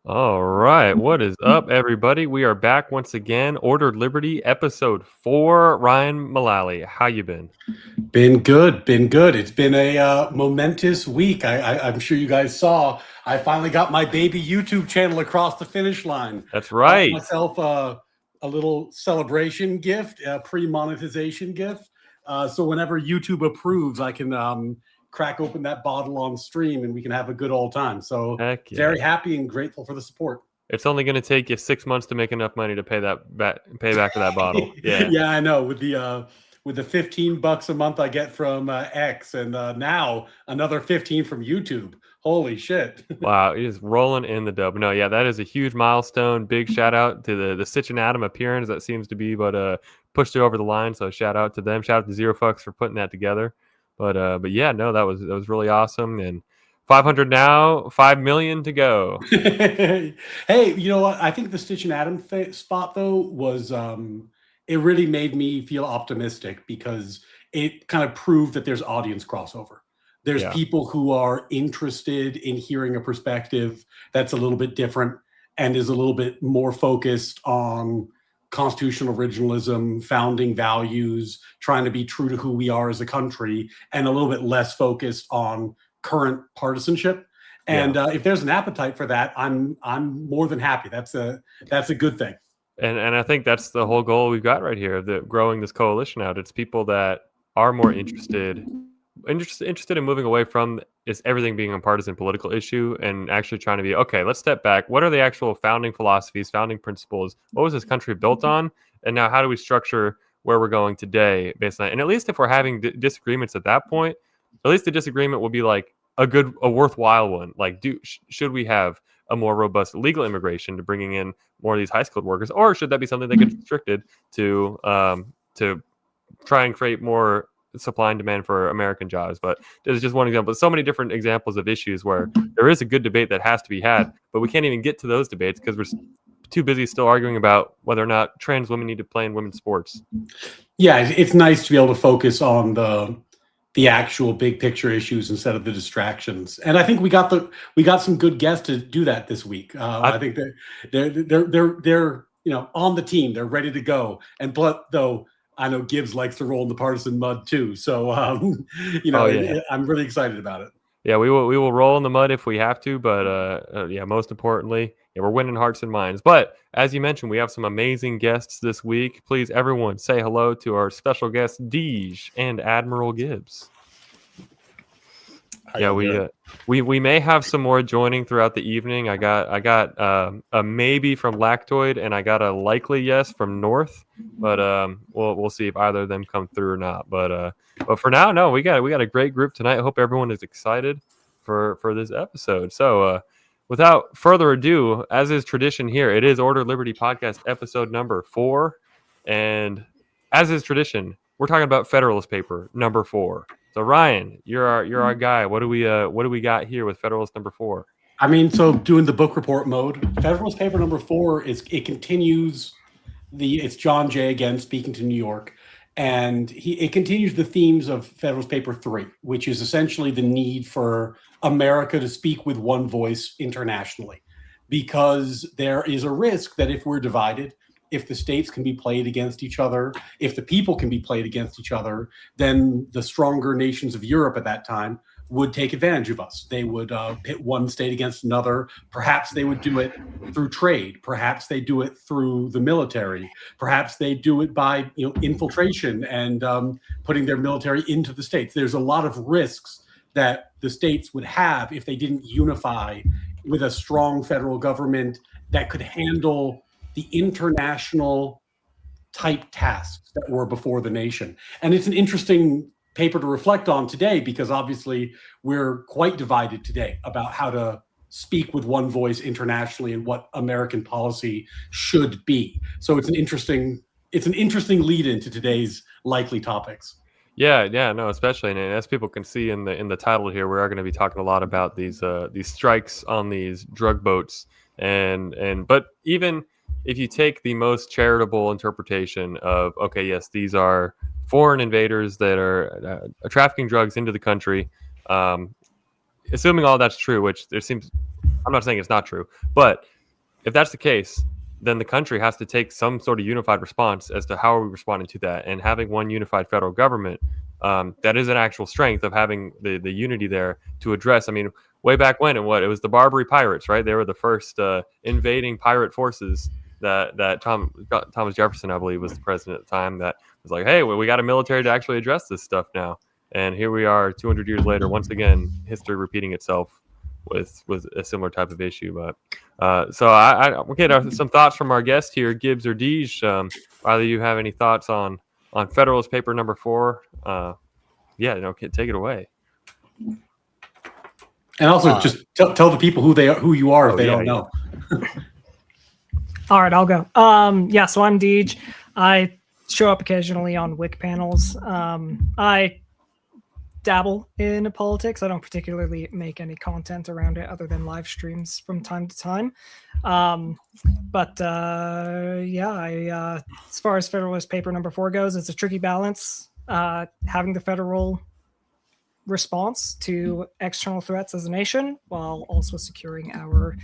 All right. What is up, everybody? We are back once again. Ordered Liberty, episode 4. Ryan Mullally, how you been? Been good, been good. It's been a momentous week. I'm sure you guys saw. I finally got my baby YouTube channel across the finish line. That's Bought right. myself a little celebration gift, a pre-monetization gift. So whenever YouTube approves, I can crack open that bottle on stream and we can have a good old time. So Heck yeah. very happy and grateful for the support. It's only going to take you 6 months to make enough money to pay back for that bottle. Yeah. Yeah, I know. With the $15 a month I get from X, and now another 15 from YouTube. Holy shit! Wow, it is rolling in the dub. No, yeah, that is a huge milestone. Big shout out to the Stitch and Adam appearance. That seems to be what pushed it over the line. So shout out to them. Shout out to Zero Fucks for putting that together. But yeah, no, that was really awesome. And 500 now, 5 million to go. Hey, you know what? I think the Stitch and Adam spot though was it really made me feel optimistic because it kind of proved that there's audience crossover. There's Yeah. people who are interested in hearing a perspective that's a little bit different and is a little bit more focused on constitutional originalism, founding values, trying to be true to who we are as a country, and a little bit less focused on current partisanship. And if there's an appetite for that, I'm more than happy. That's a good thing. And I think that's the whole goal we've got right here, that growing this coalition out. It's people that are more interested in moving away from is everything being a partisan political issue and actually trying to be, okay, let's step back. What are the actual founding philosophies, founding principles? What was this country built on? And now how do we structure where we're going today based on that? And at least if we're having disagreements at that point, at least the disagreement will be like a worthwhile one. Like, should we have a more robust legal immigration to bringing in more of these high skilled workers, or should that be something that gets restricted to try and create more supply and demand for American jobs? But there's just one example. So many different examples of issues where there is a good debate that has to be had, but we can't even get to those debates because we're too busy still arguing about whether or not trans women need to play in women's sports. Yeah, it's nice to be able to focus on the actual big picture issues instead of the distractions. And I think we got some good guests to do that this week. I think that they're on the team. They're ready to go. And though I know Gibbs likes to roll in the partisan mud too. So I'm really excited about it. Yeah, we will roll in the mud if we have to, but yeah, most importantly, yeah, we're winning hearts and minds. But as you mentioned, we have some amazing guests this week. Please, everyone, say hello to our special guests, Deej and Admiral Gibbs. Yeah, we may have some more joining throughout the evening. I got a maybe from Lactoid, and I got a likely yes from North, but we'll see if either of them come through or not. But for now, no, we got a great group tonight. I hope everyone is excited for this episode. So without further ado, as is tradition here, it is Order Liberty Podcast episode number 4, and as is tradition, we're talking about Federalist Paper number 4. So Ryan, you're our guy. What do we got here with Federalist number 4? I mean, so doing the book report mode, Federalist Paper number 4 continues it's John Jay again speaking to New York, and it continues the themes of Federalist Paper 3, which is essentially the need for America to speak with one voice internationally, because there is a risk that if we're divided, if the states can be played against each other, if the people can be played against each other, then the stronger nations of Europe at that time would take advantage of us. They would pit one state against another. Perhaps they would do it through trade. Perhaps they do it through the military. Perhaps they do it by infiltration and putting their military into the states. There's a lot of risks that the states would have if they didn't unify with a strong federal government that could handle the international type tasks that were before the nation. And it's an interesting paper to reflect on today, because obviously we're quite divided today about how to speak with one voice internationally and what American policy should be. So it's an interesting lead into today's likely topics. Yeah, no, especially, and as people can see in the title here, we are going to be talking a lot about these strikes on these drug boats, but even if you take the most charitable interpretation of, okay, yes, these are foreign invaders that are trafficking drugs into the country, assuming all that's true, which there seems I'm not saying it's not true, but if that's the case, then the country has to take some sort of unified response as to how are we responding to that. And having one unified federal government, that is an actual strength of having the unity there to address. I mean, way back when, it was the Barbary pirates, right? They were the first invading pirate forces that Thomas Jefferson, I believe, was the president at the time, that was like, hey, well, we got a military to actually address this stuff now. And here we are 200 years later, once again, history repeating itself with a similar type of issue. But so we'll get some thoughts from our guest here, Gibbs or Deej. Either you have any thoughts on Federalist Paper number 4? Take it away. And also, just tell the people who you are if they don't know. All right, I'll go. So I'm Deej. I show up occasionally on WIC panels. I dabble in politics. I don't particularly make any content around it other than live streams from time to time. As far as Federalist Paper number 4 goes, it's a tricky balance. Having the federal response to external threats as a nation while also securing our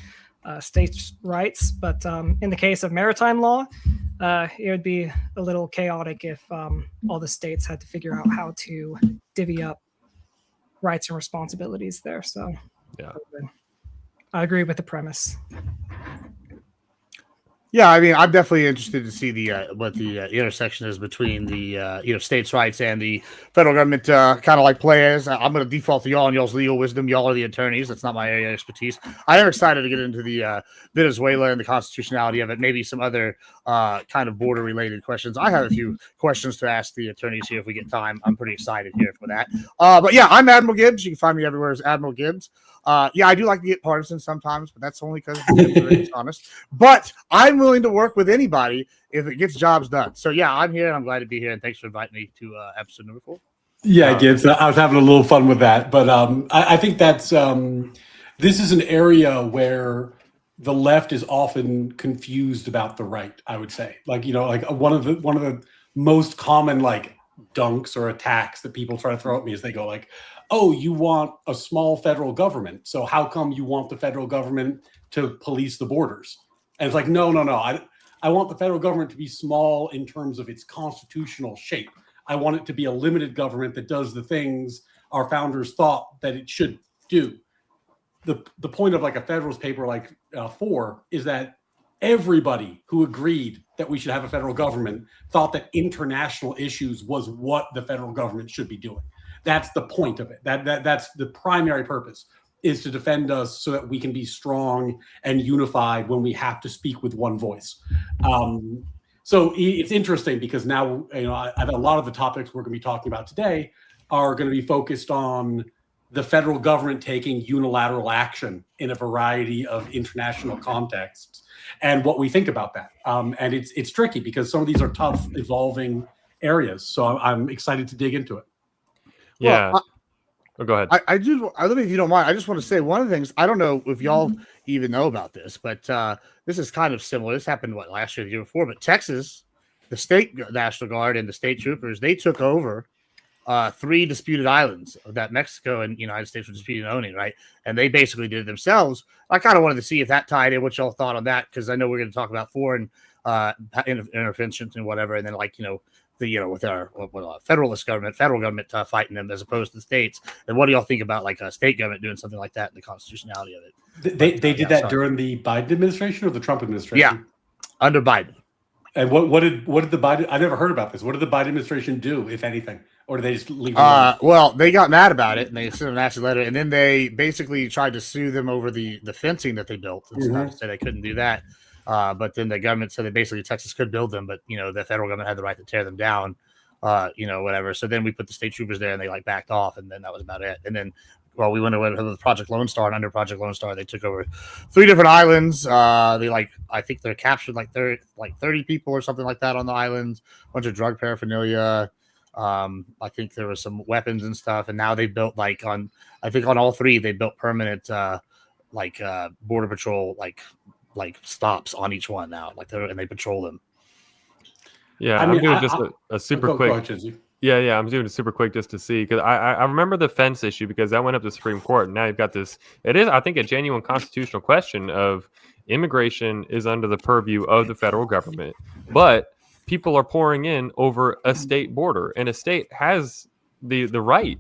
states' rights. But in the case of maritime law, it would be a little chaotic if all the states had to figure out how to divvy up rights and responsibilities there. So yeah, I agree with the premise. Yeah, I mean, I'm definitely interested to see what the intersection is between the states' rights and the federal government kind of like play as. I'm going to default to y'all and y'all's legal wisdom. Y'all are the attorneys. That's not my area of expertise. I am excited to get into the Venezuela and the constitutionality of it. Maybe some other kind of border-related questions. I have a few questions to ask the attorneys here if we get time. I'm pretty excited here for that. But yeah, I'm Admiral Gibbs. You can find me everywhere as Admiral Gibbs. I do like to get partisan sometimes, but that's only because I'm honest. But I'm willing to work with anybody if it gets jobs done. So yeah, I'm here and I'm glad to be here. And thanks for inviting me to episode number 4. Yeah, Gibbs. I was having a little fun with that, but I think that's this is an area where the left is often confused about the right. I would say, like one of the most common dunks or attacks that people try to throw at me is they go like, oh, you want a small federal government, so how come you want the federal government to police the borders? And it's like, no. I want the federal government to be small in terms of its constitutional shape. I want it to be a limited government that does the things our founders thought that it should do. The point of a Federalist Paper 4 is that everybody who agreed that we should have a federal government thought that international issues was what the federal government should be doing. That's the point of it. That's the primary purpose, is to defend us so that we can be strong and unified when we have to speak with one voice. So it's interesting because now a lot of the topics we're going to be talking about today are going to be focused on the federal government taking unilateral action in a variety of international contexts and what we think about that. And it's tricky because some of these are tough, evolving areas. So I'm excited to dig into it. Yeah. Go ahead. I do. I don't know if you don't mind. I just want to say one of the things. I don't know if y'all even know about this, but this is kind of similar. This happened last year, the year before. But Texas, the state National Guard and the state troopers, they took over 3 disputed islands that Mexico and United States were disputing owning, right? And they basically did it themselves. I kind of wanted to see if that tied in, what y'all thought on that, because I know we're going to talk about foreign interventions and whatever, and then with our federal government fighting them as opposed to the states. And what do y'all think about a state government doing something like that and the constitutionality of it? They did that during the Biden administration or the Trump administration? Yeah, under Biden. And what did the Biden? I never heard about this. What did the Biden administration do, if anything, or did they just leave? Well, they got mad about it and they sent a nasty letter, and then they basically tried to sue them over the fencing that they built and stuff. Said they couldn't do that. But then the government said that basically Texas could build them, but the federal government had the right to tear them down, whatever. So then we put the state troopers there and they backed off, and then that was about it. And then, we went away with Project Lone Star, and under Project Lone Star, they took over 3 different islands. They I think they're captured 30 people or something like that on the islands, a bunch of drug paraphernalia. I think there was some weapons and stuff, and now they built on all 3 they built permanent border patrol stops on each one now, and they patrol them. Yeah, I'm doing just a super quick. Yeah. I'm doing it super quick just to see, because I remember the fence issue, because that went up to the Supreme Court. And now you've got this. It is, I think, a genuine constitutional question of immigration is under the purview of the federal government, but people are pouring in over a state border, and a state has the right.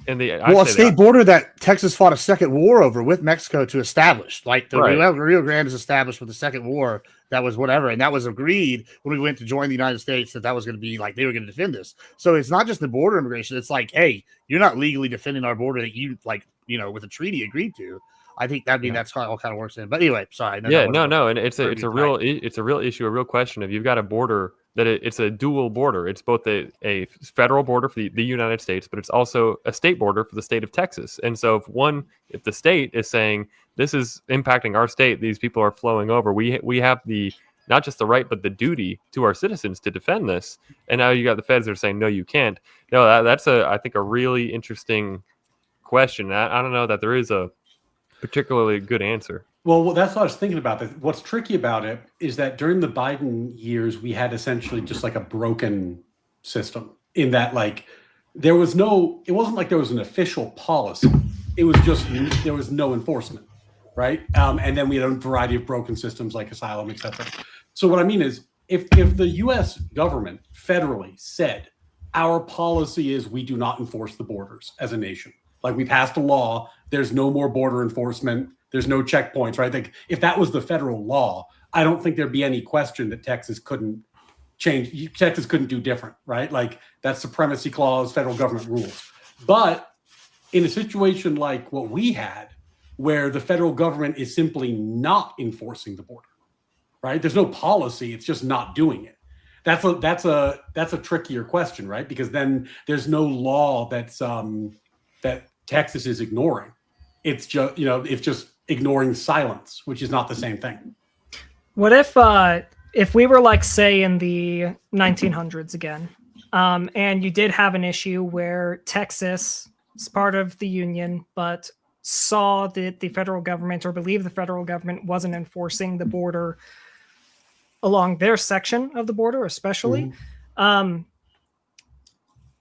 And a state border that Texas fought a second war over with Mexico to establish. Like the Rio Grande is established with the second war. That was whatever. And that was agreed when we went to join the United States that was going to be like, they were going to defend this. So it's not just the border immigration. It's like, hey, you're not legally defending our border that you with a treaty agreed to. I think that's how it all kind of works in. But anyway, sorry. No. And it's a real issue, a real question of, you've got a border that it's a dual border. It's both a federal border for the United States, but it's also a state border for the state of Texas. And so if the state is saying this is impacting our state, these people are flowing over, we have the, not just the right, but the duty to our citizens to defend this. And now you got the feds that are saying, no, you can't. No, that's I think a really interesting question. I don't know that there is a particularly good answer. Well, that's what I was thinking about. What's tricky about it is that during the Biden years, we had essentially just like a broken system, in that like it wasn't like there was an official policy. It was just, there was no enforcement, right? And then we had a variety of broken systems like asylum, etc. So what I mean is, if the U.S. government federally said, our policy is we do not enforce the borders as a nation, like we passed a law, there's no more border enforcement, there's no checkpoints, right? Like if that was the federal law, I don't think there'd be any question that Texas couldn't change. Texas couldn't do different, right? Like that's supremacy clause, federal government rules. But in a situation like what we had, where the federal government is simply not enforcing the border, right? There's no policy, it's just not doing it. That's a trickier question, right? Because then there's no law that's that Texas is ignoring. It's just ignoring silence, which is not the same thing. What if we were like, say, in the 1900s again, and you did have an issue where Texas is part of the Union, but saw that the federal government, or believed the federal government, wasn't enforcing the border along their section of the border, especially. Mm-hmm.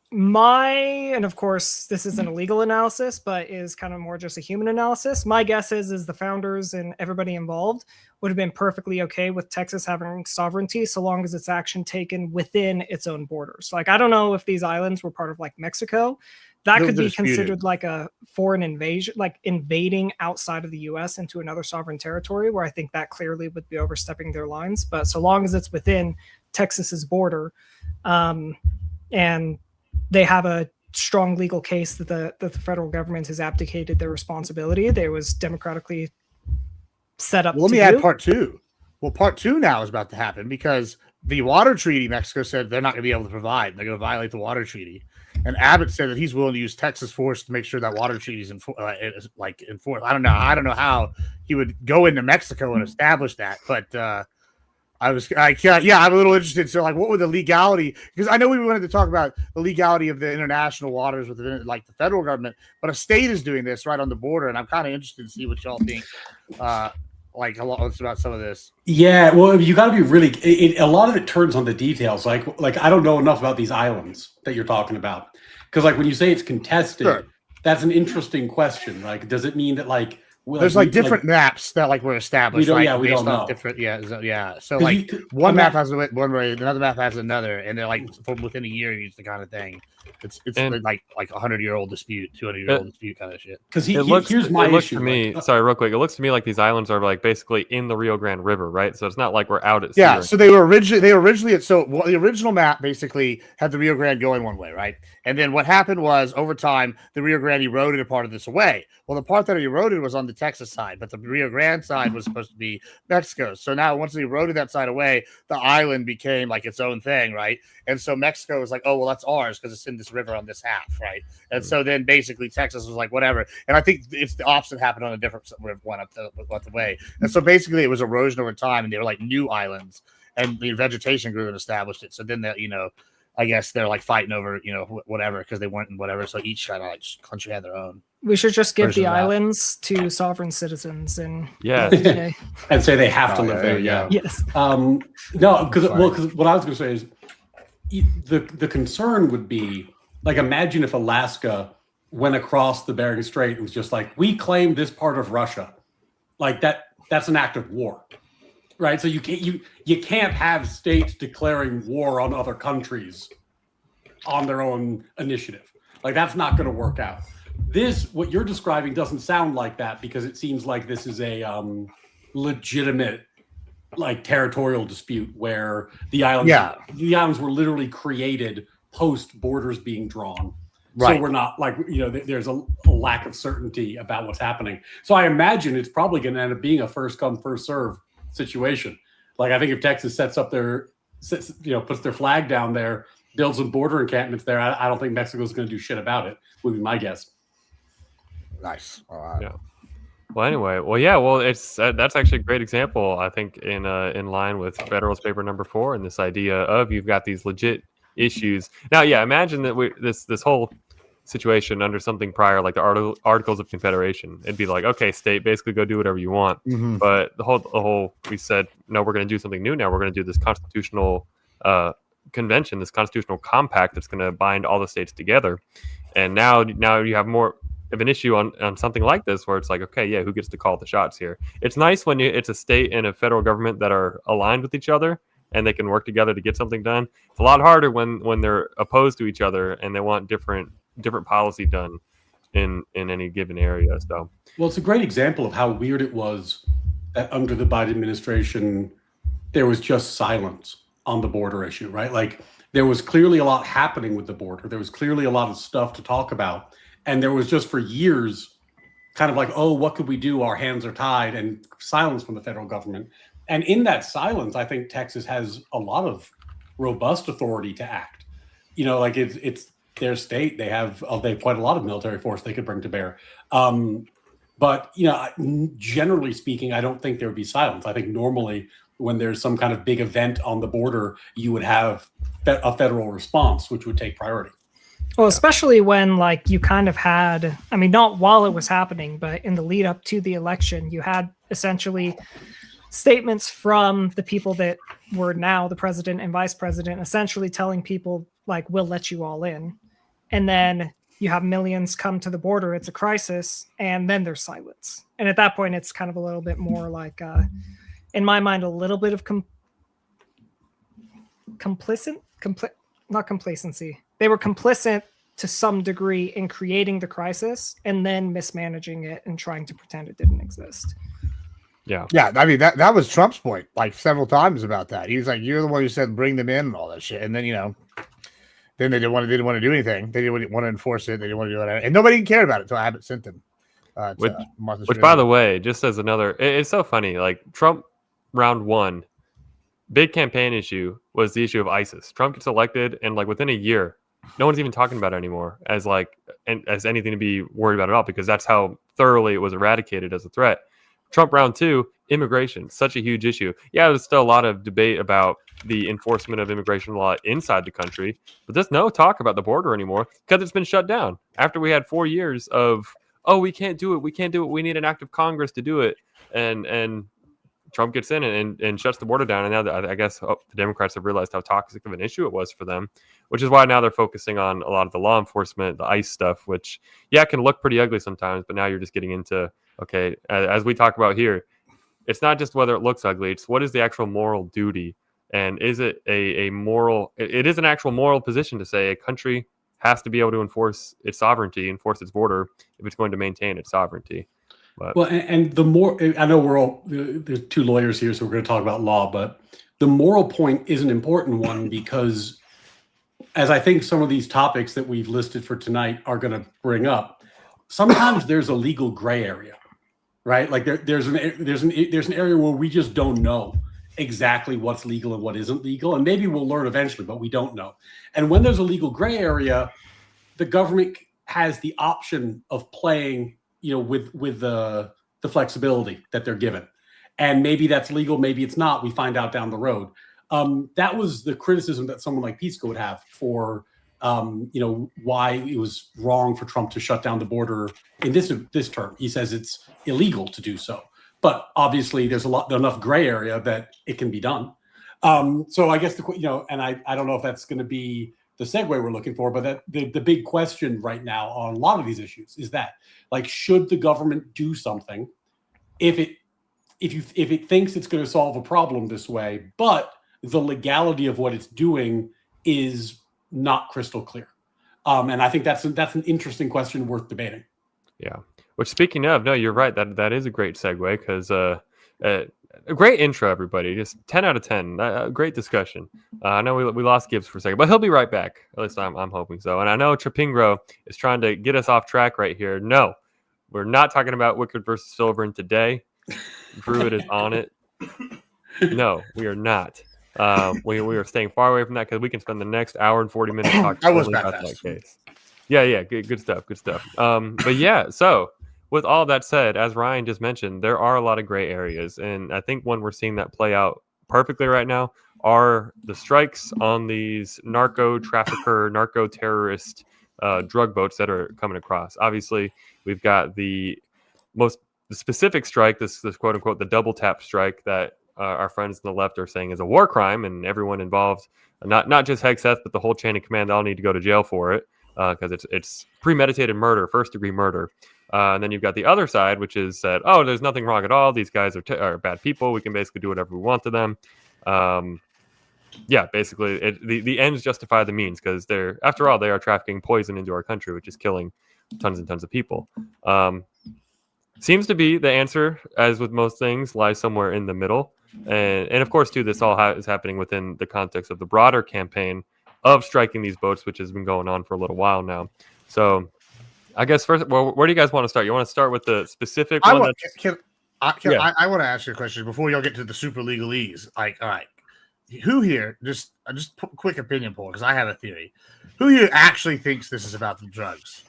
And of course, this isn't a legal analysis, but is kind of more just a human analysis. My guess is the founders and everybody involved would have been perfectly okay with Texas having sovereignty, so long as it's action taken within its own borders. Like, I don't know if these islands were part of like Mexico. That could be considered like a foreign invasion, like invading outside of the U.S. into another sovereign territory, where I think that clearly would be overstepping their lines. But so long as it's within Texas's border, and they have a strong legal case that the federal government has abdicated their responsibility, they was democratically set up. Well, let me add part two. Well, part two now is about to happen, because the water treaty, Mexico said they're not going to be able to provide. They're going to violate the water treaty. And Abbott said that he's willing to use Texas force to make sure that water treaty is enforced. I don't know how he would go into Mexico and establish that, but I'm a little interested. So, like, what would the legality? Because I know we wanted to talk about the legality of the international waters within, like, the federal government, but a state is doing this right on the border, and I'm kind of interested to see what y'all think. Like, a lot about some of this. Yeah, well, you got to be really. A lot of it turns on the details. Like I don't know enough about these islands that you're talking about, because like when you say it's contested, sure, that's an interesting question. Like, does it mean that like there's like different maps that like were established? We don't know. Different, yeah. So like one map has one way, another map has another, and they're like from within a year, it's the kind of thing. It's like a 100-year-old dispute, 200-year-old dispute kind of shit. Because here's my issue. To me, sorry, real quick. It looks to me like these islands are like basically in the Rio Grande River, right? So it's not like we're out at sea. Yeah. So they were originally the original map basically had the Rio Grande going one way, right? And then what happened was over time the Rio Grande eroded a part of this away. Well, the part that it eroded was on the Texas side, but the Rio Grande side was supposed to be Mexico. So now once they eroded that side away, the island became like its own thing, right? And so Mexico was like, oh, well, that's ours because it's in this river on this half, right? And so then basically Texas was like, whatever. And I think it's the opposite happened on a different one up the way. And so basically it was erosion over time, and they were like new islands, and the vegetation grew and established it. So then that, I guess they're like fighting over, whatever, because they weren't in whatever. So each kind of like country had their own. We should just give the islands to sovereign citizens and and say they have to live there. Yeah. Yes. No, because what I was going to say is, the concern would be, like, imagine if Alaska went across the Bering Strait and was just like, we claim this part of Russia. Like that's an act of war, right? So you can't have states declaring war on other countries on their own initiative. Like, that's not going to work out. What you're describing doesn't sound like that, because it seems like this is a legitimate, like, territorial dispute where the islands were literally created post borders being drawn. Right. So we're not, like, there's a lack of certainty about what's happening. So I imagine it's probably going to end up being a first come, first serve situation. Like, I think if Texas puts their flag down there, builds some border encampments there, I don't think Mexico's going to do shit about it, would be my guess. Nice. Yeah. Well, anyway, it's that's actually a great example, I think, in line with Federalist Paper number 4 and this idea of you've got these legit issues. Now, imagine that this whole situation under something prior, like the Articles of Confederation. It'd be like, okay, state, basically go do whatever you want. Mm-hmm. But the whole we said, no, we're going to do something new now. We're going to do this constitutional convention, this constitutional compact that's going to bind all the states together. And now you have more of an issue on something like this, where it's like, okay, who gets to call the shots here? It's nice when it's a state and a federal government that are aligned with each other and they can work together to get something done. It's a lot harder when they're opposed to each other and they want different policy done in any given area. So, well, it's a great example of how weird it was that under the Biden administration there was just silence on the border issue, right? Like, there was clearly a lot happening with the border. There was clearly a lot of stuff to talk about. And there was just for years kind of like, oh, what could we do? Our hands are tied, and silence from the federal government. And in that silence, I think Texas has a lot of robust authority to act. Like, it's their state. They have quite a lot of military force they could bring to bear. But generally speaking, I don't think there would be silence. I think normally when there's some kind of big event on the border, you would have a federal response, which would take priority. Well, especially when, like, you kind of had, I mean, not while it was happening, but in the lead up to the election, you had essentially statements from the people that were now the president and vice president, essentially telling people, like, we'll let you all in. And then you have millions come to the border. It's a crisis. And then there's silence. And at that point, it's kind of a little bit more like, in my mind, a little bit of not complacency. They were complicit to some degree in creating the crisis and then mismanaging it and trying to pretend it didn't exist. Yeah. I mean, that was Trump's point, like, several times about that. He was like, you're the one who said bring them in and all that shit. And then, then they didn't want to do anything. They didn't want to enforce it. They didn't want to do it. And nobody cared about it until Abbott sent them. Which, by the way, just as another, it's so funny. Like, Trump round 1, big campaign issue was the issue of ISIS. Trump gets elected, and, like, within a year, no one's even talking about it anymore as anything to be worried about at all, because that's how thoroughly it was eradicated as a threat. Trump round 2, immigration, such a huge issue. Yeah, there's still a lot of debate about the enforcement of immigration law inside the country, but there's no talk about the border anymore because it's been shut down after we had 4 years of, oh, we can't do it. We need an act of Congress to do it. And Trump gets in and shuts the border down. And now I guess the Democrats have realized how toxic of an issue it was for them, which is why now they're focusing on a lot of the law enforcement, the ICE stuff, which, can look pretty ugly sometimes. But now you're just getting into, okay, as we talk about here, it's not just whether it looks ugly. It's what is the actual moral duty. And is it a moral, it is an actual moral position to say a country has to be able to enforce its sovereignty, enforce its border if it's going to maintain its sovereignty. But, well, and the more, I know there's two lawyers here, so we're going to talk about law, but the moral point is an important one because, as I think some of these topics that we've listed for tonight are going to bring up, sometimes there's a legal gray area, right? Like there's an area where we just don't know exactly what's legal and what isn't legal, and maybe we'll learn eventually, but we don't know. And when there's a legal gray area, the government has the option of playing, with the flexibility that they're given. And maybe that's legal, maybe it's not. We find out down the road. That was the criticism that someone like Pisco would have for, why it was wrong for Trump to shut down the border in this term. He says it's illegal to do so. But obviously, there's enough gray area that it can be done. So I guess and I don't know if that's going to be the segue we're looking for, but that the big question right now on a lot of these issues is that, like, should the government do something if it thinks it's going to solve a problem this way, but the legality of what it's doing is not crystal clear. And I think that's an interesting question worth debating. Yeah. Which, speaking of, no, you're right. That is a great segue, because a great intro, everybody. Just 10 out of 10. Great discussion. I know we lost Gibbs for a second, but he'll be right back. At least I'm hoping so. And I know Trapingro is trying to get us off track right here. No, we're not talking about Wickard versus Silverman today. Druid is on it. No, we are not. We are staying far away from that, because we can spend the next hour and 40 minutes talking about that case. Yeah, good stuff. But yeah, so with all that said, as Ryan just mentioned, there are a lot of gray areas, and I think one we're seeing that play out perfectly right now are the strikes on these narco-trafficker, narco-terrorist drug boats that are coming across. Obviously, we've got the specific strike, this quote unquote the double tap strike that our friends on the left are saying is a war crime, and everyone involved, not just Hegseth, but the whole chain of command, all need to go to jail for it, because it's premeditated murder, first degree murder. And then you've got the other side, which is that, oh, there's nothing wrong at all. These guys are bad people. We can basically do whatever we want to them. Basically, the ends justify the means, because after all, they are trafficking poison into our country, which is killing tons and tons of people. Seems to be the answer, as with most things, lies somewhere in the middle. And of course, too, this all is happening within the context of the broader campaign of striking these boats, which has been going on for a little while now. So I guess first, well, where do you guys want to start? You want to start with the specific one? I want to ask you a question before y'all get to the super legalese. Like, all right, who here, just quick opinion poll, because I have a theory. Who here actually thinks this is about the drugs?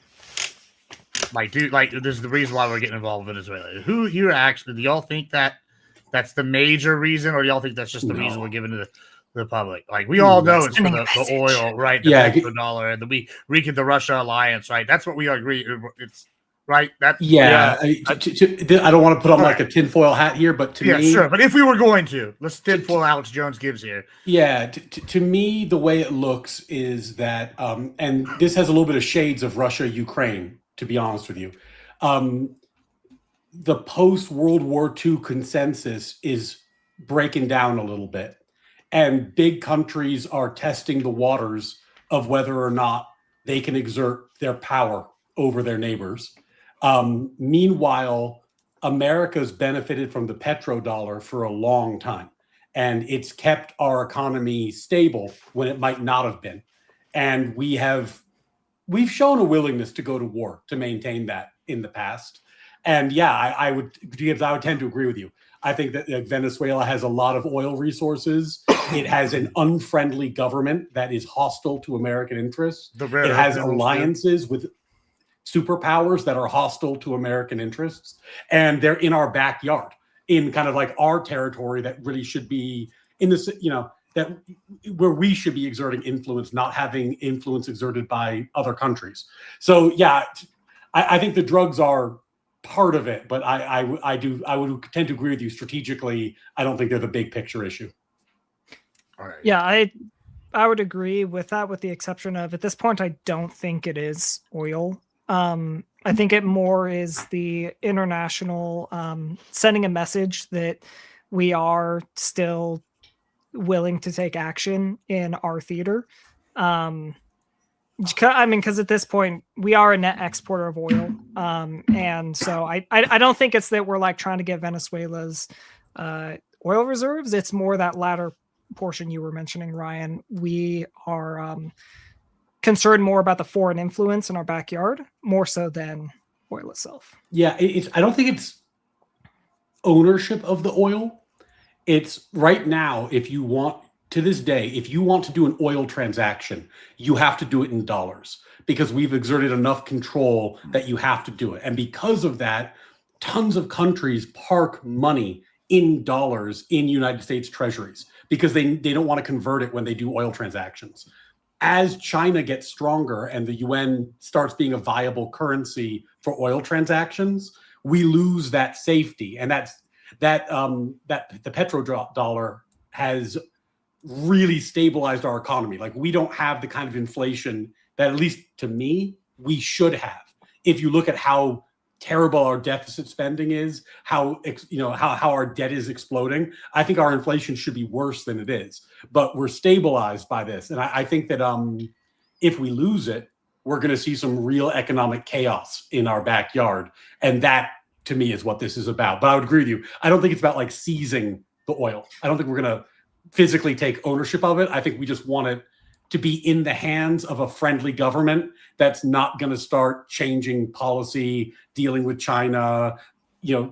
Like, this is the reason why we're getting involved in Venezuela. Who here actually, do y'all think that's the major reason, or do y'all think that's just the reason we're giving to the public? Like, we all know it's for the oil, right? The petrodollar, and we weaken the Russia alliance, right? That's what we agree. It's right. I don't want to put on like a tinfoil hat here, but to me, sure. But if we were going to, let's tinfoil Alex Jones Gibbs here. Yeah, to me, the way it looks is that, and this has a little bit of shades of Russia, Ukraine, to be honest with you. The post-World War II consensus is breaking down a little bit, and big countries are testing the waters of whether or not they can exert their power over their neighbors. Meanwhile, America's benefited from the petrodollar for a long time, and it's kept our economy stable when it might not have been. And we've shown a willingness to go to war to maintain that in the past. And yeah, I would tend to agree with you. I think that Venezuela has a lot of oil resources. It has an unfriendly government that is hostile to American interests. It has alliances with superpowers that are hostile to American interests. And they're in our backyard, in kind of like our territory that really should be in this, that where we should be exerting influence, not having influence exerted by other countries. So yeah, I think the drugs are part of it, but I would tend to agree with you strategically. I don't think they're the big picture issue. All right. Yeah, I would agree with that, with the exception of, at this point, I don't think it is oil. I think it more is the international sending a message that we are still willing to take action in our theater. Because at this point we are a net exporter of oil, and so I don't think it's that we're like trying to get Venezuela's oil reserves. It's more that latter portion you were mentioning, Ryan. We are concerned more about the foreign influence in our backyard, more so than oil itself. Yeah, I don't think it's ownership of the oil. It's right now, if you want to do an oil transaction, you have to do it in dollars, because we've exerted enough control that you have to do it. And because of that, tons of countries park money in dollars in United States treasuries because they don't want to convert it when they do oil transactions. As China gets stronger and the yuan starts being a viable currency for oil transactions, we lose that safety. And that the petrodollar has really stabilized our economy. Like, we don't have the kind of inflation that, at least to me, we should have. If you look at how terrible our deficit spending is, how our debt is exploding, I think our inflation should be worse than it is. But we're stabilized by this, and I think that if we lose it, we're going to see some real economic chaos in our backyard, and that, to me, is what this is about. But I would agree with you. I don't think it's about like seizing the oil. I don't think we're going to physically take ownership of it. I think we just want it to be in the hands of a friendly government that's not going to start changing policy, dealing with China,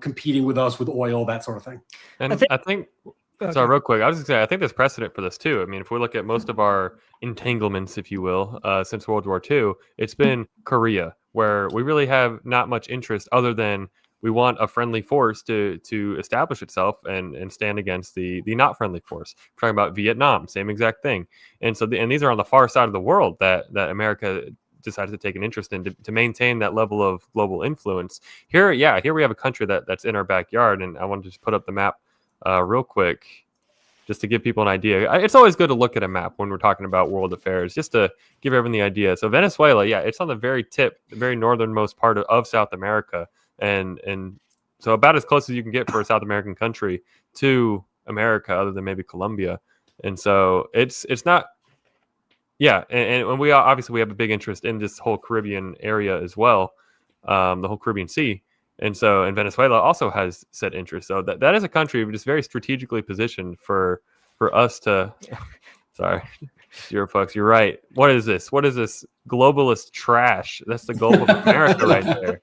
competing with us with oil, that sort of thing. And I think sorry, real quick, I was going to say, I think there's precedent for this too. I mean, if we look at most of our entanglements, if you will, since World War II, it's been Korea, where we really have not much interest other than we want a friendly force to establish itself and stand against the not friendly force. We're talking about Vietnam, same exact thing. And so and these are on the far side of the world that America decided to take an interest in to maintain that level of global influence. Here we have a country that's in our backyard, and I want to just put up the map real quick just to give people an idea. It's always good to look at a map when we're talking about world affairs, just to give everyone the idea. So Venezuela, it's on the very tip, the very northernmost part of South America. And so about as close as you can get for a South American country to America, other than maybe Colombia. And so it's not, and we obviously we have a big interest in this whole Caribbean area as well, the whole Caribbean Sea. And Venezuela also has said interest. So that is a country just very strategically positioned for us to. Sorry, Eurofolks, you're right. What is this? What is this globalist trash? That's the Gulf of America right there.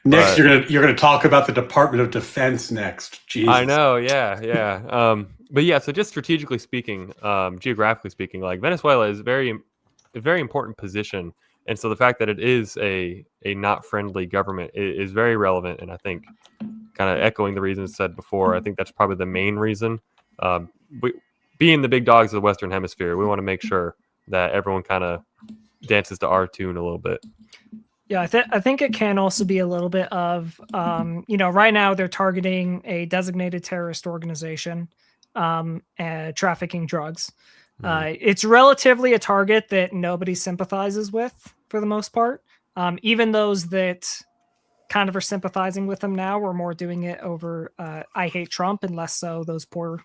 Next, you're gonna talk about the Department of Defense next. Jesus. I know, yeah. But so just strategically speaking, geographically speaking, like Venezuela is a very important position, and so the fact that it is a not friendly government is very relevant, and I think, kind of echoing the reasons said before, I think that's probably the main reason. Being the big dogs of the Western Hemisphere, we want to make sure that everyone kind of dances to our tune a little bit. Yeah, I think it can also be a little bit of, right now they're targeting a designated terrorist organization, trafficking drugs. It's relatively a target that nobody sympathizes with for the most part. Even those that kind of are sympathizing with them now are more doing it over I hate Trump, and less so those poor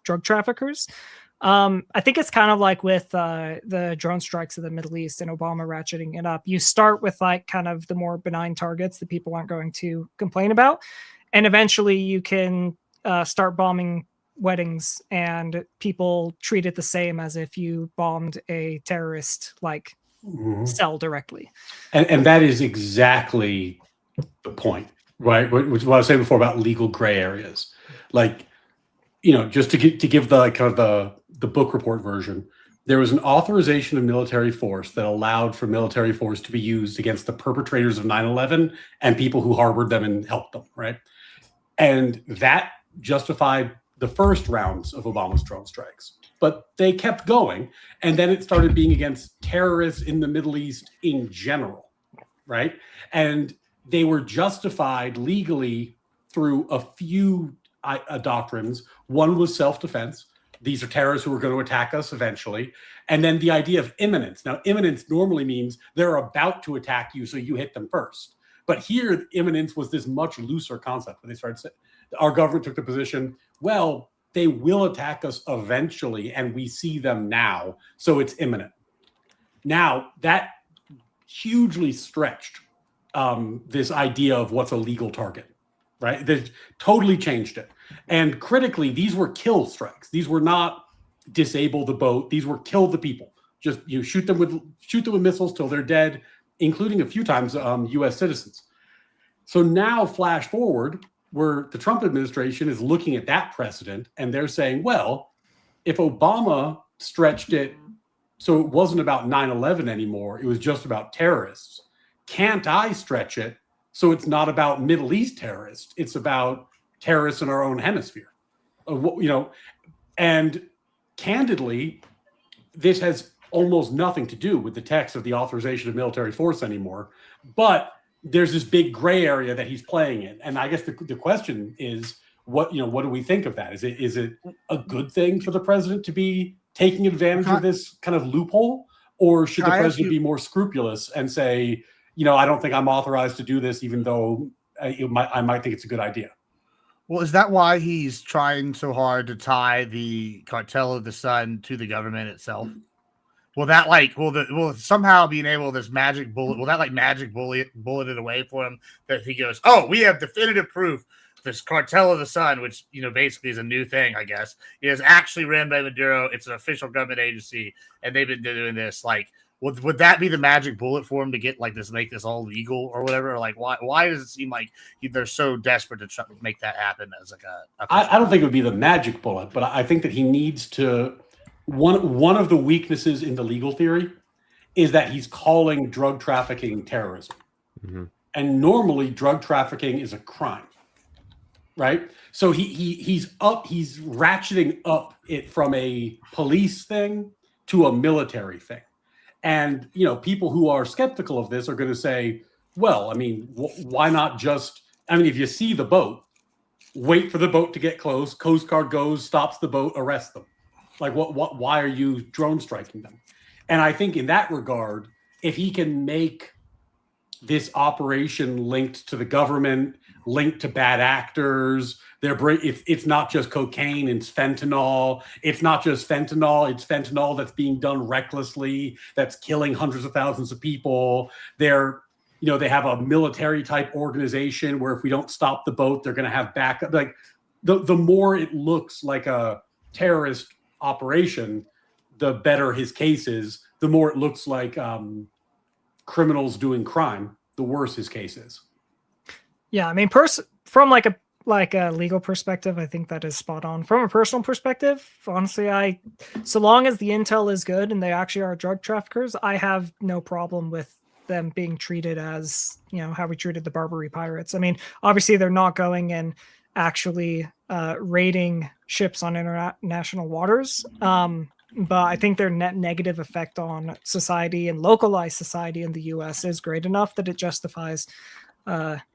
drug traffickers. I think it's kind of like with the drone strikes in the Middle East and Obama ratcheting it up. You start with like kind of the more benign targets that people aren't going to complain about. And eventually you can start bombing weddings and people treat it the same as if you bombed a terrorist like cell directly. And that is exactly the point, right? Which is what I was saying before about legal gray areas. Like, just to give the kind of the book report version, there was an authorization of military force that allowed for military force to be used against the perpetrators of 9/11 and people who harbored them and helped them, right? And that justified the first rounds of Obama's drone strikes. But they kept going, and then it started being against terrorists in the Middle East in general, right? And they were justified legally through a few doctrines. One was self-defense. These are terrorists who are going to attack us eventually. And then the idea of imminence. Now, imminence normally means they're about to attack you, so you hit them first. But here, imminence was this much looser concept. When they started saying, our government took the position, well, they will attack us eventually, and we see them now, so it's imminent. Now, that hugely stretched this idea of what's a legal target. Right? They totally changed it. And critically, these were kill strikes. These were not disable the boat. These were kill the people. Just shoot them with missiles till they're dead, including a few times U.S. citizens. So now, flash forward, where the Trump administration is looking at that precedent, and they're saying, well, if Obama stretched it so it wasn't about 9/11 anymore, it was just about terrorists, can't I stretch it so it's not about Middle East terrorists, it's about terrorists in our own hemisphere? And candidly, this has almost nothing to do with the text of the authorization of military force anymore, but there's this big gray area that he's playing in. And I guess the question is, what do we think of that? Is it a good thing for the president to be taking advantage of this kind of loophole, or should the president be more scrupulous and say, I don't think I'm authorized to do this, even though I might think it's a good idea? Well, is that why he's trying so hard to tie the cartel of the sun to the government itself? Will that will somehow being able this magic bullet? Will that magic bullet it away for him? That he goes, oh, we have definitive proof. This cartel of the sun, which basically is a new thing, I guess, is actually ran by Maduro. It's an official government agency, and they've been doing this. Would that be the magic bullet for him to get this, make this all legal or whatever? Or why does it seem like they're so desperate to try to make that happen as I don't think it would be the magic bullet, but I think that he needs to. One of the weaknesses in the legal theory is that he's calling drug trafficking terrorism, and normally drug trafficking is a crime, right? So he's ratcheting up it from a police thing to a military thing. And, people who are skeptical of this are going to say, well, I mean, why not just, if you see the boat, wait for the boat to get close, Coast Guard goes, stops the boat, arrest them. Why are you drone striking them? And I think in that regard, if he can make this operation linked to the government, linked to bad actors, it's not just cocaine, it's fentanyl. It's not just fentanyl, it's fentanyl that's being done recklessly, that's killing hundreds of thousands of people. They have a military type organization where if we don't stop the boat, they're going to have backup. The more it looks like a terrorist operation, the better his case is. The more it looks like criminals doing crime, the worse his case is. Yeah, from a legal perspective, I think that is spot on. From a personal perspective, honestly, so long as the intel is good and they actually are drug traffickers, I have no problem with them being treated as, how we treated the Barbary pirates. Obviously they're not going and actually raiding ships on international waters. But I think their net negative effect on society and localized society in the U.S. is great enough that it justifies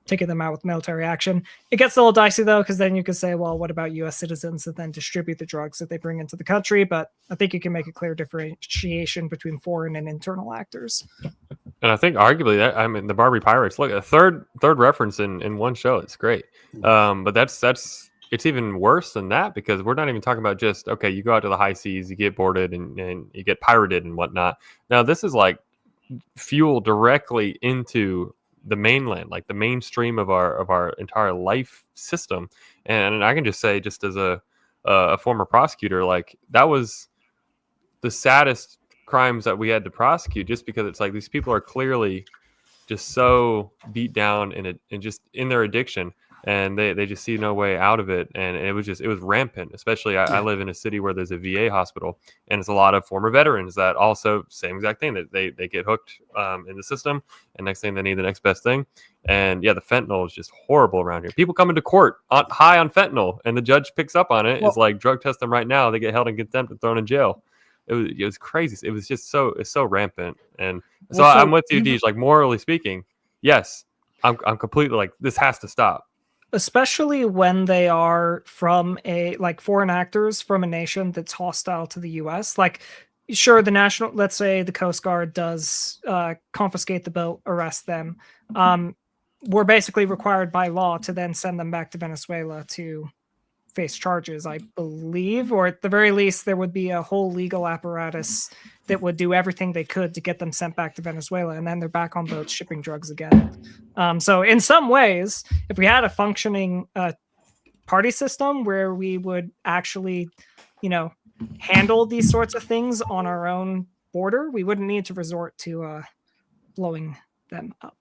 taking them out with military action. It gets a little dicey, though, because then you could say, well, what about U.S. citizens that then distribute the drugs that they bring into the country? But I think you can make a clear differentiation between foreign and internal actors. And I think arguably that, the Barbary Pirates, look, a third reference in one show. It's great. But it's even worse than that, because we're not even talking about just, okay, you go out to the high seas, you get boarded and you get pirated and whatnot. Now, this is fuel directly into the mainland, the mainstream of our entire life system. And I can just say, just as a former prosecutor, that was the saddest crimes that we had to prosecute, just because it's these people are clearly just so beat down and just in their addiction, and they just see no way out of it. And it was rampant. Especially I live in a city where there's a VA hospital, and it's a lot of former veterans that also same exact thing, that they get hooked in the system, and next thing they need the next best thing. And the fentanyl is just horrible around here. People come into court high on fentanyl, and the judge picks up on it. It's drug test them right now. They get held in contempt and thrown in jail. It was crazy. It was just it's so rampant. And so I'm with you, Deej. Morally speaking, yes, I'm completely this has to stop. Especially when they are from foreign actors from a nation that's hostile to the U.S. Sure, let's say the Coast Guard does confiscate the boat, arrest them. We're basically required by law to then send them back to Venezuela to face charges, I believe, or at the very least, there would be a whole legal apparatus that would do everything they could to get them sent back to Venezuela, and then they're back on boats shipping drugs again. So in some ways, if we had a functioning party system where we would actually, handle these sorts of things on our own border, we wouldn't need to resort to blowing them up.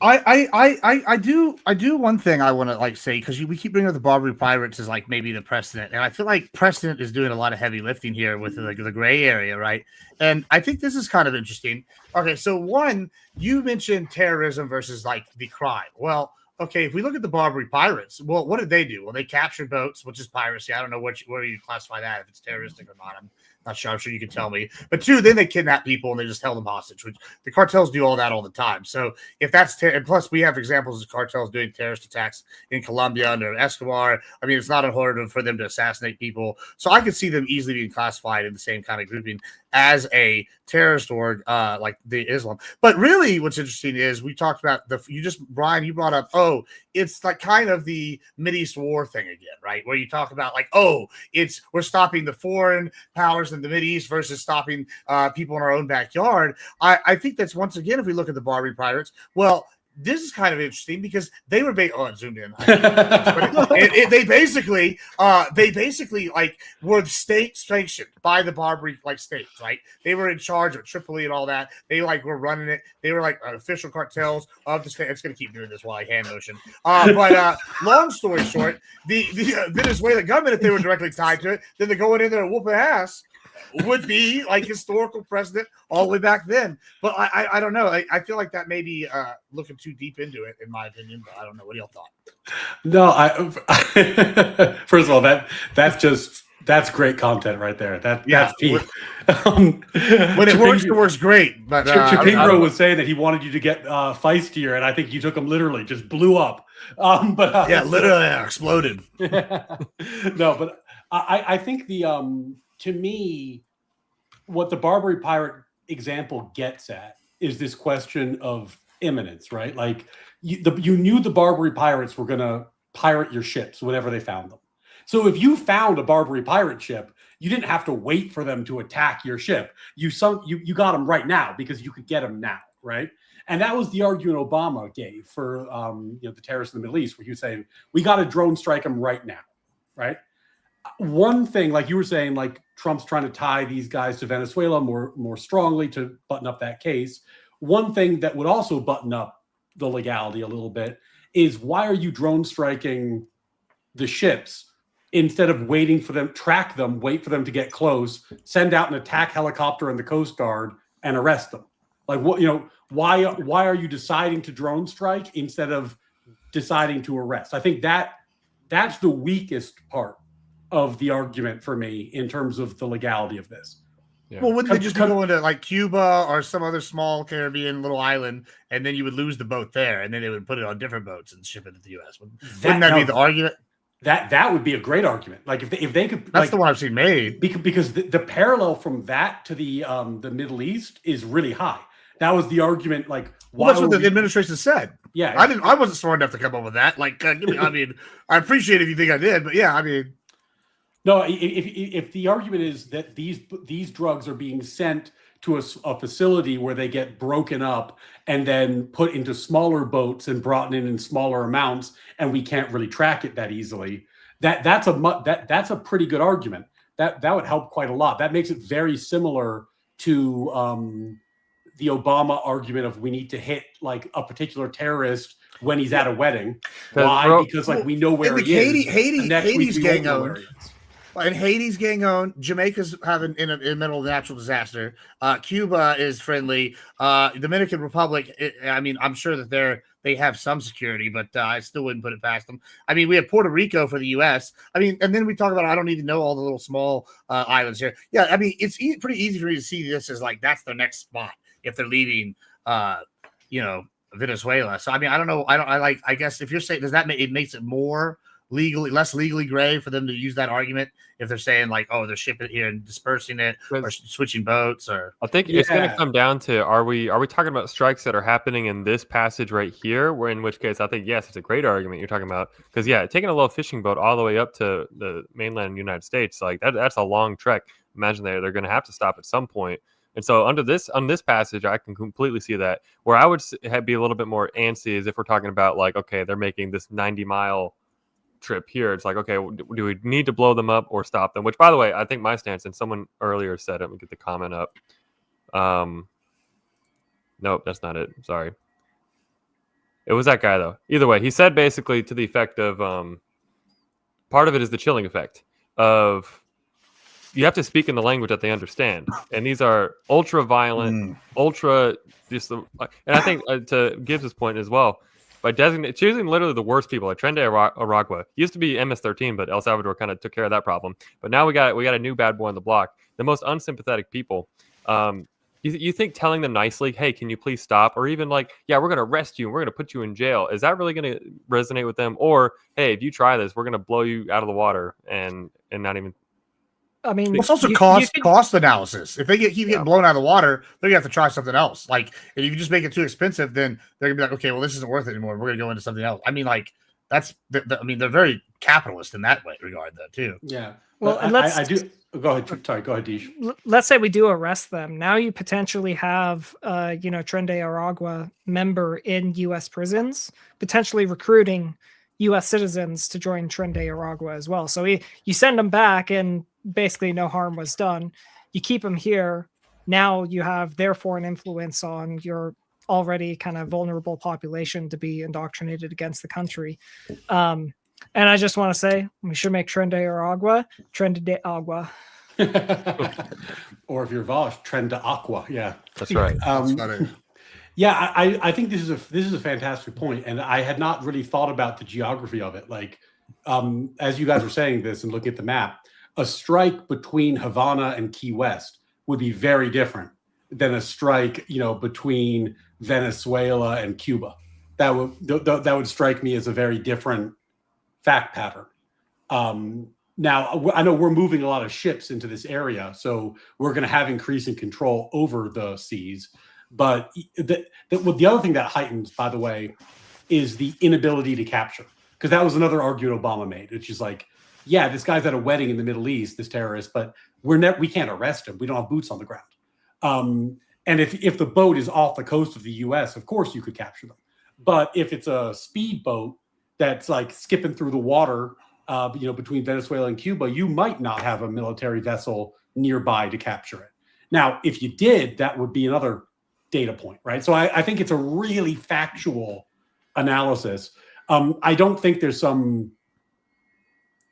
I do one thing I want to say, because we keep bringing up the Barbary Pirates as maybe the precedent, and I feel like precedent is doing a lot of heavy lifting here with the gray area, right? And I think this is kind of interesting. Okay, so one, you mentioned terrorism versus the crime. Well, okay, if we look at the Barbary Pirates, well, what did they do? Well, they captured boats, which is piracy. I don't know where you classify that, if it's terroristic or not. Not sure. I'm sure you can tell me. But 2, then they kidnap people and they just held them hostage. Which the cartels do all that all the time. So if that's and plus we have examples of cartels doing terrorist attacks in Colombia under Escobar. I mean, it's not unheard of for them to assassinate people. So I could see them easily being classified in the same kind of grouping as a terrorist org, like the Islam. But really, what's interesting is we talked about Brian, you brought up, it's like kind of the Mideast war thing again, right? Where you talk about like, we're stopping the foreign powers in the Mideast versus stopping people in our own backyard. I think that's once again, if we look at the Barbary pirates, well, this is kind of interesting because they were it zoomed in. They basically like were state sanctioned by the Barbary like states, right? They were in charge of Tripoli and all that. They like were running it. They were like official cartels of the state. It's going to keep doing this while I hand motion. But long story short, the Venezuelan government, if they were directly tied to it, then they're going in there and whooping ass. Would be like historical precedent all the way back then. But I don't know. I feel like that may be looking too deep into it, in my opinion. But I don't know. What do y'all thought? No, first of all, that's great content right there. That's Pete. When it works, it works great. But Chapingro was saying that he wanted you to get feistier, and I think you took him literally, just blew up. Literally exploded. No, but I think to me, what the Barbary pirate example gets at is this question of imminence, right? Like you knew the Barbary pirates were going to pirate your ships whenever they found them. So if you found a Barbary pirate ship, you didn't have to wait for them to attack your ship. You got them right now because you could get them now, right? And that was the argument Obama gave for the terrorists in the Middle East, where he was saying, we got to drone strike them right now, right? One thing, like you were saying, like Trump's trying to tie these guys to Venezuela more strongly to button up that case. One thing that would also button up the legality a little bit is, why are you drone striking the ships instead of waiting for them, track them, wait for them to get close, send out an attack helicopter and the Coast Guard and arrest them? Like, what, why are you deciding to drone strike instead of deciding to arrest? I think that's the weakest part of the argument for me in terms of the legality of this. Yeah. Well, wouldn't they just go into like Cuba or some other small Caribbean little island, and then you would lose the boat there, and then they would put it on different boats and ship it to the U.S.? Wouldn't that be the argument? That would be a great argument. Like if they could. That's the one I've seen made. Because the parallel from that to the Middle East is really high. That was the argument. Like, well, that's what the administration said. Yeah, I wasn't smart enough to come up with that. Like, I mean, I appreciate if you think I did, but yeah, I mean. No, if the argument is that these drugs are being sent to a facility where they get broken up and then put into smaller boats and brought in smaller amounts, and we can't really track it that easily, that's a pretty good argument. That would help quite a lot. That makes it very similar to the Obama argument of we need to hit like a particular terrorist when he's at a wedding. Why? Because like we know where he is. Haiti's gang owned. And Haiti's gang owned. Jamaica's having in the middle of natural disaster. Cuba is friendly. Dominican Republic. I mean, I'm sure that they have some security, but I still wouldn't put it past them. I mean, we have Puerto Rico for the U.S. I mean, and then we talk about, I don't need to know all the little small islands here. Yeah, I mean, it's pretty easy for me to see this as like that's their next spot if they're leaving, Venezuela. So I mean, I don't know. I guess if you're saying, does that make it makes it more less legally gray for them to use that argument if they're saying like, oh, they're shipping it here and dispersing it or switching boats? Or I think it's going to come down to, are we talking about strikes that are happening in this passage right here, where in which case I think yes, it's a great argument you're talking about, because taking a little fishing boat all the way up to the mainland United States, like that's a long trek. Imagine they're going to have to stop at some point. And so on this passage, I can completely see that. Where I would be a little bit more antsy is if we're talking about like, okay, they're making this 90-mile trip here. It's like, okay, do we need to blow them up or stop them? Which, by the way, I think my stance, and someone earlier said it, let me get the comment up. Nope, that's not it. Sorry. It was that guy, though. Either way, he said basically to the effect of part of it is the chilling effect of you have to speak in the language that they understand. And these are ultra violent, ultra just, and I think to Gibbs's point as well, by choosing literally the worst people, like Trende Aragua. Used to be MS-13, but El Salvador kind of took care of that problem. But now we got a new bad boy on the block. The most unsympathetic people. You think telling them nicely, hey, can you please stop? Or even like, yeah, we're going to arrest you and we're going to put you in jail. Is that really going to resonate with them? Or, hey, if you try this, we're going to blow you out of the water and not even. I mean, it's also cost analysis. If they keep getting blown out of the water, they're going to have to try something else. Like, if you just make it too expensive, then they're going to be like, okay, well, this isn't worth it anymore. We're going to go into something else. I mean, like, they're very capitalist in that regard, though, too. Yeah. Well, and I do. Go ahead. Sorry, go ahead, Deej. Let's say we do arrest them. Now you potentially have, Trende Aragua member in U.S. prisons, potentially recruiting U.S. citizens to join Trende Aragua as well. So you send them back and basically no harm was done. You keep them here. Now you have therefore an influence on your already kind of vulnerable population to be indoctrinated against the country. And I just want to say we should make Trende Aragua Trende de Agua. Or if you're Vosh, Trend to Aqua. Yeah, that's right. Yeah, I think this is a fantastic point, and I had not really thought about the geography of it. Like, as you guys are saying this and looking at the map, a strike between Havana and Key West would be very different than a strike, between Venezuela and Cuba. That would strike me as a very different fact pattern. Now, I know we're moving a lot of ships into this area, so we're going to have increasing control over the seas. But the other thing that heightens, by the way, is the inability to capture. Because that was another argument Obama made, which is like, yeah, this guy's at a wedding in the Middle East, this terrorist, but we can't arrest him. We don't have boots on the ground. And if the boat is off the coast of the U.S., of course you could capture them. But if it's a speedboat that's like skipping through the water, between Venezuela and Cuba, you might not have a military vessel nearby to capture it. Now, if you did, that would be another data point, right? So I think it's a really factual analysis. I don't think there's some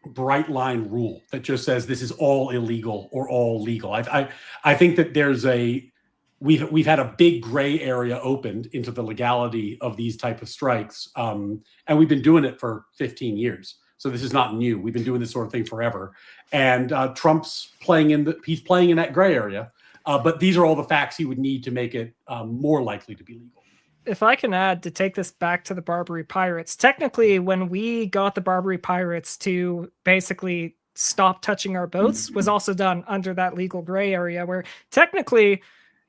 bright line rule that just says this is all illegal or all legal. I think that we've had a big gray area opened into the legality of these type of strikes, and we've been doing it for 15 years. So this is not new. We've been doing this sort of thing forever. And Trump's playing in that gray area. But these are all the facts he would need to make it more likely to be legal. If I can add, to take this back to the Barbary Pirates, technically when we got the Barbary Pirates to basically stop touching our boats was also done under that legal gray area, where technically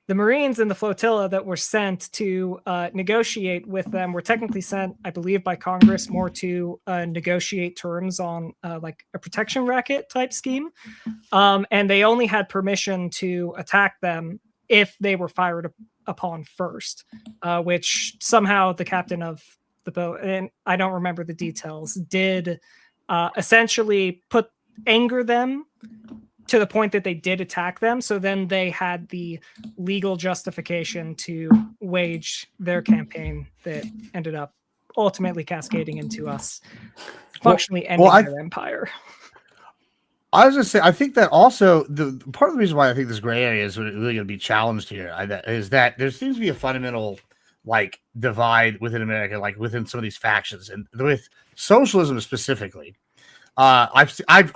the Marines in the flotilla that were sent to negotiate with them were technically sent, I believe, by Congress more to negotiate terms on like a protection racket type scheme. And they only had permission to attack them if they were fired upon first, which somehow the captain of the boat, and I don't remember the details, did essentially anger them to the point that they did attack them. So then they had the legal justification to wage their campaign that ended up ultimately cascading into us functionally ending their empire. I was going to say, I think that also the part of the reason why I think this gray area is really going to be challenged here is that there seems to be a fundamental like divide within America, like within some of these factions, and with socialism specifically. I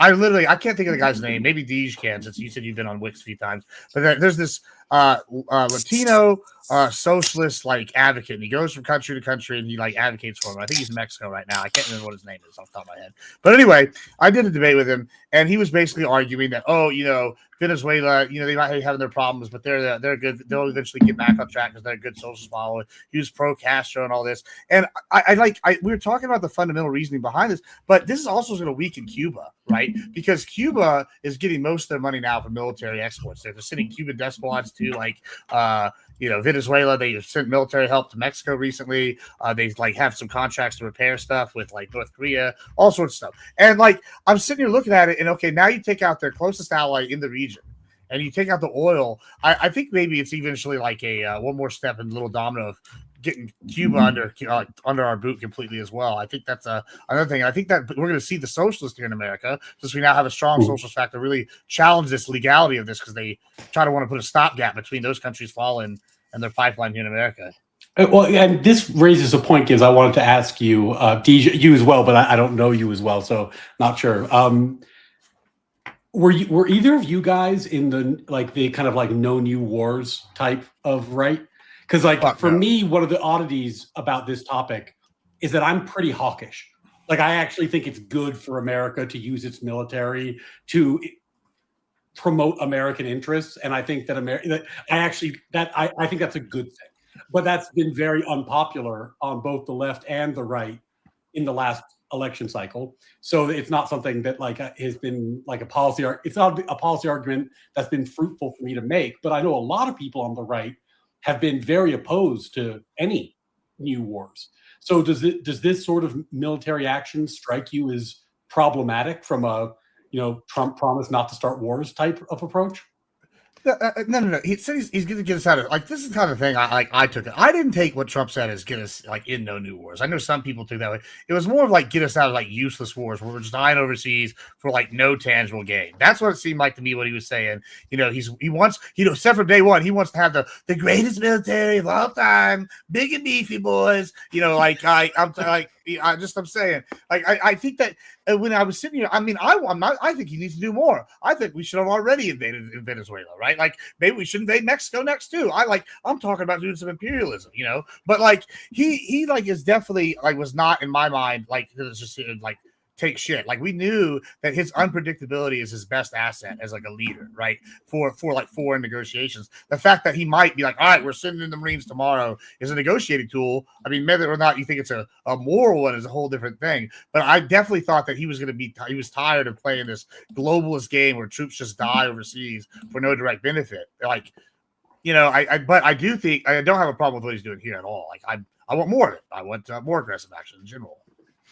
literally can't think of the guy's name. Maybe Deej can, since you said you've been on Wix a few times. But there's this Latino socialist like advocate, and he goes from country to country and he like advocates for him. I think he's in Mexico right now. I can't remember what his name is off the top of my head. But anyway, I did a debate with him, and he was basically arguing that Venezuela, they might be having their problems, but they're good. They'll eventually get back on track because they're a good socialist model. He was pro Castro and all this. And we were talking about the fundamental reasoning behind this, but this is also going to weaken Cuba, right? Because Cuba is getting most of their money now from military exports. They're sending Cuban death squads to Venezuela. They sent military help to Mexico recently. They have some contracts to repair stuff with North Korea, all sorts of stuff. And I'm sitting here looking at it, and okay, now you take out their closest ally in the region, and you take out the oil. I think maybe it's eventually a one more step in the little domino of getting Cuba under our boot completely as well. I think that's another thing. I think that we're going to see the socialists here in America, since we now have a strong socialist factor, really challenge this legality of this, because they want to put a stopgap between those countries falling and their pipeline here in America. Well, and this raises a point, Gibbs. I wanted to ask you, DJ, you as well, but I don't know you as well, so not sure. Were either of you guys in the kind of like no new wars type of right? Because for me, one of the oddities about this topic is that I'm pretty hawkish. Like I actually think it's good for America to use its military to promote American interests, and I think that I think that's a good thing. But that's been very unpopular on both the left and the right in the last election cycle. So it's not something that has been like a policy. It's not a policy argument that's been fruitful for me to make. But I know a lot of people on the right have been very opposed to any new wars. So does this sort of military action strike you as problematic from a Trump promise not to start wars type of approach? No. He said he's going to get us out of this is the kind of thing I took it. I didn't take what Trump said as get us in no new wars. I know some people took that way. It was more of get us out of useless wars where we're just dying overseas for no tangible gain. That's what it seemed like to me. What he was saying, he wants except from day one, he wants to have the greatest military of all time, big and beefy boys. I'm saying, I think that when I was sitting here, I think he needs to do more. I think we should have already invaded Venezuela, right? Maybe we should invade Mexico next too. I'm talking about doing some imperialism, but he is definitely was not in my mind, just take shit. We knew that his unpredictability is his best asset as a leader, right? For foreign negotiations. The fact that he might be all right, we're sending in the Marines tomorrow is a negotiating tool. Whether or not you think it's a moral one is a whole different thing. But I definitely thought that he was he was tired of playing this globalist game where troops just die overseas for no direct benefit. But I do think I don't have a problem with what he's doing here at all. I want more of it. I want more aggressive action in general.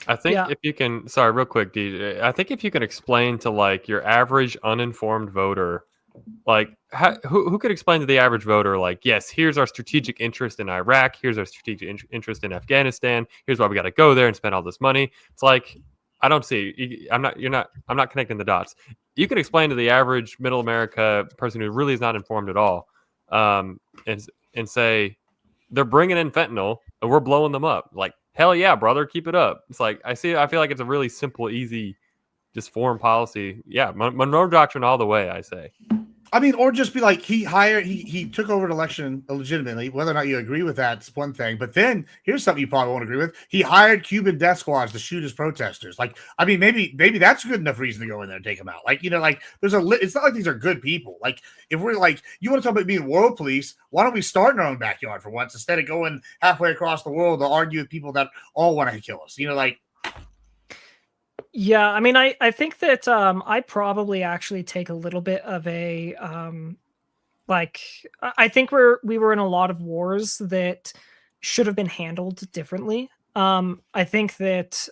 I think if you can, sorry, real quick, DJ. I think if you can explain to your average uninformed voter, who could explain to the average voter, yes, here's our strategic interest in Iraq, here's our strategic interest in Afghanistan, here's why we got to go there and spend all this money. It's I don't see. I'm not connecting the dots. You can explain to the average middle America person who really is not informed at all, and say they're bringing in fentanyl and we're blowing them up. Hell yeah, brother, keep it up. It's I feel like it's a really simple, easy, just foreign policy. Yeah, Monroe Doctrine all the way, I say. Or just be he took over an election legitimately. Whether or not you agree with that's one thing. But then here's something you probably won't agree with. He hired Cuban death squads to shoot his protesters. Maybe that's a good enough reason to go in there and take them out. There's it's not like these are good people. If we're you want to talk about being world police, why don't we start in our own backyard for once instead of going halfway across the world to argue with people that all want to kill us? Yeah, I think that I probably actually take a little bit of a I think we were in a lot of wars that should have been handled differently. I think that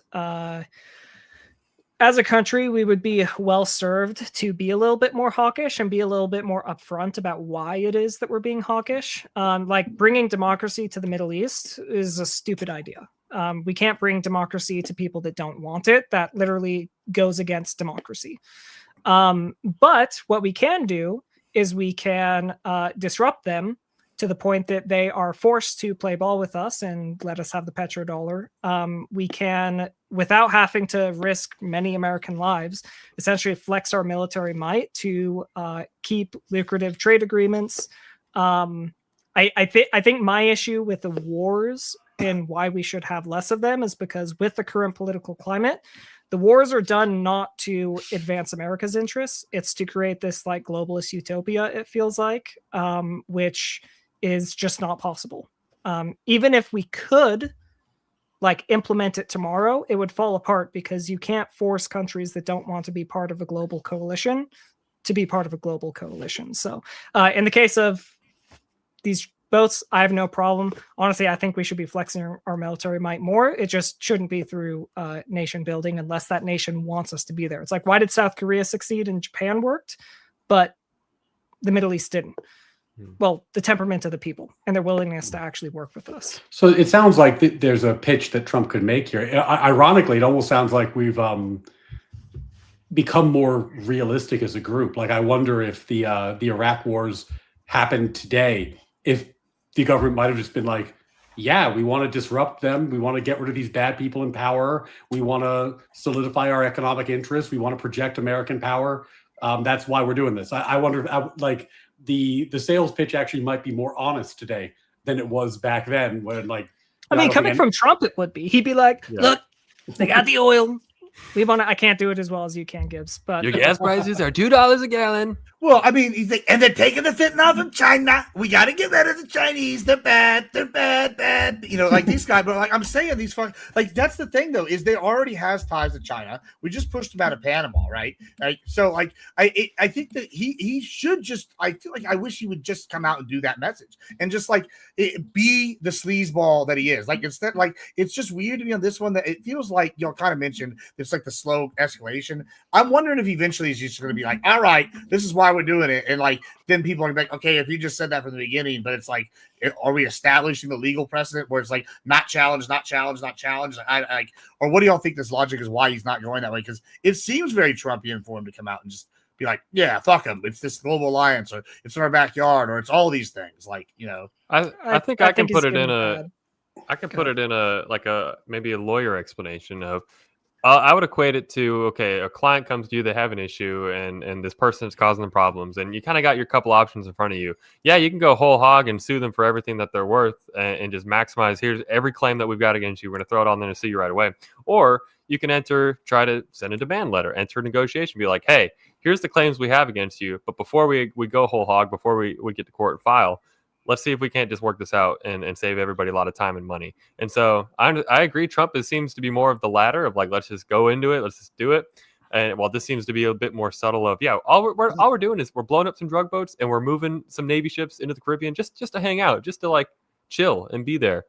as a country, we would be well served to be a little bit more hawkish and be a little bit more upfront about why it is that we're being hawkish. Bringing democracy to the Middle East is a stupid idea. We can't bring democracy to people that don't want it. That literally goes against democracy. But what we can do is we can disrupt them to the point that they are forced to play ball with us and let us have the petrodollar. We can, without having to risk many American lives, essentially flex our military might to keep lucrative trade agreements. I think my issue with the wars and why we should have less of them is because with the current political climate, the wars are done not to advance America's interests. It's to create this globalist utopia, it feels which is just not possible. Even if we could implement it tomorrow, it would fall apart because you can't force countries that don't want to be part of a global coalition to be part of a global coalition. So in the case of these boats, I have no problem. Honestly, I think we should be flexing our military might more. It just shouldn't be through nation building unless that nation wants us to be there. It's why did South Korea succeed and Japan worked, but the Middle East didn't? Well, the temperament of the people and their willingness to actually work with us. So it sounds like there's a pitch that Trump could make here. Ironically, it almost sounds like we've become more realistic as a group. I wonder if the Iraq wars happened today, if the government might have just been yeah, we want to disrupt them. We want to get rid of these bad people in power. We want to solidify our economic interests. We want to project American power. That's why we're doing this. I wonder if like the sales pitch actually might be more honest today than it was back then when like. I mean, coming from Trump, it would be. He'd be like, look, they got the oil. We want to, I can't do it as well as you can, Gibbs, but your gas prices are $2 a gallon. Well, I mean, he's like, and they're taking the fentanyl from China. We got to get rid of the Chinese. They're bad. They're bad, bad. You know, like these guys. But like I'm saying, these like that's the thing though, is they already has ties to China. We just pushed him out of Panama, right? Like so, like I think that he should just. I feel like I wish he would just come out and do that message and just like be the sleazeball that he is. Like instead, like it's just weird to me on this one that it feels like you know, kind of mentioned it's like the slow escalation. I'm wondering if eventually he's just going to be like, all right, this is why we're doing it. And like, then people are like, okay, if you just said that from the beginning, but it's like, are we establishing the legal precedent where it's like not challenged, not challenged, not challenged? Or what do y'all think this logic is why he's not going that way? Because it seems very Trumpian for him to come out and just be like, yeah, fuck him. It's this global alliance, or it's in our backyard, or it's all these things. Like, you know, I think I can put it in a like a maybe a lawyer explanation of. I would equate it to, okay, a client comes to you, they have an issue, and this person is causing them problems, and you kind of got your couple options in front of you. Yeah, you can go whole hog and sue them for everything that they're worth and just maximize, here's every claim that we've got against you, we're going to throw it on there and sue you right away. Or you can try to send a demand letter, enter a negotiation, be like, hey, here's the claims we have against you, but before we go whole hog, before we get to court and file, let's see if we can't just work this out and save everybody a lot of time and money. And so I agree. Trump seems to be more of the latter of like, let's just go into it. Let's just do it. And while this seems to be a bit more subtle of, yeah, all we're doing is we're blowing up some drug boats and we're moving some Navy ships into the Caribbean just to hang out, just to like chill and be there.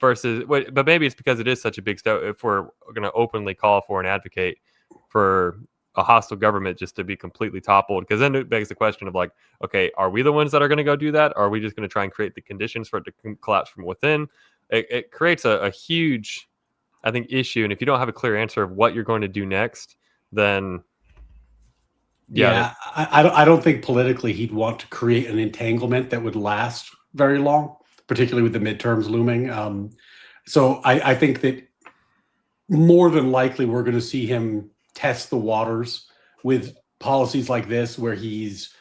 Versus, but maybe it's because it is such a big step if we're going to openly call for and advocate for a hostile government just to be completely toppled, because then it begs the question of like, okay, are we the ones that are going to go do that? Or are we just going to try and create the conditions for it to collapse from within? It creates a huge, I think, issue. And if you don't have a clear answer of what you're going to do next, then I don't think politically he'd want to create an entanglement that would last very long, particularly with the midterms looming. So I think that more than likely we're going to see him test the waters with policies like this, where he's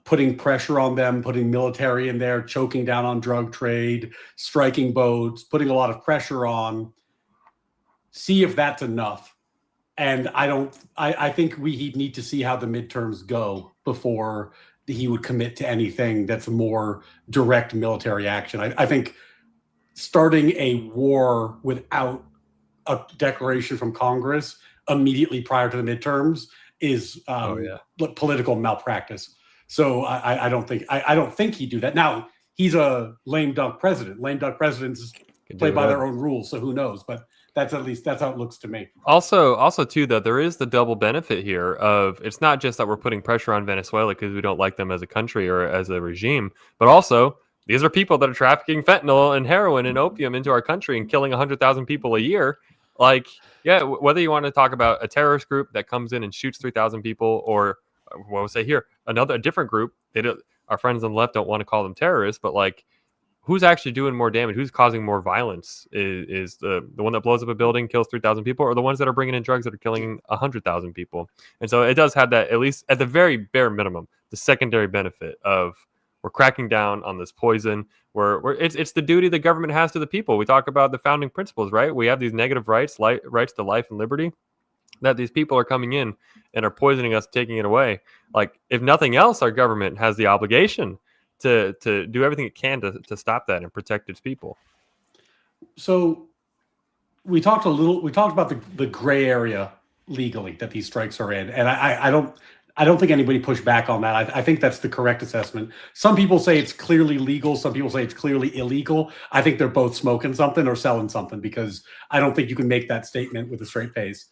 putting pressure on them, putting military in there, choking down on drug trade, striking boats, putting a lot of pressure on. See if that's enough. And I think he'd need to see how the midterms go before he would commit to anything that's more direct military action. I think starting a war without a declaration from Congress immediately prior to the midterms is political malpractice. So I don't think he'd do that. Now, he's a lame duck president. Lame duck presidents play by their own rules, so who knows? But that's how it looks to me. Also too, though, there is the double benefit here of it's not just that we're putting pressure on Venezuela because we don't like them as a country or as a regime, but also these are people that are trafficking fentanyl and heroin and opium into our country and killing 100,000 people a year. Like, yeah, whether you want to talk about a terrorist group that comes in and shoots 3,000 people, or what we'll say here, a different group, our friends on the left don't want to call them terrorists, but like, who's actually doing more damage? Who's causing more violence? Is the one that blows up a building, kills 3,000 people, or the ones that are bringing in drugs that are killing 100,000 people? And so it does have that, at least at the very bare minimum, the secondary benefit of we're cracking down on this poison. It's the duty the government has to the people. We talk about the founding principles, right? We have these negative rights to life and liberty, that these people are coming in and are poisoning us, taking it away. Like, if nothing else, our government has the obligation to do everything it can to stop that and protect its people. So we talked about the gray area legally that these strikes are in, and I don't think anybody pushed back on that. I think that's the correct assessment. Some people say it's clearly legal. Some people say it's clearly illegal. I think they're both smoking something or selling something, because I don't think you can make that statement with a straight face.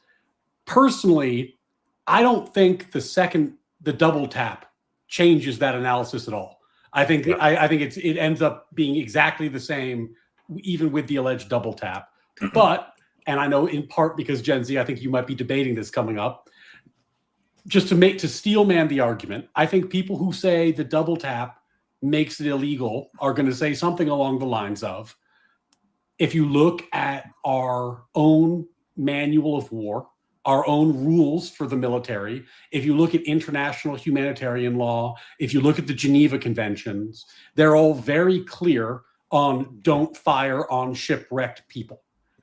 Personally, I don't think the double tap changes that analysis at all. I think it ends up being exactly the same, even with the alleged double tap. But, and I know in part because Gen Z, I think you might be debating this coming up, just to steel man the argument, I think people who say the double tap makes it illegal are going to say something along the lines of, if you look at our own manual of war, our own rules for the military, if you look at international humanitarian law, if you look at the Geneva Conventions, they're all very clear on don't fire on shipwrecked people.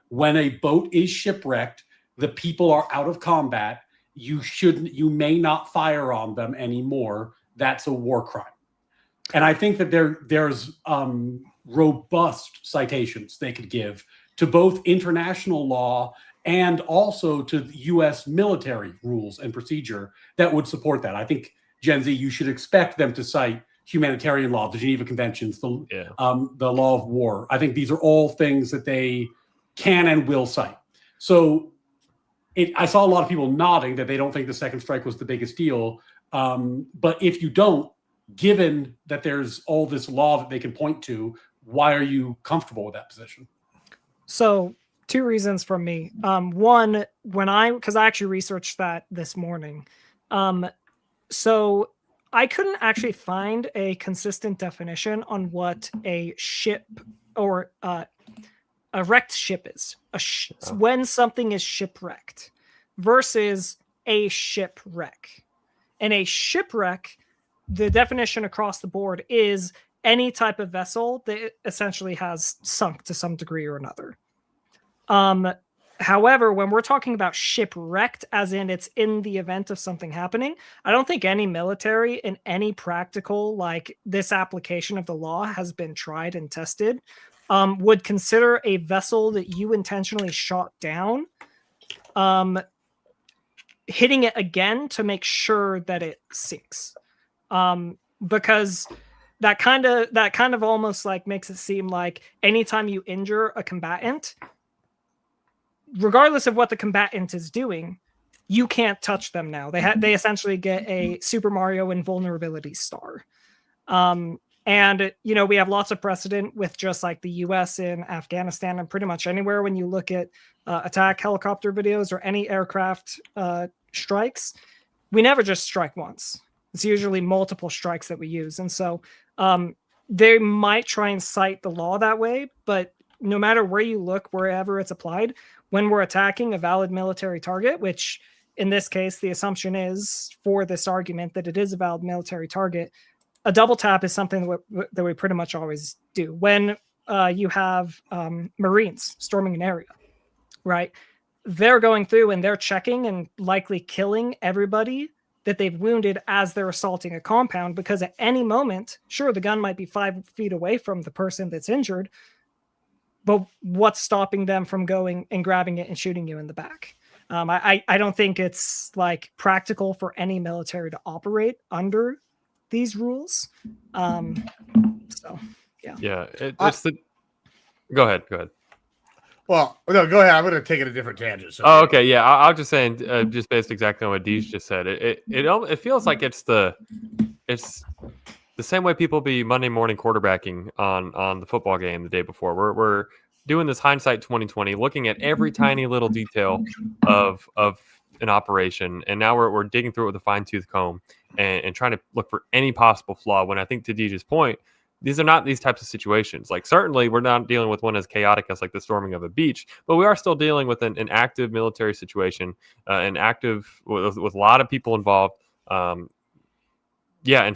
When a boat is shipwrecked, the people are out of combat. You may not fire on them anymore. That's a war crime. And I think that there's robust citations they could give to both international law and also to U.S. military rules and procedure that would support that. I think, Gen Z, you should expect them to cite humanitarian law, the Geneva Conventions, the law of war. I think these are all things that they can and will cite. So I saw a lot of people nodding that they don't think the second strike was the biggest deal. But if you don't, given that there's all this law that they can point to, why are you comfortable with that position? So 2 reasons from me. One, because I actually researched that this morning. So I couldn't actually find a consistent definition on what a ship or a wrecked ship is. When something is shipwrecked versus a shipwreck. And a shipwreck, the definition across the board is any type of vessel that essentially has sunk to some degree or another. However, when we're talking about shipwrecked, as in it's in the event of something happening, I don't think any military in any practical, like this application of the law has been tried and tested, would consider a vessel that you intentionally shot down, hitting it again to make sure that it sinks. Because that kind of almost like makes it seem like anytime you injure a combatant, regardless of what the combatant is doing, you can't touch them now. They essentially get a Super Mario invulnerability star. And, we have lots of precedent with just like the US in Afghanistan and pretty much anywhere when you look at attack helicopter videos or any aircraft strikes, we never just strike once. It's usually multiple strikes that we use. And so they might try and cite the law that way, but no matter where you look, wherever it's applied, when we're attacking a valid military target, which in this case, the assumption is for this argument that it is a valid military target, a double tap is something that we pretty much always do. When you have Marines storming an area, right? They're going through and they're checking and likely killing everybody that they've wounded as they're assaulting a compound, because at any moment, sure, the gun might be 5 feet away from the person that's injured, but what's stopping them from going and grabbing it and shooting you in the back? I don't think it's like practical for any military to operate under these rules. So yeah. Yeah. Go ahead. Well, no, go ahead. I'm going to take it a different tangent. So okay. Yeah. I was just saying, just based exactly on what Deej just said, it feels like it's the same way people be Monday morning quarterbacking on the football game the day before. We're doing this hindsight 2020, looking at every tiny little detail of an operation, and now we're digging through it with a fine-tooth comb and trying to look for any possible flaw. When I think, to Deej's point, these are not these types of situations. Like, certainly we're not dealing with one as chaotic as like the storming of a beach, but we are still dealing with an active military situation, an active with a lot of people involved. And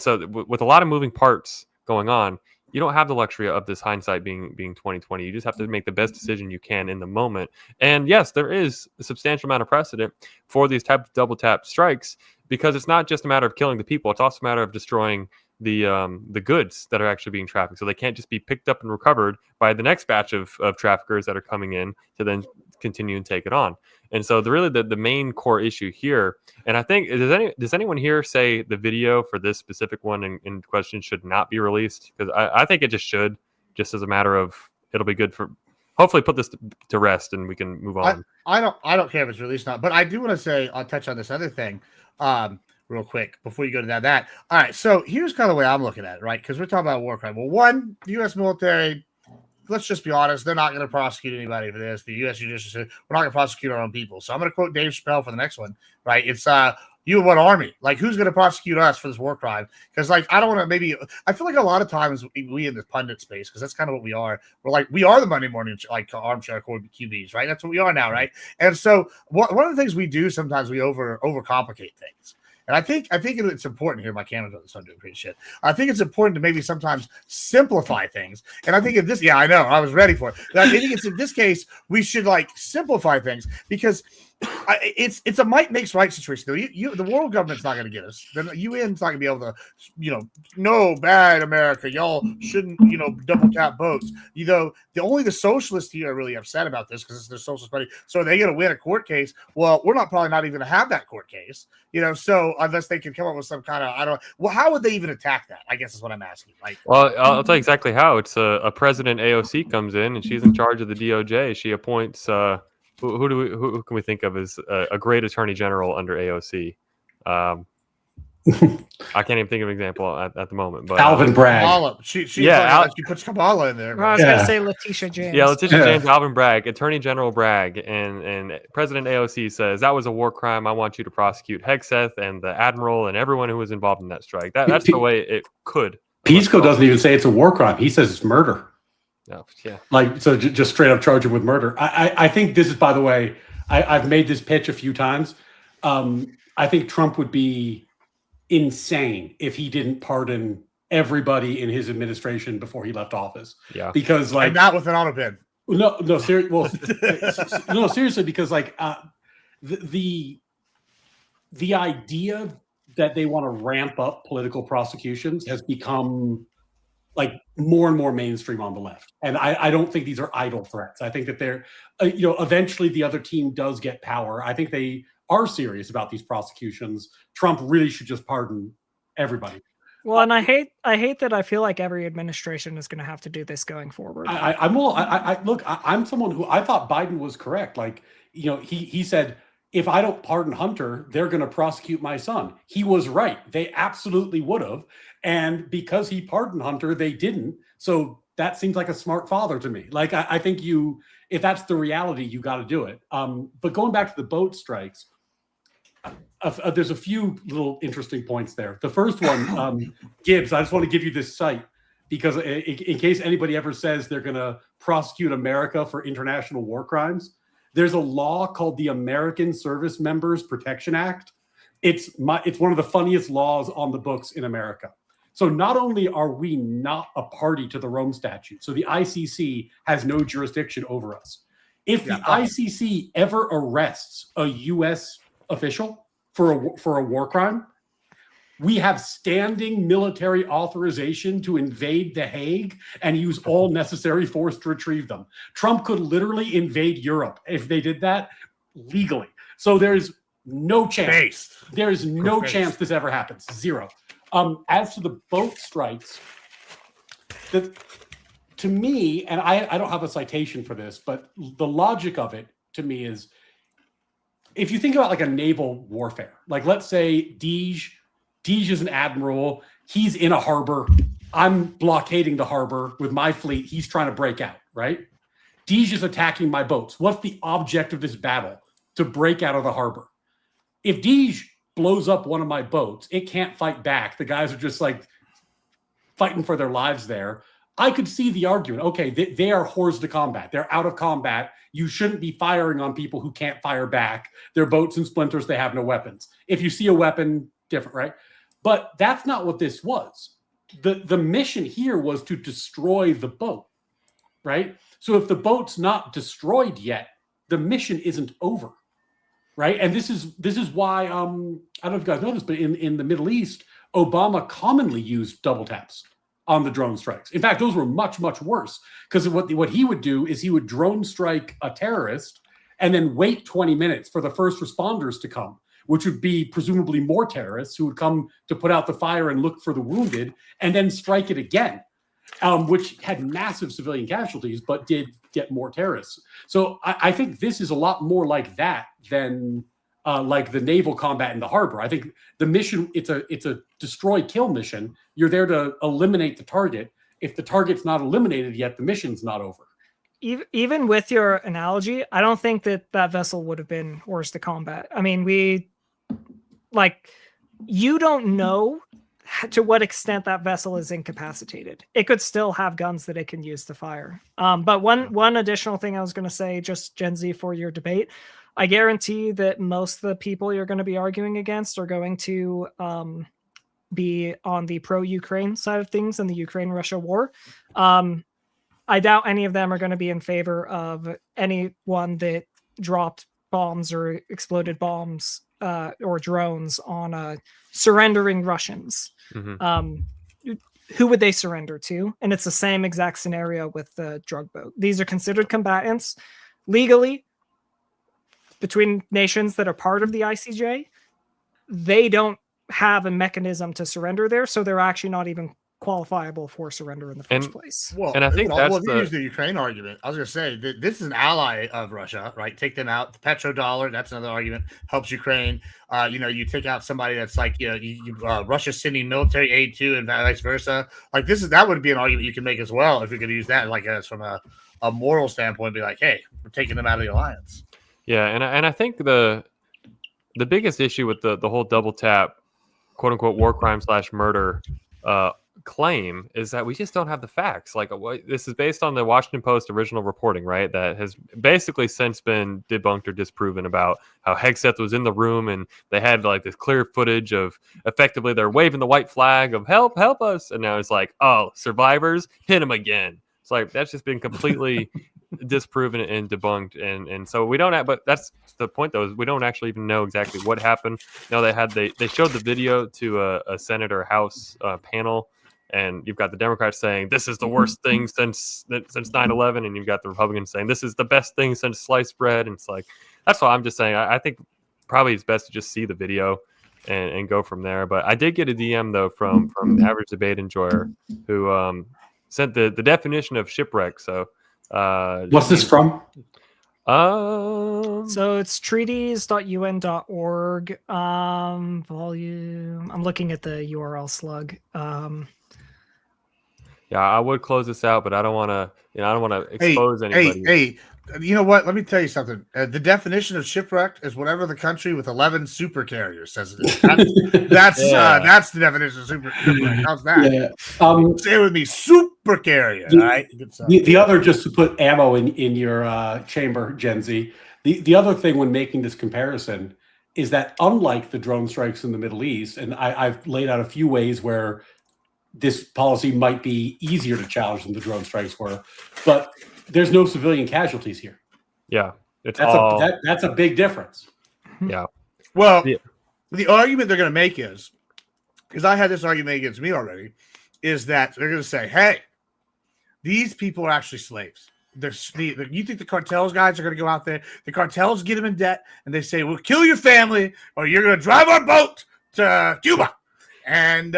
so with a lot of moving parts going on, you don't have the luxury of this hindsight being 2020. You just have to make the best decision you can in the moment. And yes, there is a substantial amount of precedent for these type of double tap strikes, because it's not just a matter of killing the people. It's also a matter of destroying the goods that are actually being trafficked. So they can't just be picked up and recovered by the next batch of traffickers that are coming in to then continue and take it on. And so the main core issue here, and I think, does anyone here say the video for this specific one in question should not be released? Because I think it just should, just as a matter of, it'll be good for, hopefully put this to rest and we can move on. I don't care if it's released or not, but I do want to say, I'll touch on this other thing real quick before you go to that. All right, so here's kind of the way I'm looking at it, right? Because we're talking about war crime. Well, one, the U.S. military, let's just be honest, they're not going to prosecute anybody for this. The U.S. judiciary said, we're not going to prosecute our own people. So I'm going to quote Dave Chappelle for the next one, right? It's You and what army? Like, who's going to prosecute us for this war crime? Because, like, I don't want to I feel like a lot of times we in the pundit space, because that's kind of what we are. We're like, we are the Monday morning, like, armchair QBs, right? That's what we are now, right? And so one of the things we do sometimes, we overcomplicate things. And I think it's important here. My camera doesn't start doing great shit. I think it's important to maybe sometimes simplify things. And I think in this, yeah, I know, I was ready for it. I think it's in this case we should like simplify things because it's a might makes right situation. The world government's not going to get us. The UN's not going to be able to, no, bad America, y'all shouldn't, double tap votes. Only the socialists here are really upset about this because it's their socialist party. So are they going to win a court case? Well, we're probably not even going to have that court case, so unless they can come up with some kind of, how would they even attack that? I guess is what I'm asking. Like, well, I'll tell you exactly how. It's a president AOC comes in and she's in charge of the DOJ. She appoints, who can we think of as a great attorney general under AOC? I can't even think of an example at the moment. But Alvin Bragg. Kamala. She puts Kamala in there. Well, I was going to say Letitia James. Yeah, Letitia James, Alvin Bragg, Attorney General Bragg, and President AOC says that was a war crime. I want you to prosecute Hegseth and the admiral and everyone who was involved in that strike. That's the way it could. Pisco doesn't even say it's a war crime. He says it's murder. No, yeah. Like, so just straight up charge him with murder. I think this is, by the way, I've made this pitch a few times. I think Trump would be insane if he didn't pardon everybody in his administration before he left office. Yeah. Because like, and not with an auto bid. No, seriously, because like the idea that they want to ramp up political prosecutions has become like more and more mainstream on the left. And I don't think these are idle threats. I think that they're, eventually the other team does get power. I think they are serious about these prosecutions. Trump really should just pardon everybody. Well, and I hate that I feel like every administration is going to have to do this going forward. I'm someone who I thought Biden was correct. Like, he said, if I don't pardon Hunter, they're going to prosecute my son. He was right. They absolutely would have. And because he pardoned Hunter, they didn't. So that seems like a smart father to me. Like, I think if that's the reality, you got to do it. But going back to the boat strikes, there's a few little interesting points there. The first one, Gibbs, I just want to give you this site because in case anybody ever says they're going to prosecute America for international war crimes, there's a law called the American Service Members Protection Act. It's one of the funniest laws on the books in America. So not only are we not a party to the Rome Statute, so the ICC has no jurisdiction over us. If the ICC ever arrests a U.S. official for a war crime, we have standing military authorization to invade The Hague and use all necessary force to retrieve them. Trump could literally invade Europe if they did that legally. So there's no chance. There's no chance this ever happens. Zero. As to the boat strikes, to me, and I don't have a citation for this, but the logic of it to me is, if you think about like a naval warfare, like let's say Deej is an admiral, he's in a harbor, I'm blockading the harbor with my fleet, he's trying to break out, right? Deej is attacking my boats. What's the object of this battle? To break out of the harbor. If Deej blows up one of my boats, it can't fight back. The guys are just like fighting for their lives there. I could see the argument. Okay, they are hors de combat. They're out of combat. You shouldn't be firing on people who can't fire back. They're boats and splinters. They have no weapons. If you see a weapon, different, right? But that's not what this was. The mission here was to destroy the boat, right? So if the boat's not destroyed yet, the mission isn't over, right? And this is why I don't know if you guys know this, but in the Middle East, Obama commonly used double taps on the drone strikes. In fact, those were much, much worse because what he would do is he would drone strike a terrorist and then wait 20 minutes for the first responders to come, which would be presumably more terrorists who would come to put out the fire and look for the wounded, and then strike it again, which had massive civilian casualties, but did get more terrorists. So I think this is a lot more like that than like the naval combat in the harbor. I think the mission, it's a destroy kill mission. You're there to eliminate the target. If the target's not eliminated yet, the mission's not over. Even with your analogy, I don't think that vessel would have been hors de combat. I mean, like, you don't know to what extent that vessel is incapacitated. It could still have guns that it can use to fire. But one additional thing I was going to say, just Gen Z, for your debate, I guarantee that most of the people you're going to be arguing against are going to be on the pro-Ukraine side of things in the Ukraine-Russia war. I doubt any of them are going to be in favor of anyone that dropped bombs or exploded bombs or drones on surrendering Russians. Who would they surrender to? And it's the same exact scenario with the drug boat. These are considered combatants legally between nations that are part of the ICJ. They don't have a mechanism to surrender there, so they're actually not even qualifiable for surrender in the first place. Well, and I think that's if you use the Ukraine argument, I was going to say that this is an ally of Russia, right? Take them out. The petrodollar, that's another argument, helps Ukraine. You take out somebody that's like, Russia's sending military aid to, and vice versa. Like that would be an argument you can make as well if you're going to use that, like as from a moral standpoint, be like, hey, we're taking them out of the alliance. Yeah, and I think the biggest issue with the whole double tap, quote unquote, war crime / murder claim is that we just don't have the facts. Like, this is based on the Washington Post original reporting, right? That has basically since been debunked or disproven about how Hegseth was in the room and they had like this clear footage of effectively they're waving the white flag of help us, and now it's like, oh, survivors, hit them again. It's like that's just been completely disproven and debunked, and so we don't have. But that's the point, though, is we don't actually even know exactly what happened. They showed the video to a Senate or House panel. And you've got the Democrats saying this is the worst thing since 9/11, and you've got the Republicans saying this is the best thing since sliced bread. And it's like, that's why I'm just saying I think probably it's best to just see the video and go from there. But I did get a DM though from Average Debate Enjoyer who sent the definition of shipwreck. So what's this from? So it's treaties.un.org volume. I'm looking at the URL slug. Yeah, I would close this out, but I don't want to. I don't want to expose anybody. Hey, you know what? Let me tell you something. The definition of shipwreck is whatever the country with 11 super carriers says it is. That's the definition of shipwreck. How's that? Yeah. Say it with me, super carrier. All right. The other, just to put ammo in your chamber, Gen Z. The other thing when making this comparison is that unlike the drone strikes in the Middle East, and I've laid out a few ways where this policy might be easier to challenge than the drone strikes were, but there's no civilian casualties here. Yeah, that's a big difference. Yeah. Well, the argument they're going to make is, because I had this argument against me already, is that they're going to say, hey, these people are actually slaves. You think the cartels guys are going to go out there, the cartels get them in debt, and they say, we'll kill your family or you're going to drive our boat to Cuba. And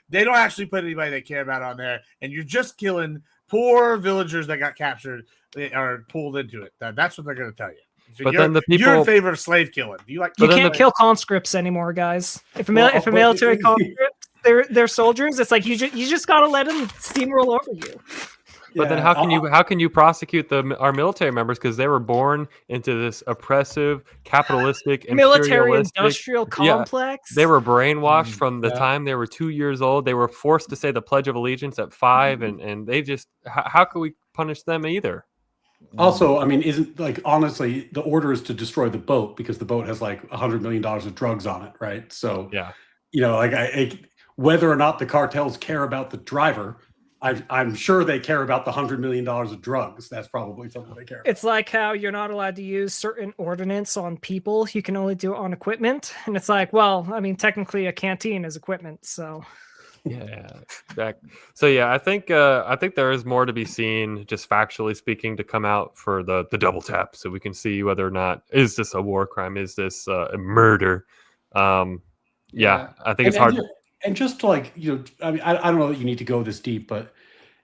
they don't actually put anybody they care about on there. And you're just killing poor villagers that got captured or pulled into it. That's what they're going to tell you. So but then the people, you're in favor of slave killing. Do you like? You can't kill conscripts anymore, guys. If a military conscript, they're soldiers. It's like you just got to let them steamroll over you. But then how can you prosecute our military members because they were born into this oppressive, capitalistic, military industrial complex? They were brainwashed from the time they were 2 years old. They were forced to say the Pledge of Allegiance at 5, and they just how can we punish them either? Also, I mean, honestly, the order is to destroy the boat because the boat has like $100 million of drugs on it, right? So yeah, whether or not the cartels care about the driver, I'm sure they care about the $100 million of drugs. That's probably something they care about. It's like how you're not allowed to use certain ordinance on people. You can only do it on equipment. And it's like, well, I mean, technically a canteen is equipment. So yeah, exactly. So yeah, I think there is more to be seen, just factually speaking, to come out for the double tap, so we can see whether or not is this a war crime, is this a murder. I think it's hard. And just to I mean, I don't know that you need to go this deep, but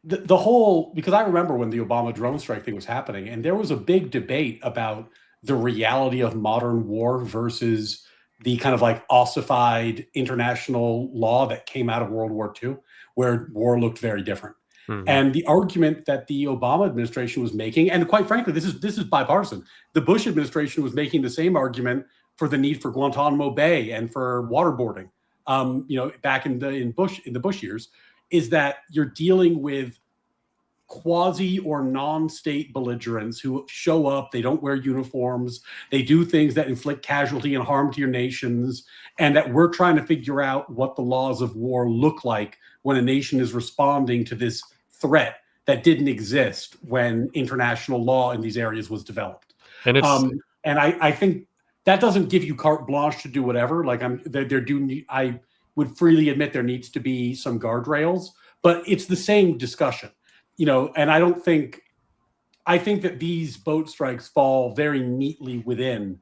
the whole, because I remember when the Obama drone strike thing was happening, and there was a big debate about the reality of modern war versus the kind of like ossified international law that came out of World War II, where war looked very different. Mm-hmm. And the argument that the Obama administration was making, and quite frankly, this is bipartisan. The Bush administration was making the same argument for the need for Guantanamo Bay and for waterboarding, back in the Bush years, is that you're dealing with quasi or non-state belligerents who show up, they don't wear uniforms, they do things that inflict casualty and harm to your nations, and that we're trying to figure out what the laws of war look like when a nation is responding to this threat that didn't exist when international law in these areas was developed. And I think that doesn't give you carte blanche to do whatever. Like I would freely admit there needs to be some guardrails, but it's the same discussion. And I think that these boat strikes fall very neatly within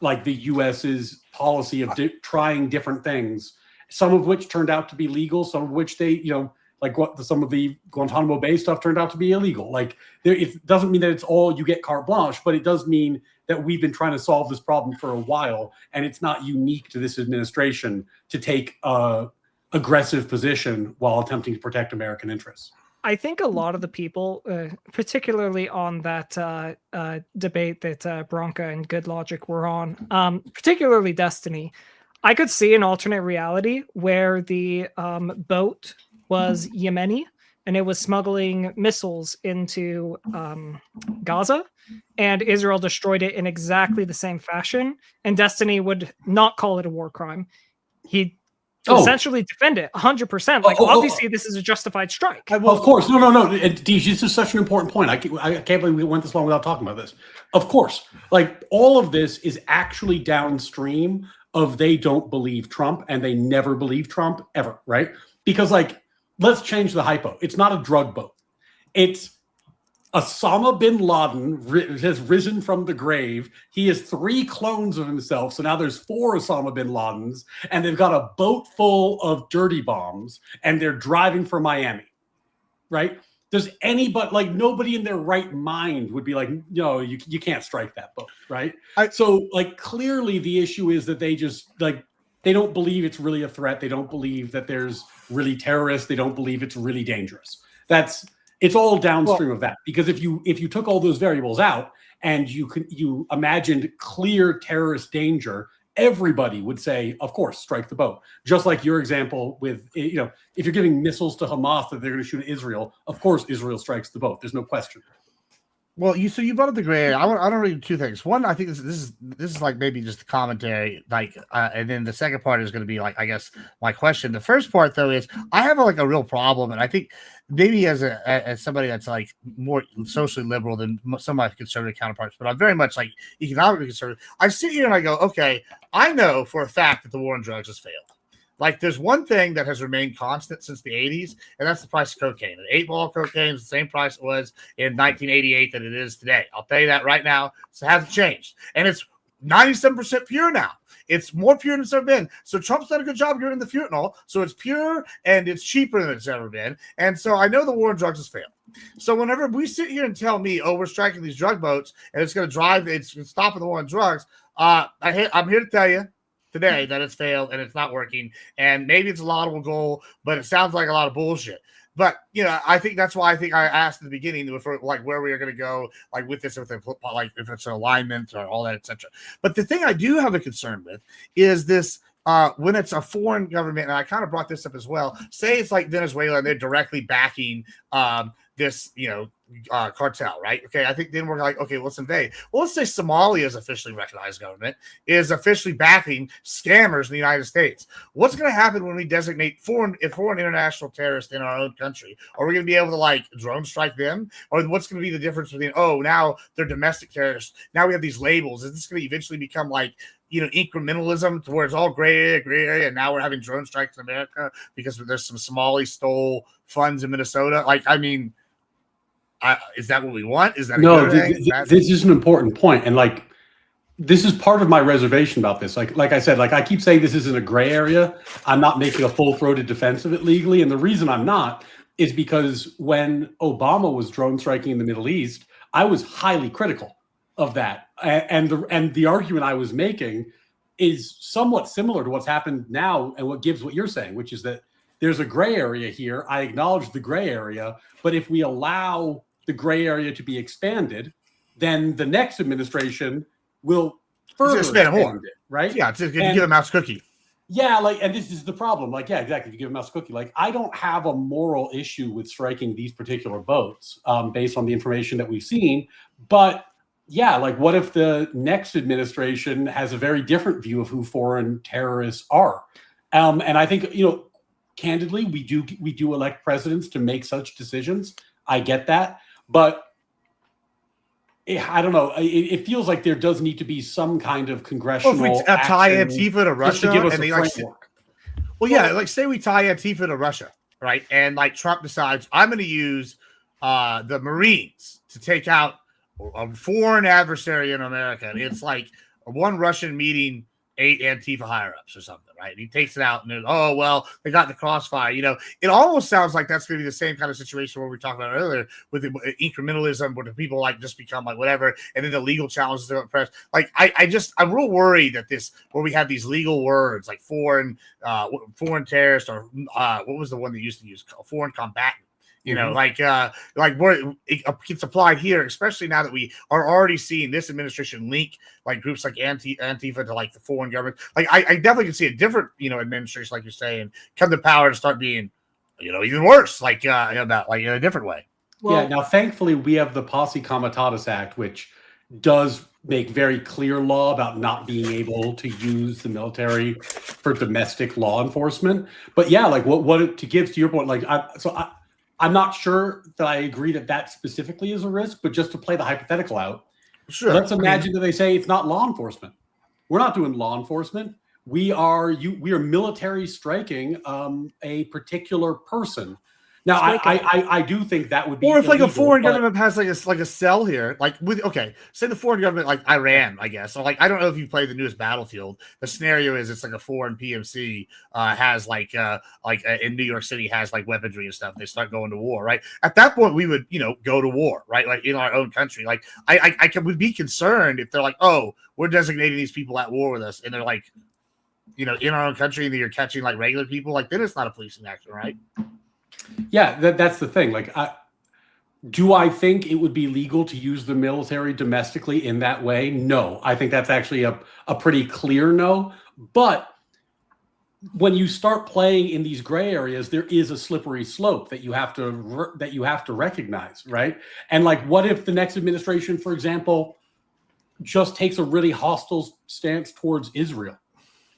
like the US's policy of trying different things, some of which turned out to be legal, some of which they, some of the Guantanamo Bay stuff turned out to be illegal. Like it doesn't mean that it's all you get carte blanche, but it does mean that we've been trying to solve this problem for a while, and it's not unique to this administration to take a aggressive position while attempting to protect American interests. I think a lot of the people, particularly on that debate that Bronca and Good Logic were on, particularly Destiny, I could see an alternate reality where the boat was Yemeni and it was smuggling missiles into Gaza, and Israel destroyed it in exactly the same fashion, and Destiny would not call it a war crime. He'd essentially defend it 100%. Like, obviously, this is a justified strike. Well, of course. No. Deej, this is such an important point. I can't believe we went this long without talking about this. Of course. Like, all of this is actually downstream of they don't believe Trump, and they never believe Trump, ever, right? Because, like, let's change the hypo. It's not a drug boat. It's Osama bin Laden has risen from the grave. He has 3 clones of himself. So now there's 4 Osama bin Ladens, and they've got a boat full of dirty bombs, and they're driving for Miami, right? Does anybody, like, nobody in their right mind would be like, no, you can't strike that boat, right? So, like, clearly the issue is that they just, like, they don't believe it's really a threat. They don't believe that there's really terrorists. They don't believe it's really dangerous. It's all downstream of that, because if you took all those variables out and you imagined clear terrorist danger, everybody would say, of course, strike the boat. Just like your example with, if you're giving missiles to Hamas that they're going to shoot at Israel, of course Israel strikes the boat. There's no question. Well, you brought up the gray area. I want to read 2 things. One, I think this is like maybe just a commentary, like, and then the second part is going to be like, I guess, my question. The first part though is I have a real problem, and I think maybe as somebody that's like more socially liberal than some of my conservative counterparts, but I'm very much like economically conservative. I sit here and I go, okay, I know for a fact that the war on drugs has failed. Like, there's one thing that has remained constant since the 80s, and that's the price of cocaine. An 8-ball cocaine is the same price it was in 1988 that it is today. I'll tell you that right now. So it hasn't changed. And it's 97% pure now. It's more pure than it's ever been. So Trump's done a good job getting the fentanyl. So it's pure and it's cheaper than it's ever been. And so I know the war on drugs has failed. So whenever we sit here and tell me, we're striking these drug boats and it's going to it's stopping the war on drugs, I'm here to tell you today that it's failed and it's not working, and maybe it's a laudable goal, but it sounds like a lot of bullshit. But I think that's why I asked at the beginning where we are going to go, like with this, like if it's an alignment or all that, etc. But the thing I do have a concern with is this. When it's a foreign government, and I kind of brought this up as well. Say it's like Venezuela, and they're directly backing this, cartel, right? Okay, I think then we're like, okay, let's invade. Well, let's say Somalia is officially recognized government, is officially backing scammers in the United States. What's going to happen when we designate foreign international terrorists in our own country? Are we going to be able to drone strike them? Or what's going to be the difference between, now they're domestic terrorists, now we have these labels? Is this going to eventually become incrementalism to where it's all gray area, and now we're having drone strikes in America because there's some Somali stole funds in Minnesota? Is that what we want? Is that no? This is an important point, and this is part of my reservation about this. Like I said, I keep saying this isn't a gray area. I'm not making a full-throated defense of it legally, and the reason I'm not is because when Obama was drone striking in the Middle East, I was highly critical of that, and the argument I was making is somewhat similar to what's happened now, and what gives what you're saying, which is that there's a gray area here. I acknowledge the gray area, but if we allow the gray area to be expanded, then the next administration will further expand it, right? Yeah, if you give a mouse cookie. Yeah, like, and this is the problem. Like, yeah, exactly. If you give a mouse a cookie, like, I don't have a moral issue with striking these particular boats based on the information that we've seen. But yeah, like, what if the next administration has a very different view of who foreign terrorists are? And I think, candidly, we do elect presidents to make such decisions. I get that, but I don't know. It feels like there does need to be some kind of congressional. Well, if we tie Antifa to Russia, to give us and a they framework. like say we tie Antifa to Russia, right? And like Trump decides, I'm going to use the Marines to take out a foreign adversary in America. And it's like one Russian meeting 8 Antifa higher ups or something, right? And he takes it out, and then, oh well, they got the crossfire. It almost sounds like that's going to be the same kind of situation where we talked about earlier with the incrementalism, where the people like just become like whatever, and then the legal challenges they're press. Like I'm real worried that this, where we have these legal words like foreign terrorist, or what was the one they used to use, foreign combatant. Like where it gets applied here, especially now that we are already seeing this administration link like groups like Antifa to like the foreign government. Like I definitely can see a different, administration, like you're saying, come to power and start being, even worse, like about like in a different way. Well, yeah. Now, thankfully, we have the Posse Comitatus Act, which does make very clear law about not being able to use the military for domestic law enforcement. But yeah, like what to give to your point, like I'm not sure that I agree that specifically is a risk, but just to play the hypothetical out, sure. Let's imagine that they say it's not law enforcement. We're not doing law enforcement. We are military striking a particular person. Now, I do think that would be, or if illegal, like a foreign government has like a cell here, like say the foreign government like Iran, I guess. So like I don't know if you played the newest Battlefield. The scenario is it's like a foreign PMC has like in New York City has like weaponry and stuff. They start going to war, right? At that point, we would go to war, right? Like in our own country. Like I would be concerned if they're like, oh, we're designating these people at war with us, and they're like, in our own country, and you're catching like regular people. Like then it's not a policing action, right? Yeah, that's the thing. Like, do I think it would be legal to use the military domestically in that way? No, I think that's actually a pretty clear no. But when you start playing in these gray areas, there is a slippery slope that you have to recognize, right? And like, what if the next administration, for example, just takes a really hostile stance towards Israel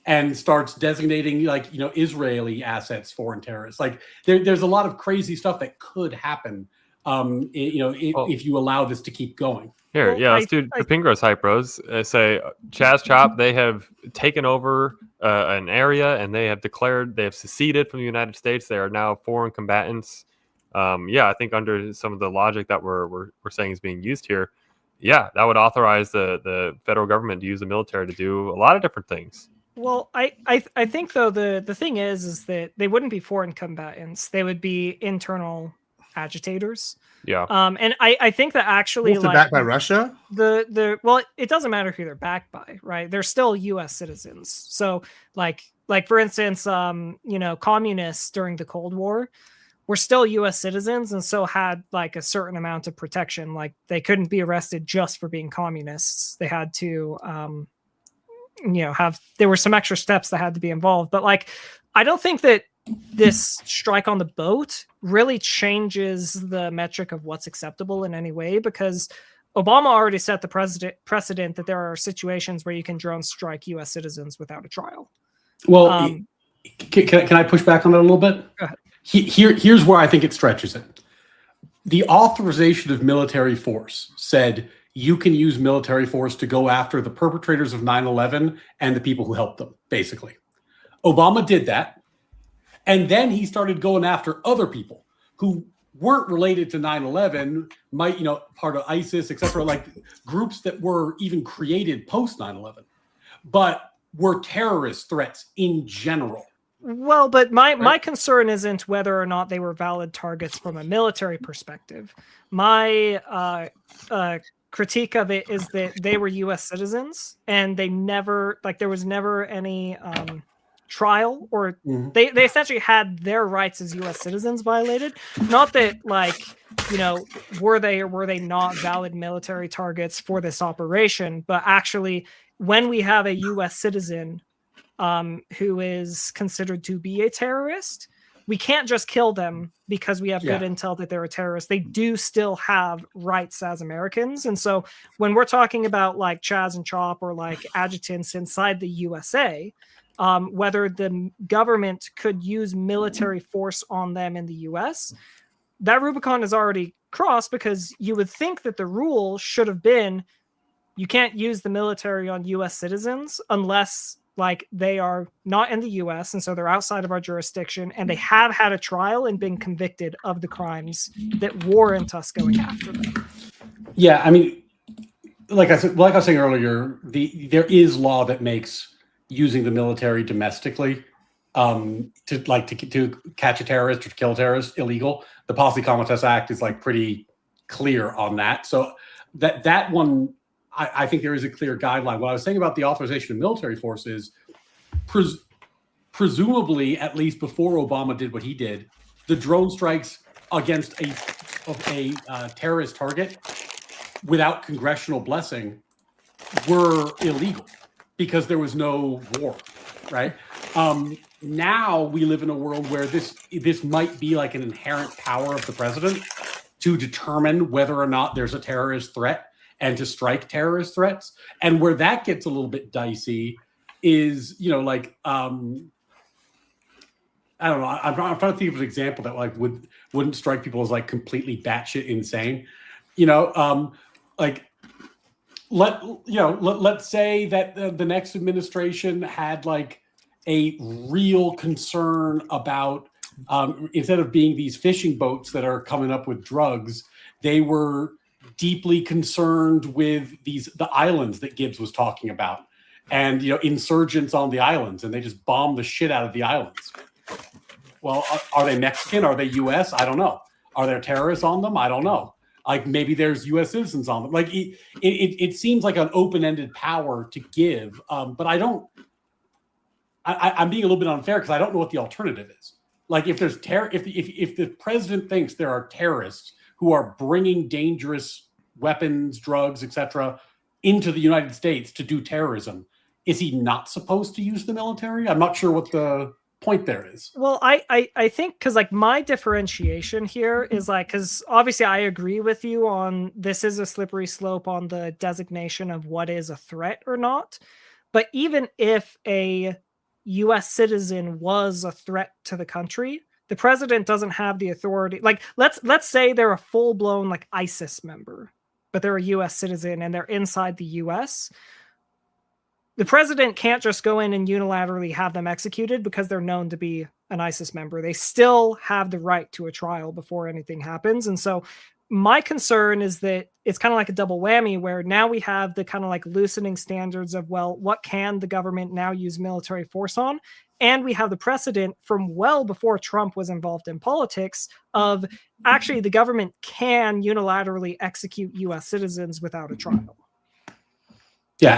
and starts designating Israeli assets foreign terrorists? Like there's a lot of crazy stuff that could happen if you allow this to keep going. Here, let's do Pingro's hype bros. Say Chaz Chop, they have taken over an area and they have seceded from the United States. They are now foreign combatants. I think under some of the logic that we're saying is being used here, that would authorize the federal government to use the military to do a lot of different things. Well, I think though the thing is that they wouldn't be foreign combatants; they would be internal agitators. Yeah. And I think that actually, they're backed by Russia. It doesn't matter who they're backed by, right? They're still U.S. citizens. So, like for instance, communists during the Cold War were still U.S. citizens, and so had like a certain amount of protection. Like they couldn't be arrested just for being communists. They had to. There were some extra steps that had to be involved, but like I don't think that this strike on the boat really changes the metric of what's acceptable in any way, because Obama already set the precedent that there are situations where you can drone strike U.S. citizens without a trial. Well, can I push back on that a little bit? Go ahead. Here's where I think it stretches it. The authorization of military force said you can use military force to go after the perpetrators of 9/11 and the people who helped them, basically. Obama did that. And then he started going after other people who weren't related to 9/11, part of ISIS, etc., like groups that were even created post 9/11, but were terrorist threats in general. Well, but my concern isn't whether or not they were valid targets from a military perspective. My critique of it is that they were U.S. citizens and they never, there was never any trial, or they essentially had their rights as U.S. citizens violated. Not that were they or were they not valid military targets for this operation, but actually when we have a U.S. citizen who is considered to be a terrorist, we can't just kill them because we have good intel that they're a terrorist. They do still have rights as Americans. And so when we're talking about like Chaz and Chop or like adjutants inside the USA, whether the government could use military force on them in the US, that Rubicon is already crossed, because you would think that the rule should have been you can't use the military on US citizens unless like they are not in the US and so they're outside of our jurisdiction and they have had a trial and been convicted of the crimes that warrant us going after them. Yeah, I mean, like I was saying earlier, there is law that makes using the military domestically to catch a terrorist or to kill a terrorist illegal. The Policy Common Act is like pretty clear on that. So that one, I think there is a clear guideline. What I was saying about the authorization of military forces, presumably, at least before Obama did what he did, the drone strikes against a terrorist target without congressional blessing were illegal because there was no war, right? Now we live in a world where this might be like an inherent power of the president to determine whether or not there's a terrorist threat and to strike terrorist threats. And where that gets a little bit dicey is, like, I don't know. I'm trying to think of an example that like wouldn't strike people as like completely batshit insane. Let's say that the next administration had like a real concern about instead of being these fishing boats that are coming up with drugs, they were deeply concerned with the islands that Gibbs was talking about, and insurgents on the islands, and they just bombed the shit out of the islands. Well, are they Mexican? Are they U.S.? I don't know. Are there terrorists on them? I don't know. Like maybe there's U.S. citizens on them. Like it seems like an open-ended power to give, but I don't. I'm being a little bit unfair because I don't know what the alternative is. Like if there's if the president thinks there are terrorists who are bringing dangerous weapons, drugs, etc., into the United States to do terrorism, is he not supposed to use the military? I'm not sure what the point there is. Well, I think because like my differentiation here is like, because obviously I agree with you on this is a slippery slope on the designation of what is a threat or not. But even if a U.S. citizen was a threat to the country, the president doesn't have the authority. Like, let's say they're a full-blown like ISIS member, but they're a U.S. citizen and they're inside the U.S. The president can't just go in and unilaterally have them executed because they're known to be an ISIS member. They still have the right to a trial before anything happens. And so my concern is that it's kind of like a double whammy where now we have the kind of like loosening standards of, well, what can the government now use military force on? And we have the precedent from well before Trump was involved in politics of actually the government can unilaterally execute U.S. citizens without a trial. Yeah,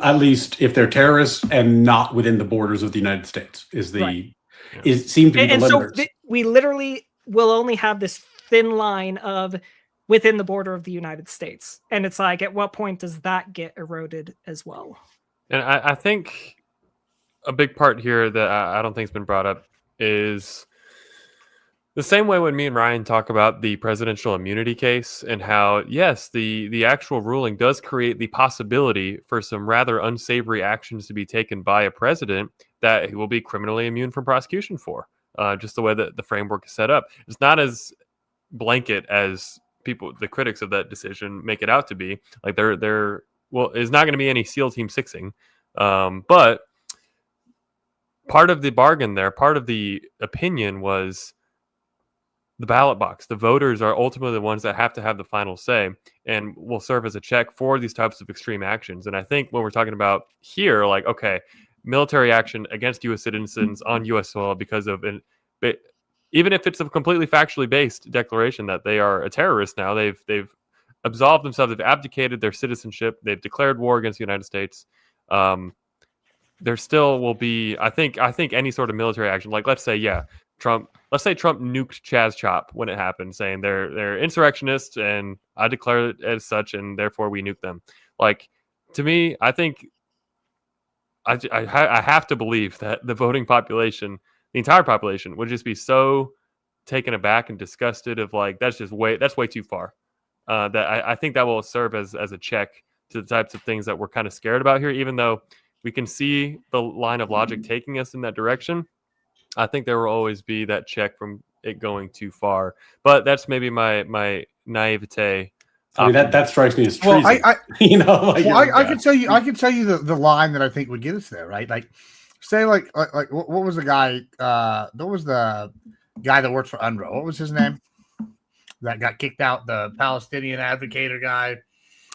at least if they're terrorists and not within the borders of the United States is the right. It seemed to be and the so limiters. We literally will only have this thin line of within the border of the United States. And it's like, at what point does that get eroded as well? And I think a big part here that I don't think has been brought up is the same way when me and Ryan talk about the presidential immunity case and how, yes, the actual ruling does create the possibility for some rather unsavory actions to be taken by a president that he will be criminally immune from prosecution for. Just the way that the framework is set up. It's not as blanket as the critics of that decision make it out to be. Like it's not going to be any SEAL Team 6ing. But part of the bargain there, part of the opinion was the ballot box. The voters are ultimately the ones that have to have the final say and will serve as a check for these types of extreme actions. And I think when we're talking about here, like, okay, military action against U.S. citizens on U.S. soil because of even if it's a completely factually based declaration that they are a terrorist now, they've absolved themselves, they've abdicated their citizenshiip, they've declared war against the United States. There still will be, I think any sort of military action, like let's say Trump nuked Chaz Chop when it happened, saying they're insurrectionists and I declare it as such and therefore we nuke them. Like, to me, I think I have to believe that the voting population, the entire population, would just be so taken aback and disgusted of like that's way too far. That I think that will serve as a check to the types of things that we're kind of scared about here, even though we can see the line of logic taking us in that direction. I think there will always be that check from it going too far. But that's maybe my naivete. I mean, that strikes me as treason. Well, I can can tell you the line that I think would get us there, right? Like, say, like what was the guy? What was the guy that worked for UNRWA? What was his name? That got kicked out, the Palestinian advocator guy.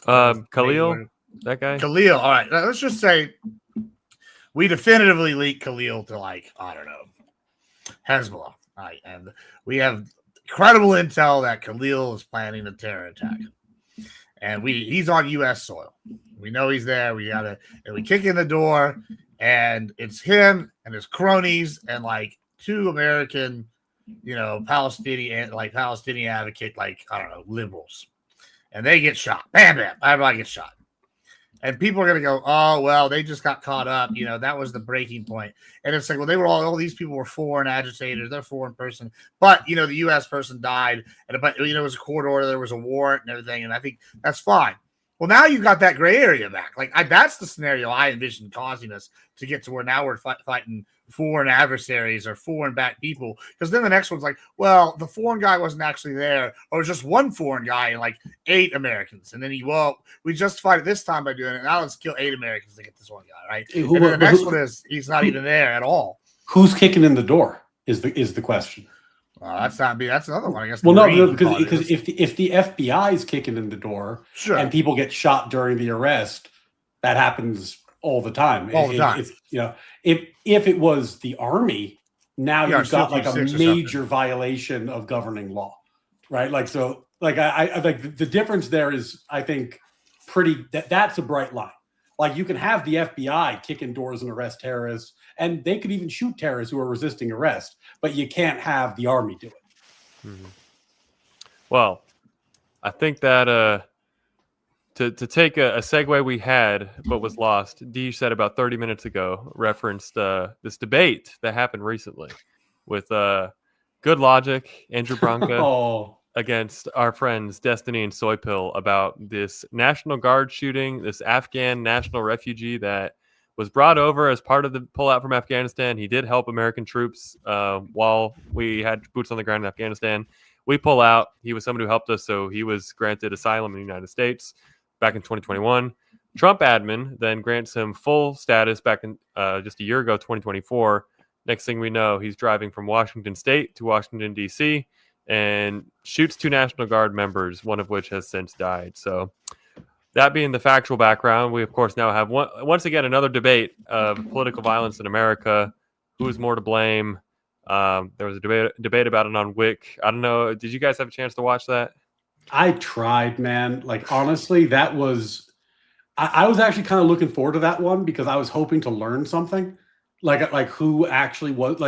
Khalil, that guy. Khalil. All right, let's just say we definitively leaked Khalil to, like, I don't know, Hezbollah. All right, and we have incredible intel that Khalil is planning a terror attack. And he's on U.S. soil. We know he's there. And we kick in the door, and it's him and his cronies and like two American, Palestinian advocate, like, I don't know, liberals. And they get shot. Bam, bam. Everybody gets shot. And people are going to go, oh, well, they just got caught up. That was the breaking point. And it's like, well, they were all these people were foreign agitators. They're foreign person. But, the U.S. person died. But it was a court order. There was a warrant and everything. And I think that's fine. Well, now you've got that gray area back. Like, that's the scenario I envisioned causing us to get to where now we're fighting foreign adversaries or foreign-backed people. Because then the next one's like, well, the foreign guy wasn't actually there, or it was just one foreign guy and like 8 Americans. And then we justified it this time by doing it. Now let's kill 8 Americans to get this one guy, right? And then the next one is he's not even there at all. Who's kicking in the door is the question. That's not me. That's another one, I guess. Well, no, because if the FBI is kicking in the door, sure, and people get shot during the arrest, that happens all the time. If it was the army, now you've got like a major violation of governing law, right? Like, so, like, I like the difference there is, I think, that's a bright line. Like, you can have the FBI kick in doors and arrest terrorists, and they could even shoot terrorists who are resisting arrest, but you can't have the army do it. Mm-hmm. Well, I think that to take a segue we had but was lost, Dee said about 30 minutes ago, referenced this debate that happened recently with Good Logic, Andrew Branca, against our friends Destiny and Soypill about this National Guard shooting, this Afghan national refugee that was brought over as part of the pullout from Afghanistan. He did help American troops while we had boots on the ground in Afghanistan. We pull out. He was someone who helped us, so he was granted asylum in the United States back in 2021. Trump admin then grants him full status back in just a year ago, 2024. Next thing we know, he's driving from Washington State to Washington, D.C., and shoots 2 National Guard members, one of which has since died. So that being the factual background, we, of course, now have once again another debate of political violence in America. Who's more to blame? There was a debate about it on Wick. I don't know. Did you guys have a chance to watch that? I tried, man. Like, honestly, that was... I was actually kind of looking forward to that one because I was hoping to learn something. Like who actually was...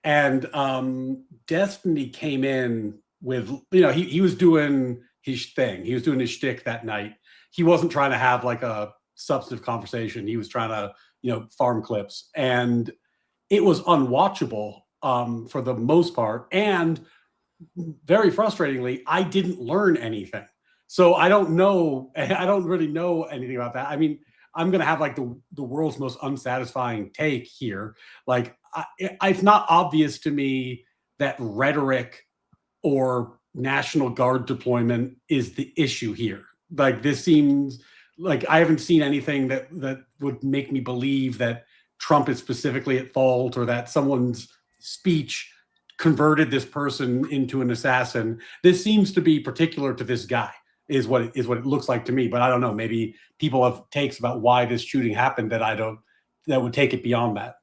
And Destiny came in with, he was doing his thing. He was doing his shtick that night. He wasn't trying to have like a substantive conversation. He was trying to, farm clips. And it was unwatchable for the most part. And very frustratingly, I didn't learn anything. So I don't really know anything about that. I mean, I'm going to have like the world's most unsatisfying take here. Like, it's not obvious to me that rhetoric or National Guard deployment is the issue here. Like, this seems like I haven't seen anything that would make me believe that Trump is specifically at fault or that someone's speech converted this person into an assassin. This seems to be particular to this guy. Is what it looks like to me, but I don't know. Maybe people have takes about why this shooting happened that would take it beyond that.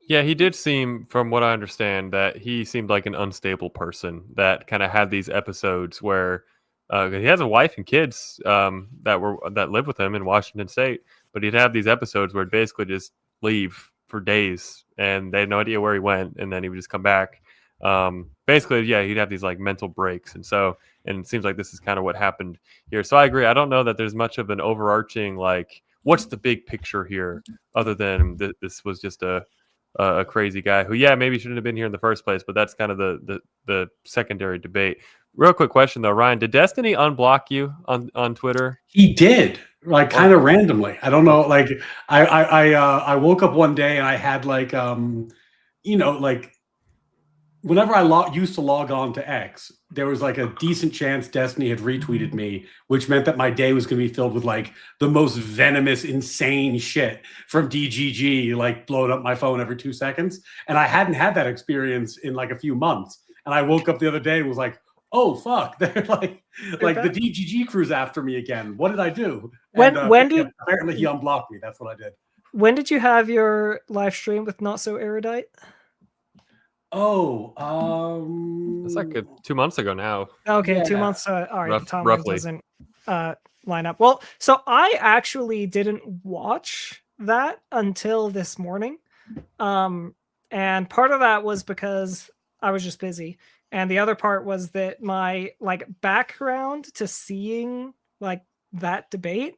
Yeah, he did seem, from what I understand, that he seemed like an unstable person that kind of had these episodes where he has a wife and kids that live with him in Washington State, but he'd have these episodes where he'd basically just leave for days and they had no idea where he went, and then he would just come back. Basically, yeah, he'd have these like mental breaks, and it seems like this is kind of what happened here. So I agree. I don't know that there's much of an overarching like what's the big picture here, other than this was just a crazy guy who, maybe shouldn't have been here in the first place, but that's kind of the secondary debate. Real quick question though, Ryan, did Destiny unblock you on Twitter? He did, like, kind of randomly. I don't know. Like, I woke up one day and I had like, like, whenever I used to log on to X, there was like a decent chance Destiny had retweeted me, which meant that my day was going to be filled with like the most venomous, insane shit from DGG, like blowing up my phone every 2 seconds. And I hadn't had that experience in like a few months. And I woke up the other day and was like, oh fuck, they're like the DGG crew's after me again. What did I do? When did apparently he unblocked me? That's what I did. When did you have your live stream with Not So Erudite? Oh, it's like 2 months ago now. Okay, 2 months. All right, the timeline roughly doesn't line up. Well, so I actually didn't watch that until this morning, and part of that was because I was just busy, and the other part was that my background to seeing that debate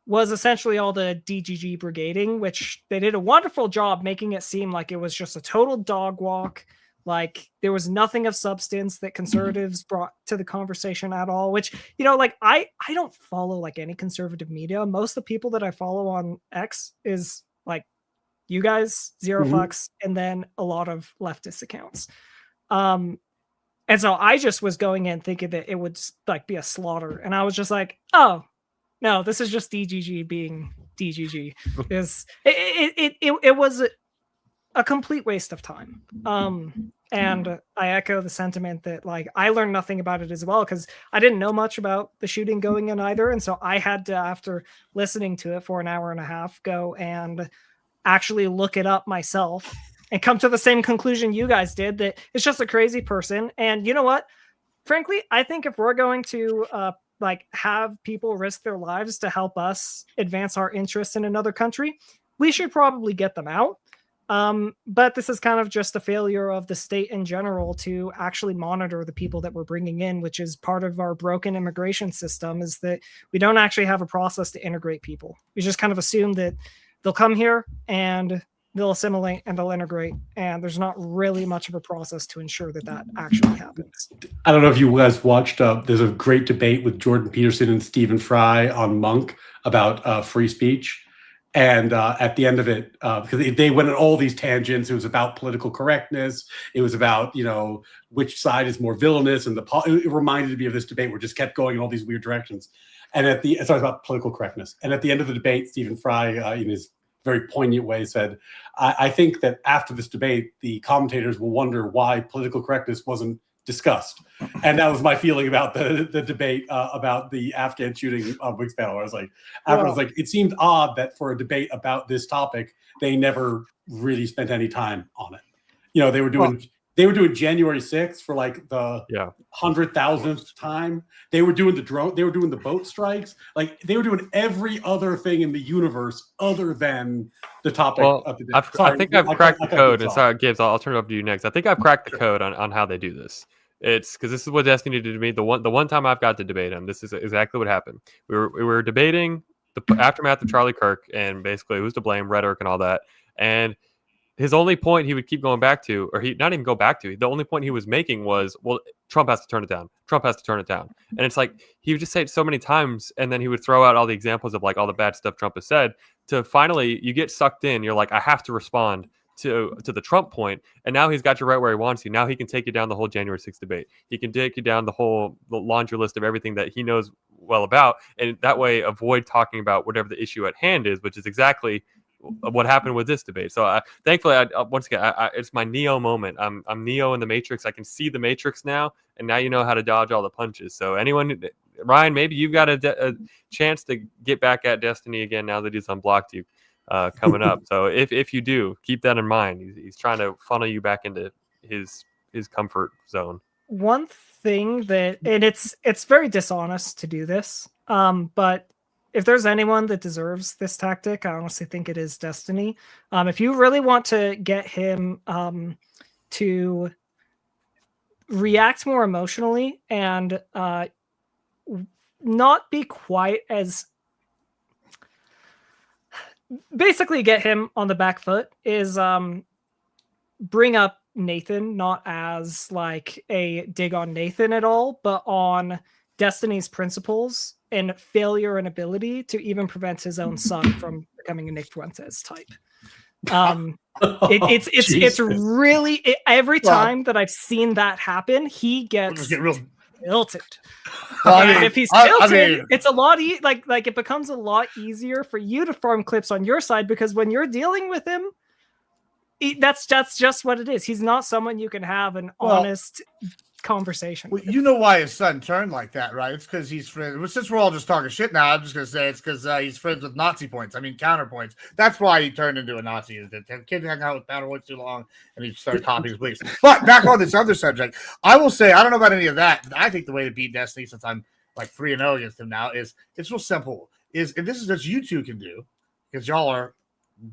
was essentially all the DGG brigading, which they did a wonderful job making it seem like it was just a total dog walk. Like there was nothing of substance that conservatives brought to the conversation at all, which, I don't follow any conservative media. Most of the people that I follow on X is like you guys, Zero Fucks, and then a lot of leftist accounts. And so I just was going in thinking that it would be a slaughter. And I was just like, oh, no, this is just DGG being DGG. It was a complete waste of time. And I echo the sentiment that I learned nothing about it as well, because I didn't know much about the shooting going in either. And so I had to, after listening to it for an hour and a half, go and actually look it up myself and come to the same conclusion you guys did, that it's just a crazy person. And you know what? Frankly, I think if we're going to have people risk their lives to help us advance our interests in another country, we should probably get them out. But this is kind of just a failure of the state in general to actually monitor the people that we're bringing in, which is part of our broken immigration system, is that we don't actually have a process to integrate people. We just kind of assume that they'll come here and they'll assimilate and they'll integrate, and there's not really much of a process to ensure that actually happens. I don't know if you guys watched, there's a great debate with Jordan Peterson and Stephen Fry on Monk about free speech. And at the end of it, because they went on all these tangents, it was about political correctness. It was about, which side is more villainous. And it reminded me of this debate where it just kept going in all these weird directions. And so it was about political correctness. And at the end of the debate, Stephen Fry, in his very poignant way, said, I think that after this debate, the commentators will wonder why political correctness wasn't discussed. And that was my feeling about the debate about the Afghan shooting on Wix panel. I was like, it seemed odd that for a debate about this topic, they never really spent any time on it. They were doing January 6th for the 100,000th time. They were doing the drone. They were doing the boat strikes. They were doing every other thing in the universe other than the topic of the day. I think I've cracked the code. And sorry, Gibbs, I'll turn it over to you next. I think I've cracked the code on how they do this. It's because this is what Destiny did to me. The one time I've got to debate him, this is exactly what happened. We were debating the aftermath of Charlie Kirk and basically who's to blame, rhetoric and all that. And his only point he would keep going back to, or he not even go back to, the only point he was making was, well, Trump has to turn it down. Trump has to turn it down. And it's like, he would just say it so many times, and then he would throw out all the examples of all the bad stuff Trump has said, to finally, you get sucked in. You're like, I have to respond to the Trump point. And now he's got you right where he wants you. Now he can take you down the whole January 6th debate. He can take you down the laundry list of everything that he knows well about. And that way avoid talking about whatever the issue at hand is, which is exactly what happened with this debate. So thankfully, once again, it's my Neo moment. I'm Neo in the Matrix. I can see the Matrix now, and now you know how to dodge all the punches. So anyone, Ryan, maybe you've got a chance to get back at Destiny again now that he's unblocked you coming up. So if you do, keep that in mind. He's trying to funnel you back into his comfort zone. One thing that, and it's very dishonest to do this, but if there's anyone that deserves this tactic, I honestly think it is Destiny. If you really want to get him to react more emotionally and not be quite as basically get him on the back foot is bring up Nathan, not as like a dig on Nathan at all, but on Destiny's principles and failure and ability to even prevent his own son from becoming a Nick Fuentes type. It's really every time that I've seen that happen, he gets tilted. And if he's tilted, it's a lot like it becomes a lot easier for you to farm clips on your side, because when you're dealing with him, that's just what it is. He's not someone you can have an honest conversation. Well, you know why his son turned like that, right? It's because he's friends. Well, since we're all just talking shit now, I'm just gonna say it's because he's friends with Nazi points. I mean, counterpoints. That's why he turned into a Nazi. The kid hung out with counterpoints too long, and he started copying his beliefs. But back on this other subject, I will say I don't know about any of that. I think the way to beat Destiny, since I'm like 3-0 against him now, is it's real simple. And this is what you two can do, because y'all are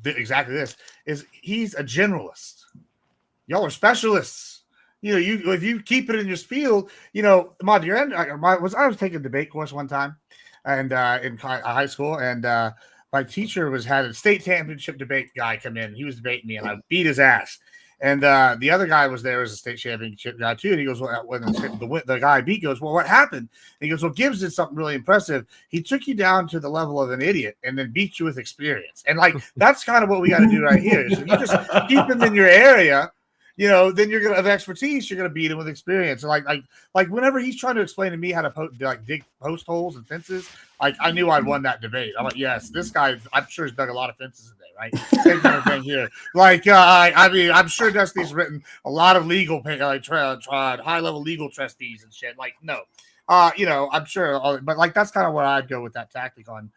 exactly this. Is he's a generalist. Y'all are specialists. You know, if you keep it in your spiel, you know, I was taking a debate course one time, and in high school, and my teacher had a state championship debate guy come in. He was debating me, and I beat his ass. And the other guy was there as a state championship guy too. And he goes, "Well, when the guy I beat goes, well, what happened?" And he goes, "Well, Gibbs did something really impressive. He took you down to the level of an idiot, and then beat you with experience." And like that's kind of what we got to do right here. Is if you just keep him in your area, you know, then you're gonna have expertise. You're gonna beat him with experience. Like whenever he's trying to explain to me how to dig post holes and fences, like I knew I'd won that debate. I'm like, yes, this guy, I'm sure he's dug a lot of fences today, right? Same kind of thing here. Like, I mean, I'm sure Dusty's written a lot of legal, high level legal trustees and shit. Like, no, you know, I'm sure, but like that's kind of where I'd go with that tactic on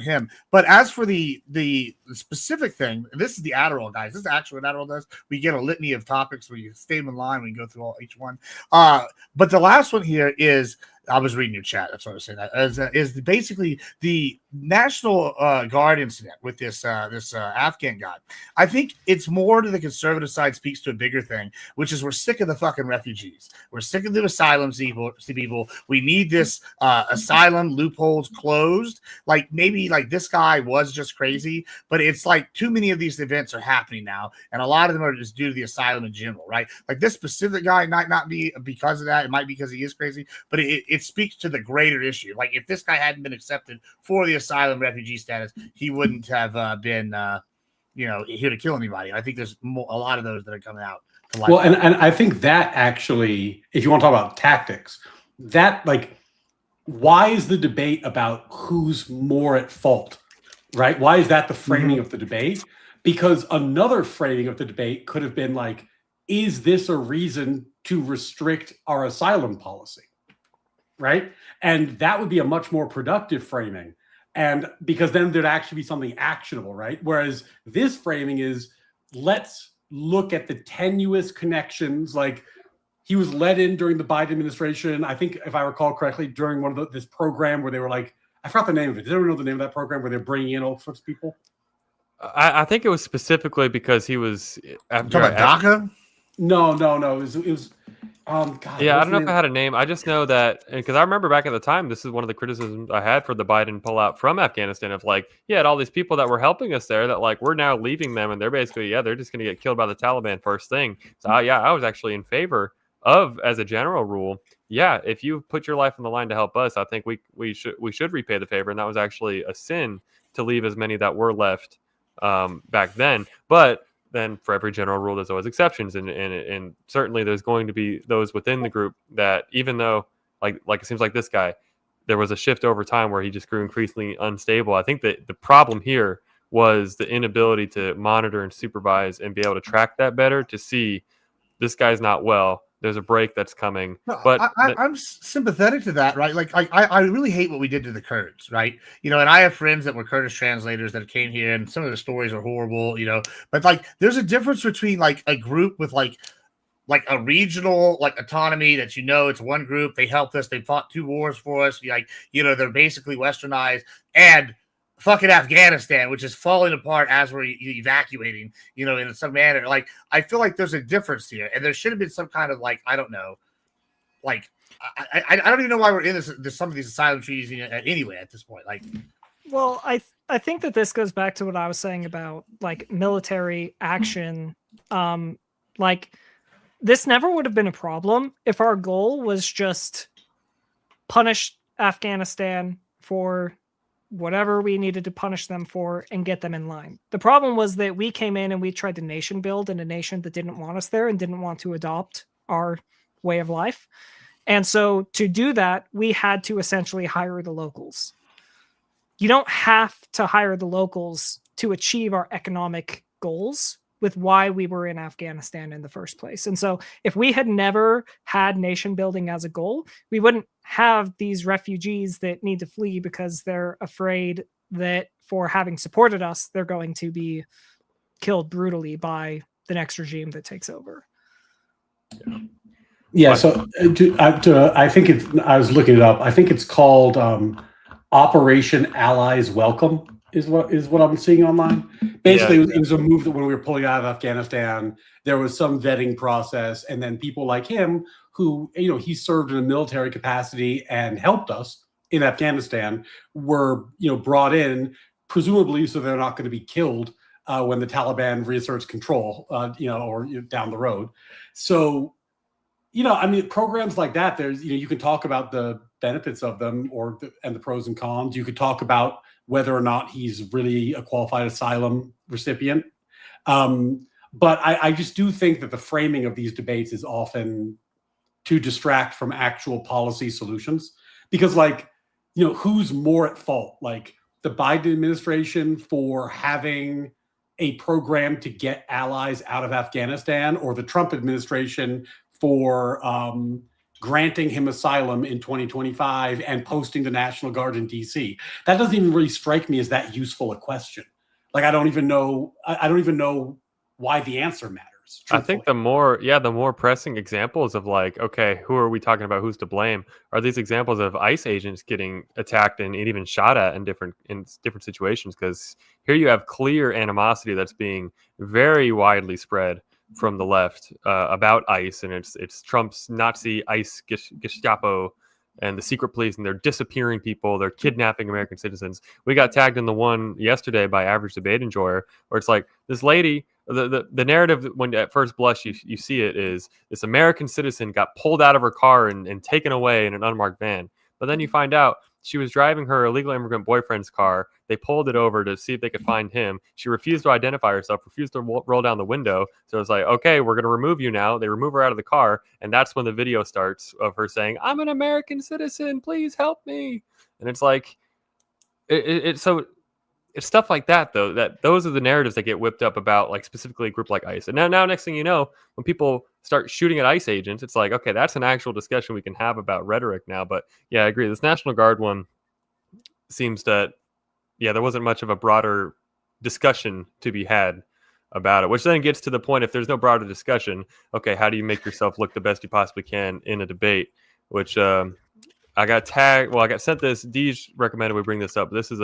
him. But as for the specific thing, this is the Adderall, guys. This is actually what Adderall does. We get a litany of topics where you stay in line. We go through each one. But the last one here is, I was reading your chat. That's what I was saying. That is basically the National Guard incident with this Afghan guy. I think it's more to the conservative side, speaks to a bigger thing, which is we're sick of the fucking refugees. We're sick of the asylum people. We need this asylum loopholes closed. Like maybe like this guy was just crazy, but it's like too many of these events are happening now, and a lot of them are just due to the asylum in general, right? Like this specific guy might not be because of that. It might be because he is crazy, but it speaks to the greater issue. Like if this guy hadn't been accepted for the asylum refugee status, he wouldn't have been, you know, here to kill anybody. I think there's a lot of those that are coming out. Well, and I think that actually, if you want to talk about tactics, that like, why is the debate about who's more at fault, right? Why is that the framing of the debate? Because another framing of the debate could have been like, is this a reason to restrict our asylum policy? Right? And that would be a much more productive framing. And because then there'd actually be something actionable, right? Whereas this framing is, let's look at the tenuous connections. Like he was let in during the Biden administration. I think if I recall correctly, during one of this program where they were like, I forgot the name of it. Does anyone know the name of that program where they're bringing in all sorts of people? I think it was specifically because he was after DACA. No. It was God, yeah, I don't know if I had a name. I just know that because I remember back at the time, this is one of the criticisms I had for the Biden pullout from Afghanistan of like, yeah, all these people that were helping us there that like we're now leaving them and they're basically, they're just going to get killed by the Taliban first thing. So I was actually in favor of, as a general rule, if you put your life on the line to help us, I think we should repay the favor. And that was actually a sin to leave as many that were left back then. But then for every general rule, there's always exceptions. And certainly there's going to be those within the group that even though like it seems like this guy, there was a shift over time where he just grew increasingly unstable. I think that the problem here was the inability to monitor and supervise and be able to track that better to see this guy's not well. There's a break that's coming. No, but I'm sympathetic to that, right? Like I really hate what we did to the Kurds, right? You know, and I have friends that were Kurdish translators that came here, and some of the stories are horrible, you know. But like, there's a difference between like a group with like a regional like autonomy that it's one group, they helped us, they fought 2 wars for us, like they're basically westernized, and fucking Afghanistan, which is falling apart as we're evacuating, in some manner. Like, I feel like there's a difference here, and there should have been some kind of like, I don't know, like I don't even know why we're in this some of these asylum treaties anyway at this point. Like, well, I think that this goes back to what I was saying about like military action. Like this never would have been a problem if our goal was just punish Afghanistan for whatever we needed to punish them for and get them in line. The problem was that we came in and we tried to nation build in a nation that didn't want us there and didn't want to adopt our way of life. And so to do that, we had to essentially hire the locals. You don't have to hire the locals to achieve our economic goals with why we were in Afghanistan in the first place. And so if we had never had nation building as a goal, we wouldn't have these refugees that need to flee because they're afraid that for having supported us, they're going to be killed brutally by the next regime that takes over. Yeah, so I think it's, I was looking it up. I think it's called Operation Allies Welcome is what I'm seeing online. Basically, it was a move that when we were pulling out of Afghanistan, there was some vetting process, and then people like him who, you know, he served in a military capacity and helped us in Afghanistan were, you know, brought in, presumably so they're not going to be killed when the Taliban reasserts control, you know, or down the road. So, you know, I mean, programs like that, there's, you know, you can talk about the benefits of them and the pros and cons. You could talk about whether or not he's really a qualified asylum recipient. But I just do think that the framing of these debates is often to distract from actual policy solutions. Because, like, you know, who's more at fault? Like the Biden administration for having a program to get allies out of Afghanistan, or the Trump administration for granting him asylum in 2025 and posting the National Guard in DC. That doesn't even really strike me as that useful a question. Like, I don't even know why the answer matters. Truthfully. I think the more pressing examples of like, okay, who are we talking about? Who's to blame? Are these examples of ICE agents getting attacked and even shot at in different situations? Because here you have clear animosity that's being very widely spread from the left about ICE, and it's Trump's Nazi ICE Gestapo and the secret police, and they're disappearing people, they're kidnapping American citizens. We got tagged in the one yesterday by Average Debate Enjoyer, where it's like this lady, the narrative when at first blush you see it is this American citizen got pulled out of her car and taken away in an unmarked van. But then you find out she was driving her illegal immigrant boyfriend's car. They pulled it over to see if they could find him. She refused to identify herself, refused to roll down the window. So it's like, okay, we're going to remove you now. They remove her out of the car. And that's when the video starts of her saying, I'm an American citizen. Please help me. And it's like, so it's stuff like that, though, that those are the narratives that get whipped up about, like, specifically a group like ICE. And now next thing you know, when people start shooting at ICE agents, it's like, okay, that's an actual discussion we can have about rhetoric now. But yeah, I agree. This National Guard one seems that, yeah, there wasn't much of a broader discussion to be had about it, which then gets to the point, if there's no broader discussion, okay, how do you make yourself look the best you possibly can in a debate? Which I got sent this. Deej recommended we bring this up. This is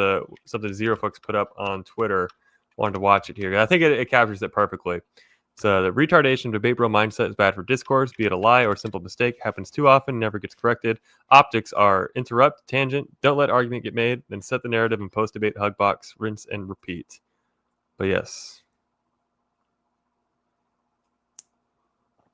something Zero Folks put up on Twitter. Wanted to watch it here. I think it captures it perfectly. So the retardation debate bro mindset is bad for discourse, be it a lie or a simple mistake, happens too often, never gets corrected. Optics are interrupt, tangent, don't let argument get made, then set the narrative and post-debate hug box, rinse and repeat. But yes.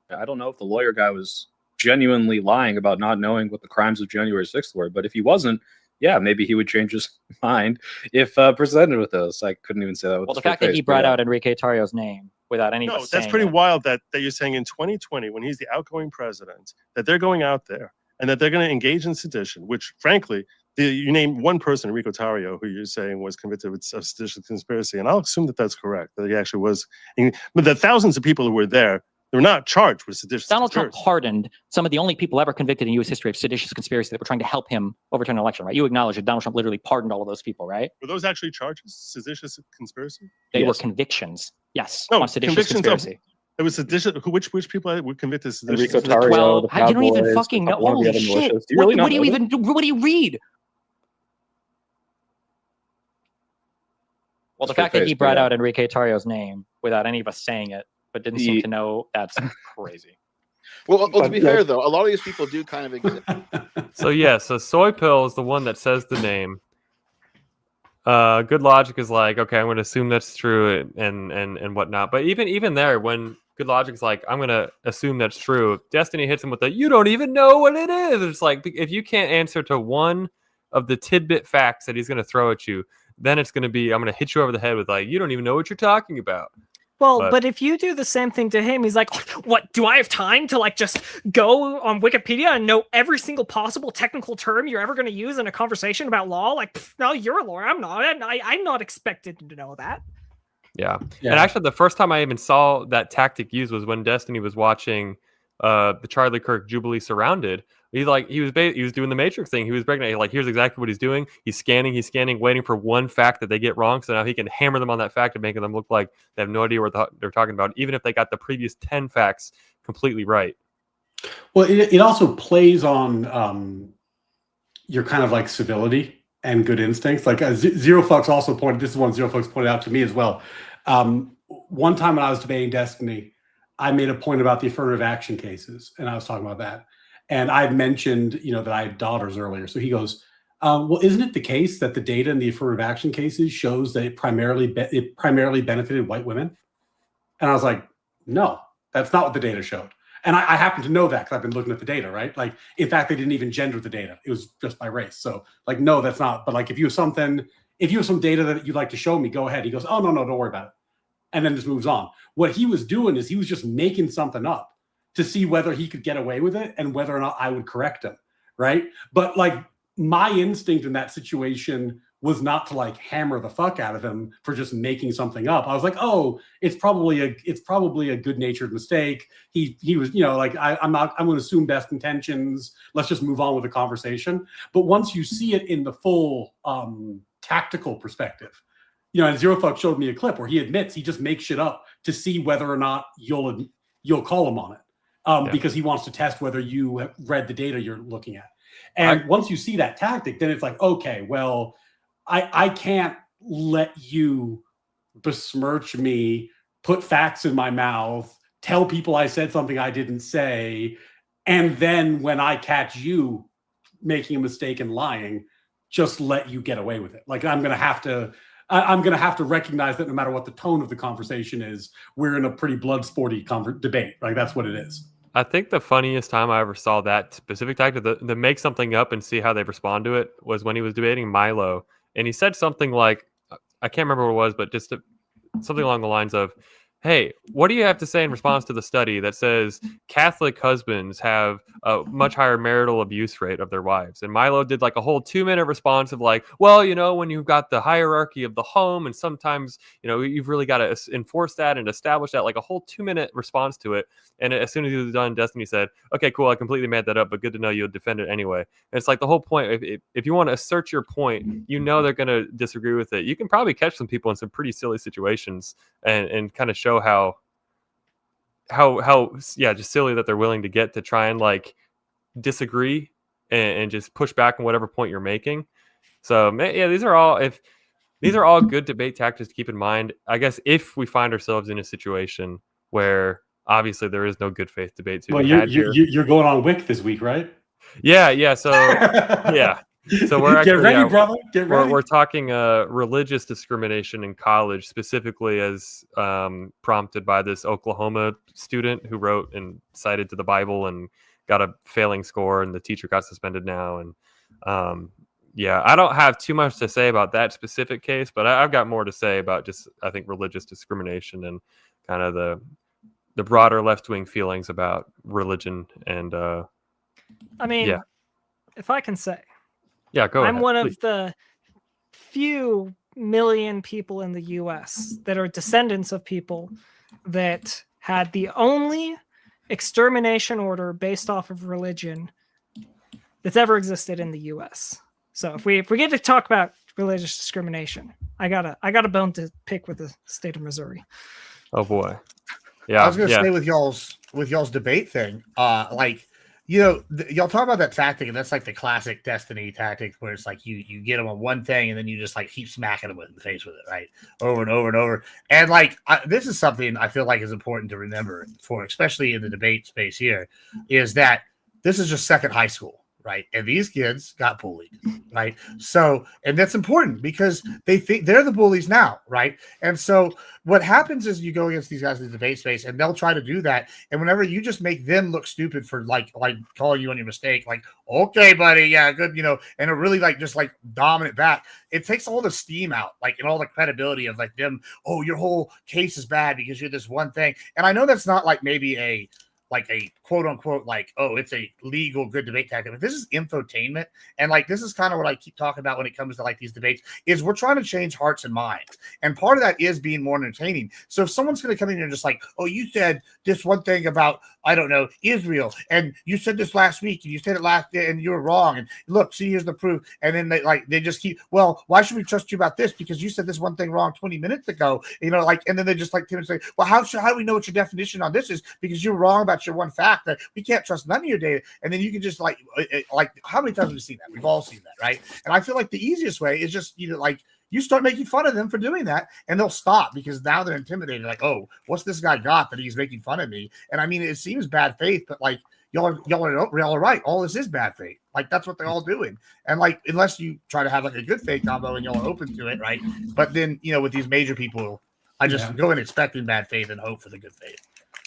I don't know if the lawyer guy was genuinely lying about not knowing what the crimes of January 6th were, but if he wasn't, yeah, maybe he would change his mind if presented with those. I couldn't even say that. Well, the fact that he brought out Enrique Tarrio's name without any. No, that's pretty wild. That you're saying in 2020, when he's the outgoing president, that they're going out there and that they're going to engage in sedition. Which, frankly, you name one person, Enrique Tarrio, who you're saying was convicted of seditious conspiracy, and I'll assume that that's correct. That he actually was. But the thousands of people who were there, they're not charged with seditious Donald conspiracy. Trump pardoned some of the only people ever convicted in U.S. history of seditious conspiracy that were trying to help him overturn an election, right? You acknowledge that Donald Trump literally pardoned all of those people, right? Were those actually charges? Seditious conspiracy? They were convictions. Yes. No, on seditious conspiracy. It was seditious. Which people were convicted of seditious? Enrico Tarrio, Well, the you don't even Proud Boys, fucking know. one of the Holy other shit. militias. Do you really not What do you know even do? What do you read? Well, the fact that he brought out Enrique Tarrio's name without any of us saying it, but didn't seem to know, that's crazy. Well, to be fair, though, a lot of these people do kind of exist. So Soy Pill is the one that says the name. Good logic is like, okay, I'm going to assume that's true and whatnot. But even there, when good logic is like, I'm going to assume that's true, Destiny hits him with a, you don't even know what it is. It's like, if you can't answer to one of the tidbit facts that he's going to throw at you, then it's going to be, I'm going to hit you over the head with like, you don't even know what you're talking about. Well, but if you do the same thing to him, he's like, what, do I have time to like just go on Wikipedia and know every single possible technical term you're ever going to use in a conversation about law? Like, no, you're a lawyer. I'm not. I'm not expected to know that. Yeah. And actually, the first time I even saw that tactic used was when Destiny was watching the Charlie Kirk Jubilee Surrounded. He was doing the Matrix thing. He was breaking it. Like, here's exactly what he's doing. He's scanning, waiting for one fact that they get wrong. So now he can hammer them on that fact and making them look like they have no idea what they're talking about, even if they got the previous 10 facts completely right. Well, it also plays on your kind of like civility and good instincts. Like Zero Fucks also pointed, this is one Zero Fucks pointed out to me as well. One time when I was debating Destiny, I made a point about the affirmative action cases, and I was talking about that. And I had mentioned, that I had daughters earlier. So he goes, well, isn't it the case that the data in the affirmative action cases shows that it primarily benefited white women? And I was like, no, that's not what the data showed. And I happen to know that because I've been looking at the data, right? Like, in fact, they didn't even gender the data. It was just by race. So like, no, that's not. But like, if you have some data that you'd like to show me, go ahead. He goes, oh, no, don't worry about it. And then just moves on. What he was doing is he was just making something up to see whether he could get away with it and whether or not I would correct him, right? But like, my instinct in that situation was not to like hammer the fuck out of him for just making something up. I was like, oh, it's probably a good-natured mistake. He was, like, I'm going to assume best intentions. Let's just move on with the conversation. But once you see it in the full tactical perspective, and Zero Fuck showed me a clip where he admits he just makes shit up to see whether or not you'll call him on it. Because he wants to test whether you have read the data you're looking at. And once you see that tactic, then it's like, okay, well, I can't let you besmirch me, put facts in my mouth, tell people I said something I didn't say, and then when I catch you making a mistake and lying, just let you get away with it. Like, I'm going to have to recognize that no matter what the tone of the conversation is, we're in a pretty blood-sporty debate. Like, that's what it is. I think the funniest time I ever saw that specific tactic, the make something up and see how they respond to it, was when he was debating Milo. And he said something like, I can't remember what it was, but just something along the lines of, hey, what do you have to say in response to the study that says Catholic husbands have a much higher marital abuse rate of their wives? And Milo did like a whole 2-minute response of like, well, when you've got the hierarchy of the home, and sometimes, you've really got to enforce that and establish that, like a whole 2-minute response to it. And as soon as he was done, Destiny said, okay, cool, I completely made that up, but good to know you'll defend it anyway. And it's like the whole point, if you want to assert your point, they're going to disagree with it. You can probably catch some people in some pretty silly situations and kind of show how just silly that they're willing to get to try and like disagree and just push back on whatever point you're making. So these are all good debate tactics to keep in mind. I guess if we find ourselves in a situation where obviously there is no good faith debate. Well, you're going on WIC this week, right? Yeah. So yeah. So we're actually, get ready, brother. Get ready. We're talking religious discrimination in college, specifically as prompted by this Oklahoma student who wrote and cited to the Bible and got a failing score, and the teacher got suspended now. And I don't have too much to say about that specific case, but I've got more to say about just, I think, religious discrimination and kind of the broader left-wing feelings about religion. And if I can say. Yeah, go ahead. I'm one of the few million people in the US that are descendants of people that had the only extermination order based off of religion that's ever existed in the US. So if we get to talk about religious discrimination, I got a bone to pick with the state of Missouri. Oh boy. Yeah. I was gonna say with y'all's debate thing, y'all talk about that tactic, and that's like the classic Destiny tactic where it's like you get them on one thing and then you just like keep smacking them in the face with it, right? Over and over and over. And like, this is something I feel like is important to remember especially in the debate space here, is that this is just second high school. right? And these kids got bullied, right? So, and that's important because they think they're the bullies now, right? And so what happens is you go against these guys in the debate space and they'll try to do that. And whenever you just make them look stupid for like calling you on your mistake, like, okay, buddy, yeah, good, you know, and it really like just like dominant back, it takes all the steam out, like, and all the credibility of like them, oh, your whole case is bad because you're this one thing. And I know that's not like maybe a quote unquote, like, oh, it's a legal good debate tactic. But this is infotainment. And like, this is kind of what I keep talking about when it comes to like these debates is we're trying to change hearts and minds. And part of that is being more entertaining. So if someone's going to come in here and just like, oh, you said this one thing about, I don't know, Israel, and you said this last week and you said it last day and you were wrong. And look, see, here's the proof. And then they just keep, well, why should we trust you about this? Because you said this one thing wrong 20 minutes ago, you know, like, and then they just like Tim say, well, how do we know what your definition on this is? Because you're wrong about your one fact that we can't trust none of your data. And then you can just like how many times have we seen that? We've all seen that, right? And I feel like the easiest way is just, you know, like you start making fun of them for doing that and they'll stop because now they're intimidated. Like, oh, what's this guy got that he's making fun of me? And I mean, it seems bad faith, but like y'all are right. All this is bad faith. Like that's what they're all doing. And like, unless you try to have like a good faith combo and y'all are open to it, right? But then, you know, with these major people, I just go in expecting bad faith and hope for the good faith.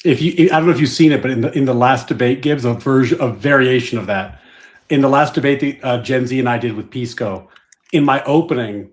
I don't know if you've seen it, but in the last debate, Gibbs, a variation of that. In the last debate that Gen Z and I did with Pisco, in my opening,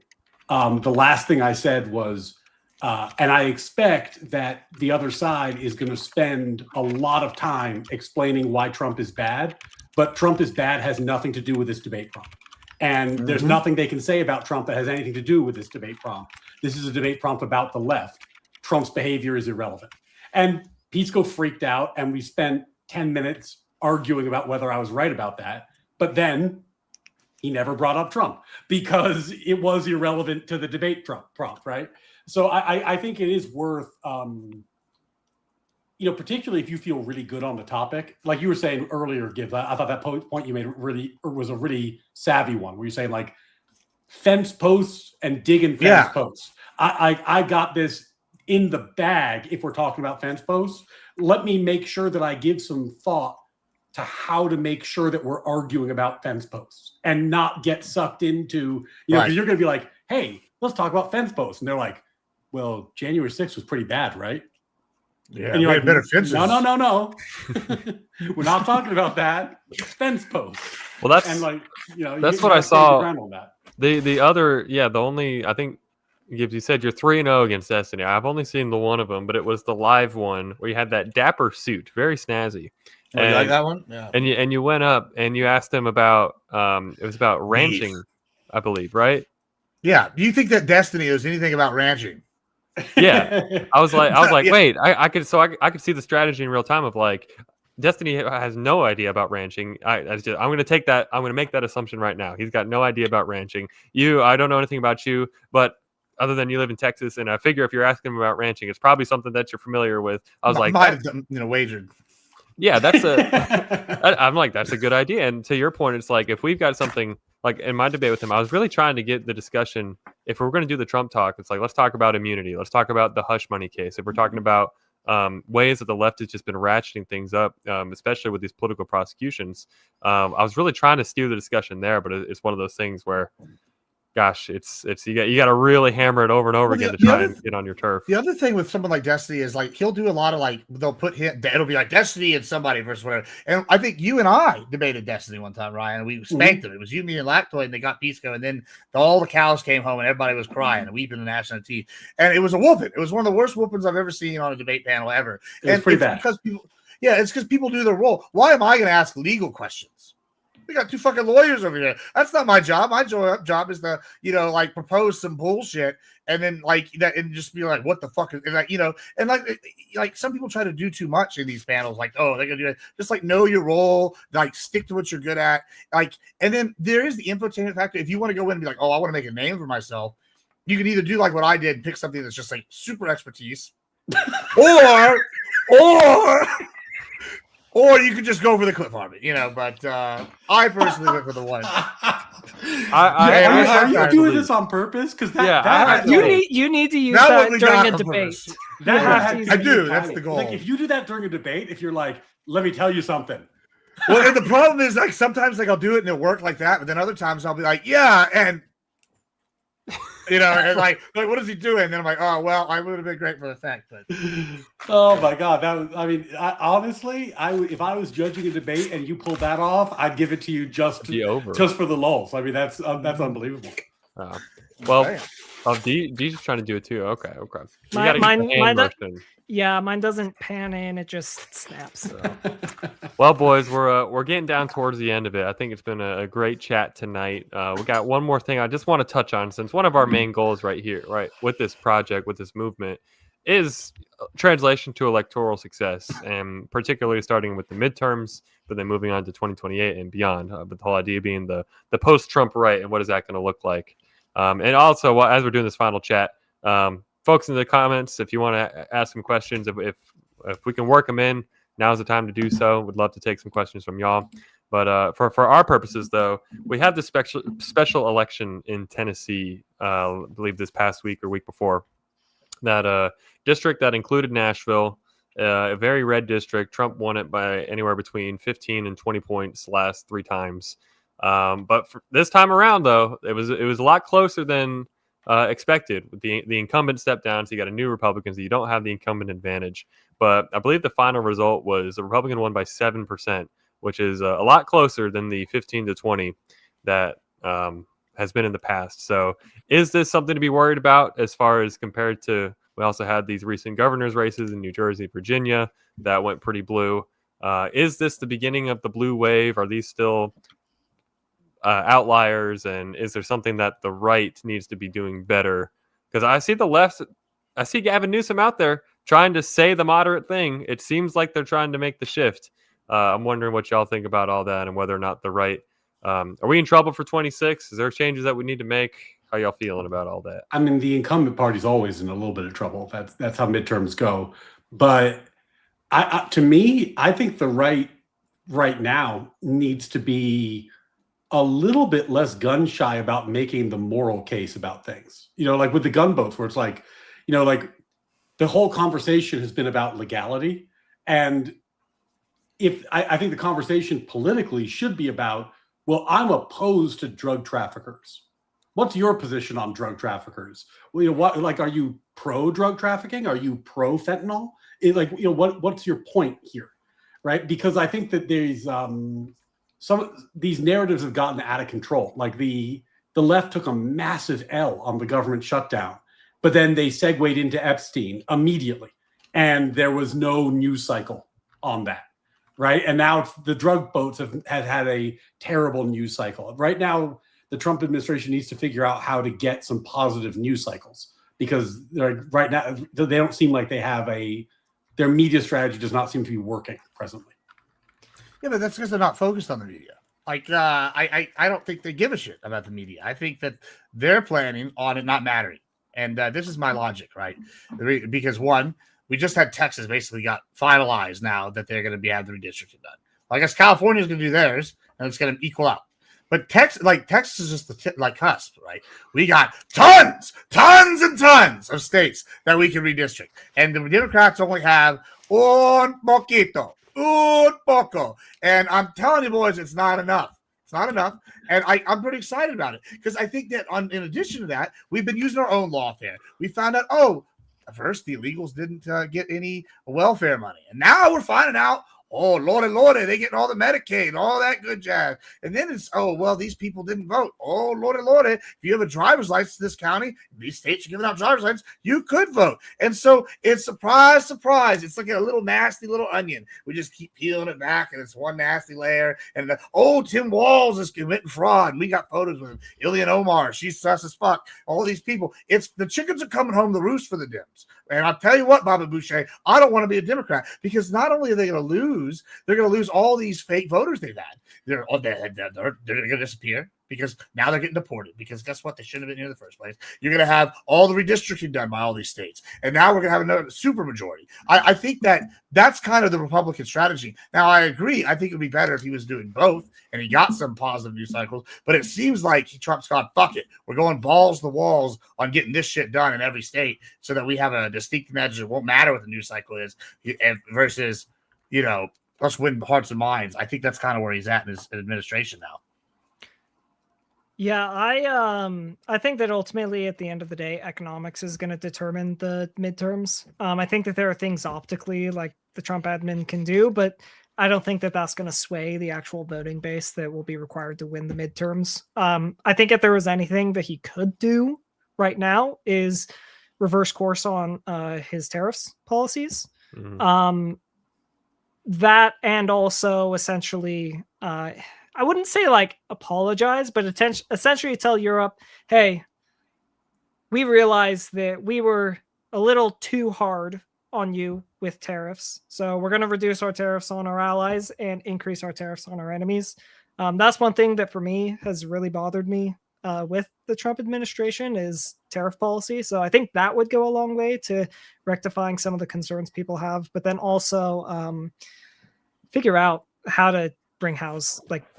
the last thing I said was, and I expect that the other side is going to spend a lot of time explaining why Trump is bad, but Trump is bad has nothing to do with this debate prompt. And there's nothing they can say about Trump that has anything to do with this debate prompt. This is a debate prompt about the left. Trump's behavior is irrelevant. And Pisco freaked out, and we spent 10 minutes arguing about whether I was right about that. But then he never brought up Trump because it was irrelevant to the debate prompt, right? So I think it is worth, you know, particularly if you feel really good on the topic. Like you were saying earlier, Gibbs, I thought that point you made was a really savvy one, where you're saying like fence posts and digging fence posts. I got this in the bag if we're talking about fence posts. Let me make sure that I give some thought to how to make sure that we're arguing about fence posts and not get sucked into, you know, because you're going to be like, hey, let's talk about fence posts. And they're like, well, January 6th was pretty bad, right? Yeah, and you're like, better fences. No. We're not talking about that. Fence posts. Well, that's, and like, you know, that's what I saw. The other, the only, I think, Gibbs, you said you're 3-0 against Destiny. I've only seen the one of them, but it was the live one where you had that dapper suit, very snazzy. Oh, you like that one? Yeah. And you went up and you asked him about it was about ranching, I believe, right? Yeah. Do you think that Destiny knows anything about ranching? Yeah. I was like, wait, I could see the strategy in real time of like Destiny has no idea about ranching. I'm going to take that. I'm going to make that assumption right now. He's got no idea about ranching. I don't know anything about you, but other than you live in Texas, and I figure if you're asking him about ranching, it's probably something that you're familiar with. I was like, might have, wagered. Yeah, I'm like, that's a good idea. And to your point, it's like if we've got something like in my debate with him, I was really trying to get the discussion. If we're going to do the Trump talk, it's like, let's talk about immunity. Let's talk about the hush money case. If we're talking about ways that the left has just been ratcheting things up, especially with these political prosecutions, I was really trying to steer the discussion there, but it's one of those things where, gosh, it's you got to really hammer it over and over again to try and get on your turf. The other thing with someone like Destiny is like he'll do a lot of like they'll put him. It'll be like Destiny and somebody versus whatever. And I think you and I debated Destiny one time, Ryan, and we spanked him. It was you, me, and Lactoid, and they got Pisco, and then all the cows came home and everybody was crying and weeping and gnashing of teeth. And it was a whooping. It was one of the worst whoopings I've ever seen on a debate panel ever. It was pretty bad. It's because people do their role. Why am I going to ask legal questions? We got two fucking lawyers over here. That's not my job. My job is to, like propose some bullshit and then like that and just be like, what the fuck is, and like, and like some people try to do too much in these panels. Like, oh, they're gonna do it. Just like know your role, like stick to what you're good at. Like, and then there is the infotainment factor. If you want to go in and be like, oh, I want to make a name for myself, you can either do like what I did and pick something that's just like super expertise, or you could just go for the clip farming, but I personally went for the one. Are you doing this on purpose? Because you need to use that during a debate. I do. That's the goal. Like if you do that during a debate, if you're like, let me tell you something. Well, and the problem is, like, sometimes like I'll do it and it'll work like that, but then other times I'll be like, yeah, and and like what is he doing? And then I'm like, oh well, I would have been great for the fact, but Oh my God, that was. I mean, honestly, if I was judging a debate and you pulled that off, I'd give it to you just for the lulls. I mean, that's unbelievable. Well, Dee's trying to do it too. Okay. Mine doesn't pan in; it just snaps. Well, boys, we're getting down towards the end of it. I think it's been a great chat tonight. We got one more thing I just want to touch on, since one of our main goals right here, right, with this project, with this movement, is translation to electoral success, and particularly starting with the midterms, but then moving on to 2028 and beyond. But the whole idea being the post-Trump right, and what is that going to look like? And also, as we're doing this final chat, folks in the comments, if you want to ask some questions, if we can work them in, now's the time to do so. Would love to take some questions from y'all. But for our purposes, though, we had this special election in Tennessee, I believe this past week or week before, that district that included Nashville, a very red district. Trump won it by anywhere between 15 and 20 points last 3 times. But for this time around, though, it was a lot closer than expected. The incumbent stepped down, so you got a new Republican, so you don't have the incumbent advantage. But I believe the final result was the Republican won by 7%, which is a lot closer than the 15 to 20 that has been in the past. So is this something to be worried about as far as compared to, we also had these recent governor's races in New Jersey, Virginia, that went pretty blue. Is this the beginning of the blue wave? Are these still outliers? And is there something that the right needs to be doing better? Because I see the left, I see Gavin Newsom out there trying to say the moderate thing. It seems like they're trying to make the shift. I'm wondering what y'all think about all that and whether or not the right, are we in trouble for 26? Is there changes that we need to make? How y'all feeling about all that? I mean, the incumbent party's always in a little bit of trouble. That's how midterms go. But to me, I think the right now needs to be a little bit less gun shy about making the moral case about things. Like with the gun votes, where it's like, like the whole conversation has been about legality. And if I think the conversation politically should be about, well, I'm opposed to drug traffickers. What's your position on drug traffickers? Well, are you pro drug trafficking? Are you pro fentanyl? What's your point here? Right? Because I think that there's these narratives have gotten out of control. Like the left took a massive L on the government shutdown, but then they segued into Epstein immediately. And there was no news cycle on that. Right. And now the drug boats have had a terrible news cycle. Right now, the Trump administration needs to figure out how to get some positive news cycles, because right now they don't seem like they have their media strategy does not seem to be working presently. Yeah, but that's because they're not focused on the media. Like, I don't think they give a shit about the media. I think that they're planning on it not mattering. And this is my logic, right? Because one, we just had Texas basically got finalized now that they're going to have the redistricting done. Well, I guess California is going to do theirs, and it's going to equal out. But Texas is just the cusp, right? We got tons and tons of states that we can redistrict. And the Democrats only have un poco. And I'm telling you, boys, it's not enough. It's not enough. And I'm pretty excited about it, because I think that in addition to that, we've been using our own lawfare. We found out, at first, the illegals didn't get any welfare money. And now we're finding out, Lordy, they getting all the Medicaid and all that good jazz. And then it's, these people didn't vote. Lordy, if you have a driver's license in this county, these states are giving out driver's license, you could vote. And so it's surprise. It's like a little nasty little onion. We just keep peeling it back, and it's one nasty layer. And Tim Walz is committing fraud. And we got photos with him. Ilhan Omar, she's sus as fuck. All these people. It's the chickens are coming home to roost for the Dems. And I'll tell you what, Baba Boucher, I don't want to be a Democrat, because not only are they going to lose, they're going to lose all these fake voters they've had. They're going to disappear, because now they're getting deported, because guess what? They shouldn't have been here in the first place. You're going to have all the redistricting done by all these states. And now we're going to have another super majority. I think that's kind of the Republican strategy. Now, I agree. I think it would be better if he was doing both and he got some positive news cycles. But it seems like Trump's gone, fuck it. We're going balls to the walls on getting this shit done in every state, so that we have a distinct message. It won't matter what the news cycle is versus, let's win hearts and minds. I think that's kind of where he's at in his administration now. Yeah, I think that ultimately at the end of the day, economics is going to determine the midterms. I think that there are things optically like the Trump admin can do, but I don't think that that's going to sway the actual voting base that will be required to win the midterms. I think if there was anything that he could do right now is reverse course on his tariffs policies. Mhm. That and also essentially I wouldn't say like apologize, but essentially tell Europe, hey, we realize that we were a little too hard on you with tariffs. So we're going to reduce our tariffs on our allies and increase our tariffs on our enemies. That's one thing that for me has really bothered me with the Trump administration is tariff policy. So I think that would go a long way to rectifying some of the concerns people have, but then also figure out how to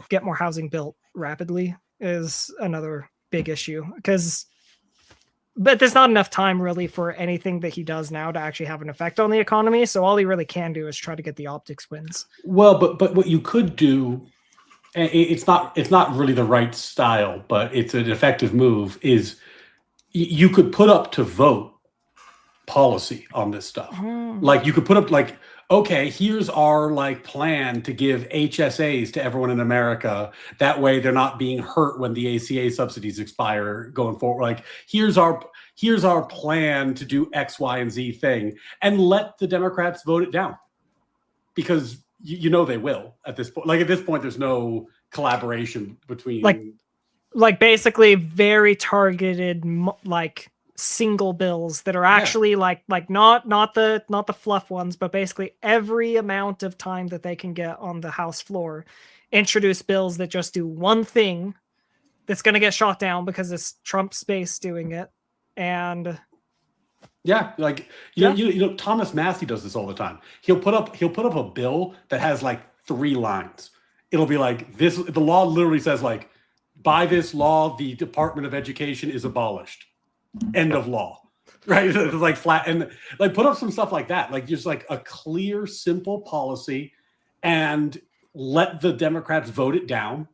get more housing built rapidly is another big issue but there's not enough time really for anything that he does now to actually have an effect on the economy. So all he really can do is try to get the optics wins. Well, but what you could do, and it's not really the right style, but it's an effective move, is you could put up to vote policy on this stuff. Like you could put up like, okay, here's our like plan to give HSAs to everyone in America. That way they're not being hurt when the ACA subsidies expire going forward. Like here's our plan to do X, Y, and Z thing, and let the Democrats vote it down. Because you know they will at this point. Like at this point, there's no collaboration between like basically very targeted like single bills that are actually like not the fluff ones, but basically every amount of time that they can get on the House floor, introduce bills that just do one thing that's going to get shot down because it's Trump's base doing it. And like you know Thomas Massey does this all the time. He'll put up a bill that has like 3 lines. It'll be like this. The law literally says like, by this law, the Department of Education is abolished. End of law, right? It's like flat, and like put up some stuff like that, like just like a clear, simple policy, and let the Democrats vote it down,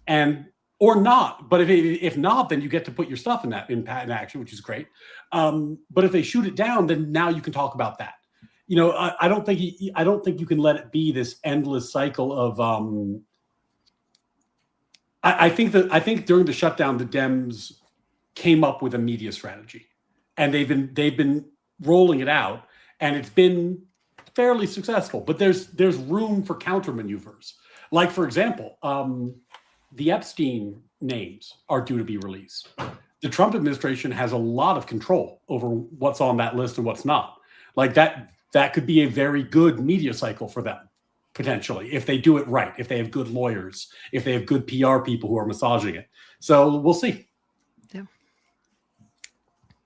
and or not. But if not, then you get to put your stuff in action, which is great. But if they shoot it down, then now you can talk about that. You know, I don't think you can let it be this endless cycle of. I think during the shutdown, the Dems came up with a media strategy, and they've been rolling it out, and it's been fairly successful. But there's room for counter maneuvers. Like for example, the Epstein names are due to be released. The Trump administration has a lot of control over what's on that list and what's not. Like that could be a very good media cycle for them, potentially, if they do it right, if they have good lawyers, if they have good PR people who are massaging it. So we'll see.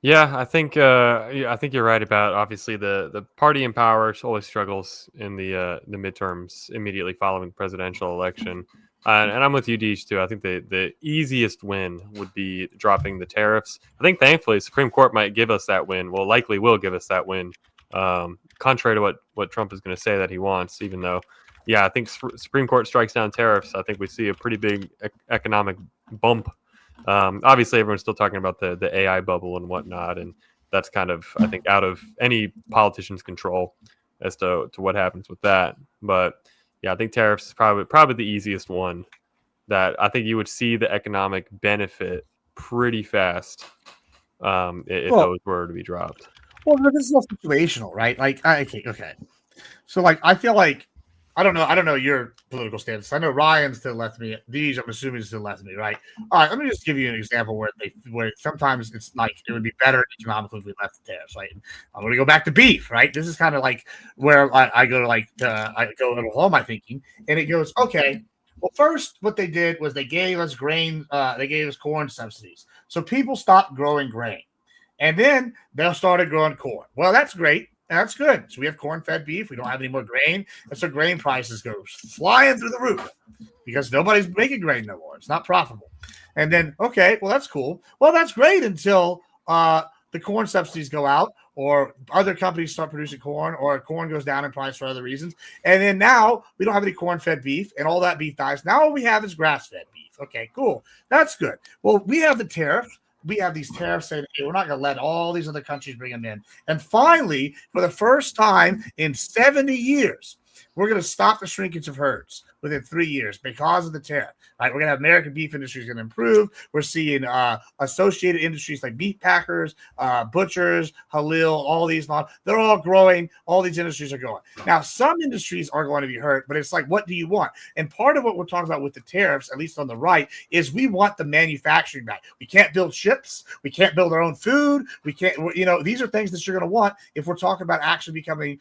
Yeah, I think you're right about obviously the party in power always struggles in the midterms immediately following the presidential election. And I'm with you, Deej, too. I think the easiest win would be dropping the tariffs. I think thankfully the Supreme Court might give us that win. Well, likely will give us that win, contrary to what Trump is going to say that he wants, even though, yeah, I think Supreme Court strikes down tariffs. I think we see a pretty big economic bump. Obviously, everyone's still talking about the AI bubble and whatnot, and that's kind of, I think, out of any politician's control as to what happens with that. But yeah, I think tariffs is probably the easiest one that I think you would see the economic benefit pretty fast if those were to be dropped. Well, this is all situational, right? Like, okay. So, like, I feel like I don't know your political stance. I know Ryan's to the left of me. These, I'm assuming, is to the left of me, right? All right, let me just give you an example where sometimes it's like it would be better economically if we left the tariffs, right? And I'm going to go back to beef, right? This is kind of like where I go a little home, my thinking, and it goes, okay. Well, first, what they did was they gave us grain, they gave us corn subsidies, so people stopped growing grain, and then they started growing corn. Well, that's great. That's good. So we have corn-fed beef. We don't have any more grain. And so grain prices go flying through the roof because nobody's making grain no more. It's not profitable. And then, okay, well, that's cool. Well, that's great until the corn subsidies go out or other companies start producing corn, or corn goes down in price for other reasons. And then now we don't have any corn-fed beef, and all that beef dies. Now all we have is grass-fed beef. Okay, cool. That's good. Well, we have the tariffs. We have these tariffs saying, hey, we're not going to let all these other countries bring them in. And finally, for the first time in 70 years, we're going to stop the shrinkage of herds within 3 years because of the tariff. Right? We're going to have American beef industry is going to improve. We're seeing associated industries like beef packers, butchers, halal, all these, they're all growing. All these industries are going. Now, some industries are going to be hurt, but it's like, what do you want? And part of what we're talking about with the tariffs, at least on the right, is we want the manufacturing back. We can't build ships. We can't build our own food. We can't, these are things that you're going to want if we're talking about actually becoming,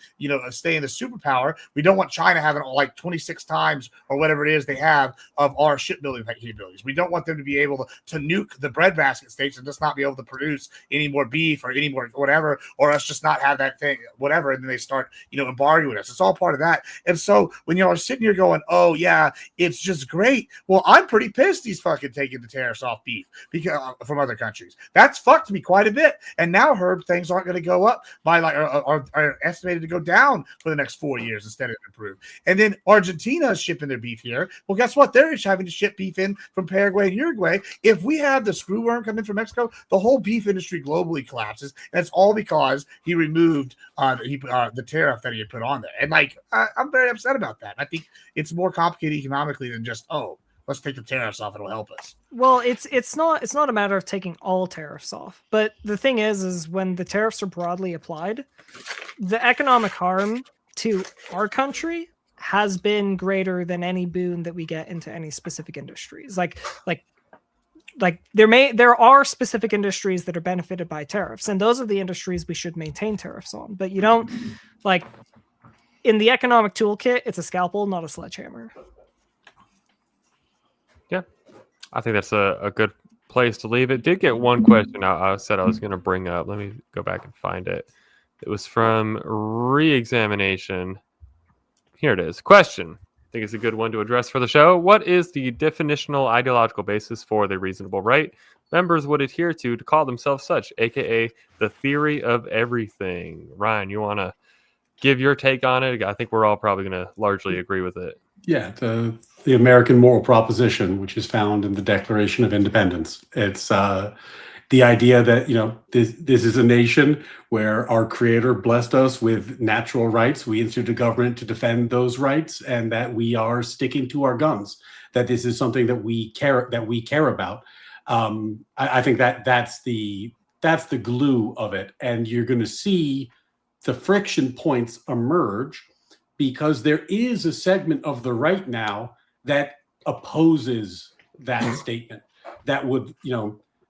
staying the superpower. We don't want China having like 26 times or whatever it is they have of our shipbuilding capabilities. We don't want them to be able to nuke the breadbasket states and just not be able to produce any more beef or any more whatever, or us just not have that thing, whatever. And then they start, embargoing us. It's all part of that. And so when you're sitting here going, oh yeah, it's just great. Well, I'm pretty pissed he's fucking taking the tariffs off beef because from other countries. That's fucked me quite a bit. And now Herb, things aren't going to go up by like are estimated to go down for the next 4 years instead of improve. And then Argentina is shipping their beef here. Well, guess what? They're just having to ship beef in from Paraguay and Uruguay. If we have the screwworm come in from Mexico, the whole beef industry globally collapses. And it's all because he removed the tariff that he had put on there. And I'm very upset about that. I think it's more complicated economically than just, let's take the tariffs off. It'll help us. Well, it's not a matter of taking all tariffs off. But the thing is when the tariffs are broadly applied, the economic harm to our country has been greater than any boon that we get into any specific industries. Like there are specific industries that are benefited by tariffs, and those are the industries we should maintain tariffs on. But you don't in the economic toolkit, it's a scalpel, not a sledgehammer. Yeah, I think that's a good place to leave it. Did get one question I said I was going to bring up. Let me go back and find it. It was from re-examination. Here it is. Question. I think it's a good one to address for the show. What is the definitional ideological basis for the reasonable right members would adhere to call themselves such, aka the theory of everything? Ryan, you want to give your take on it? I think we're all probably going to largely agree with it. Yeah, the American moral proposition, which is found in the Declaration of Independence. It's the idea that this is a nation where our Creator blessed us with natural rights. We institute a government to defend those rights, and that we are sticking to our guns. That this is something that we care about. I think that's the glue of it, and you're going to see the friction points emerge because there is a segment of the right now that opposes that statement. That would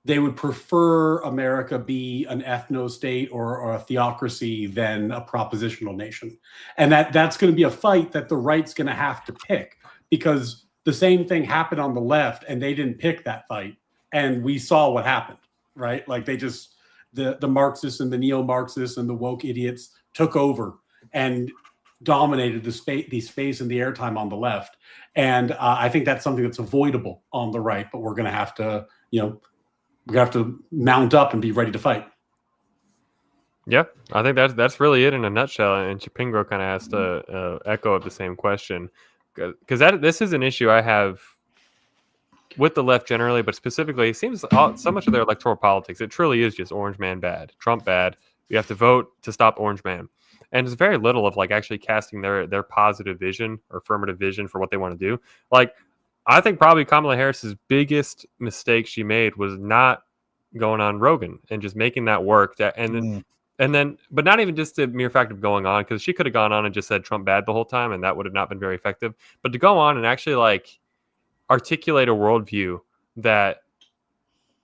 they would prefer America be an ethno-state or a theocracy than a propositional nation. And that's going to be a fight that the right's going to have to pick, because the same thing happened on the left and they didn't pick that fight. And we saw what happened, right? Like the Marxists and the neo-Marxists and the woke idiots took over and dominated the space and the airtime on the left. And I think that's something that's avoidable on the right, but we're going to have to, we have to mount up and be ready to fight. Yeah, I think that's really it in a nutshell. And Chipingo kind of asked a echo of the same question, because this is an issue I have with the left generally, but specifically, it seems so much of their electoral politics, it truly is just Orange Man bad, Trump bad. You have to vote to stop Orange Man. And there's very little of actually casting their positive vision or affirmative vision for what they want to do. I think probably Kamala Harris's biggest mistake she made was not going on Rogan and just making that work. But not even just the mere fact of going on, because she could have gone on and just said Trump bad the whole time, and that would have not been very effective. But to go on and actually articulate a worldview that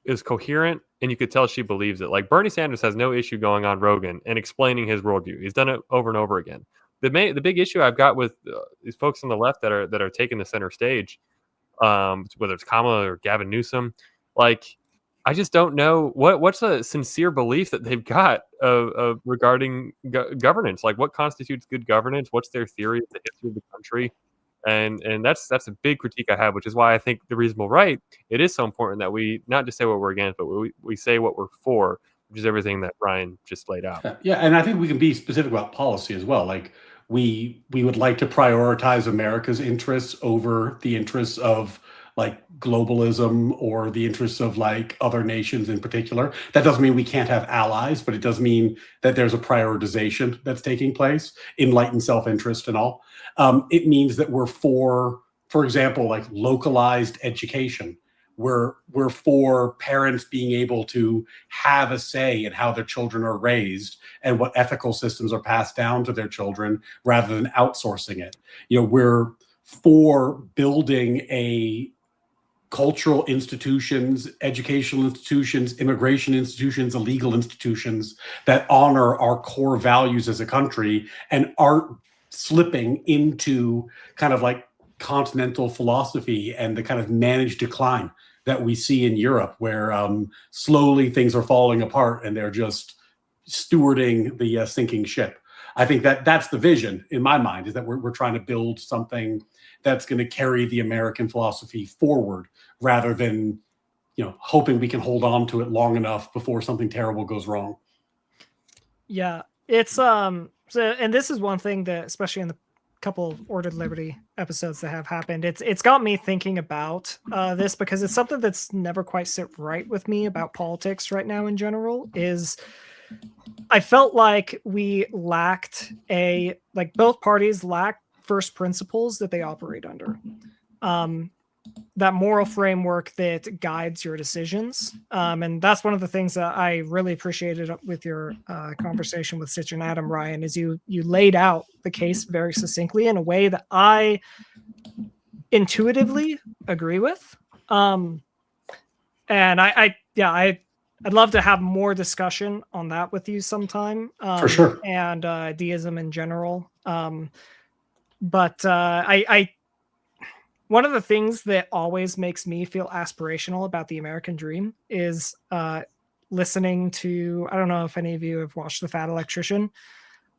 is coherent, and you could tell she believes it. Bernie Sanders has no issue going on Rogan and explaining his worldview. He's done it over and over again. The big issue I've got with these folks on the left that are taking the center stage, whether it's Kamala or Gavin Newsom, I just don't know what's a sincere belief that they've got of regarding governance. What constitutes good governance? What's their theory of the history of the country? And that's a big critique I have, which is why I think the reasonable right, it is so important that we not just say what we're against, but we say what we're for, which is everything that Ryan just laid out. Yeah, and I think we can be specific about policy as well. Like we would like to prioritize America's interests over the interests of like globalism or the interests of like other nations in particular. That doesn't mean we can't have allies, but it does mean that there's a prioritization that's taking place, enlightened self-interest and all. It means that we're for example, like localized education. We're for parents being able to have a say in how their children are raised and what ethical systems are passed down to their children rather than outsourcing it. You know, we're for building a cultural institutions, educational institutions, immigration institutions, legal institutions that honor our core values as a country and aren't slipping into kind of like continental philosophy and the kind of managed decline that we see in Europe, where slowly things are falling apart and they're just stewarding the sinking ship. I think that that's the vision in my mind, is that we're trying to build something that's going to carry the American philosophy forward rather than, you know, hoping we can hold on to it long enough before something terrible goes wrong. Yeah, it's so, and this is one thing that, especially in the couple of Ordered Liberty episodes that have happened, it's got me thinking about this, because it's something that's never quite sit right with me about politics right now in general. Is I felt like we lacked both parties lack first principles that they operate under. That moral framework that guides your decisions. And that's one of the things that I really appreciated with your conversation with Stitch and Adam, Ryan, is you laid out the case very succinctly in a way that I intuitively agree with. And I'd love to have more discussion on that with you sometime. For sure. And deism in general. One of the things that always makes me feel aspirational about the American dream is listening to, I don't know if any of you have watched The Fat Electrician.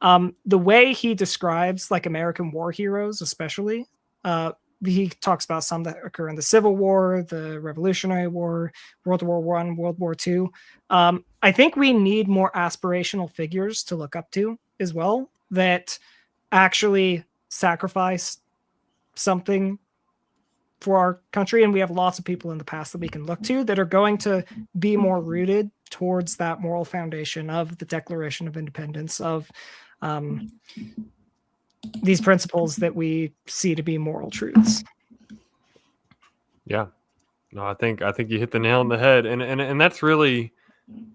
The way he describes like American war heroes, especially, he talks about some that occur in the Civil War, the Revolutionary War, World War I, World War II. I think we need more aspirational figures to look up to as well, that actually sacrifice something for our country. And we have lots of people in the past that we can look to that are going to be more rooted towards that moral foundation of the Declaration of Independence, of these principles that we see to be moral truths. Yeah, no, I think you hit the nail on the head, and that's really,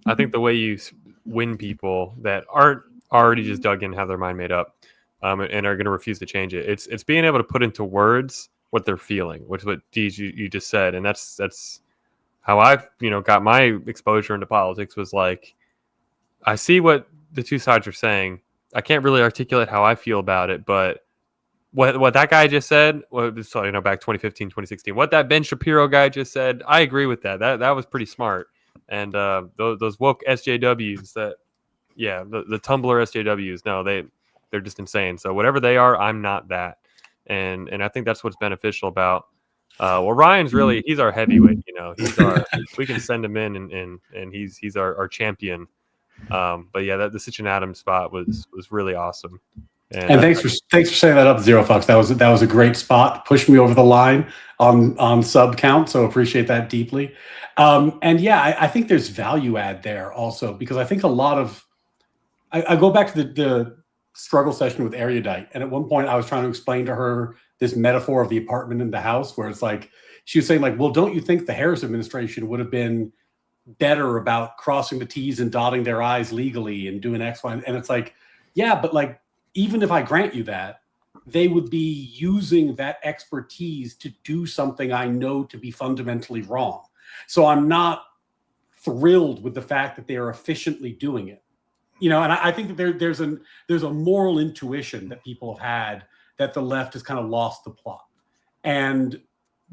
I think, the way you win people that aren't already just dug in, have their mind made up, and are going to refuse to change it. It's being able to put into words what they're feeling, which is what Deej, you just said, and that's how I've got my exposure into politics. Was like, I see what the two sides are saying. I can't really articulate how I feel about it, but what that guy just said, back 2015, 2016, what that Ben Shapiro guy just said, I agree with that. That was pretty smart. And those woke SJWs, the Tumblr SJWs, no, they're just insane. So whatever they are, I'm not that. And I think that's what's beneficial about. Ryan's really, he's our heavyweight. He's our. We can send him in, and he's our champion. But yeah, the Stitch and Adam spot was really awesome. And thanks for setting that up, Zero Fox. That was a great spot. Pushed me over the line on sub count, so appreciate that deeply. I think there's value add there also, because I think a lot of I go back to the struggle session with Erudite, and at one point I was trying to explain to her this metaphor of the apartment and the house, where it's like she was saying like, well, don't you think the Harris administration would have been better about crossing the T's and dotting their I's legally and doing X, Y, and it's like, yeah, but like, even if I grant you that, they would be using that expertise to do something I know to be fundamentally wrong. So I'm not thrilled with the fact that they are efficiently doing it. And I think that there's a moral intuition that people have had that the left has kind of lost the plot. And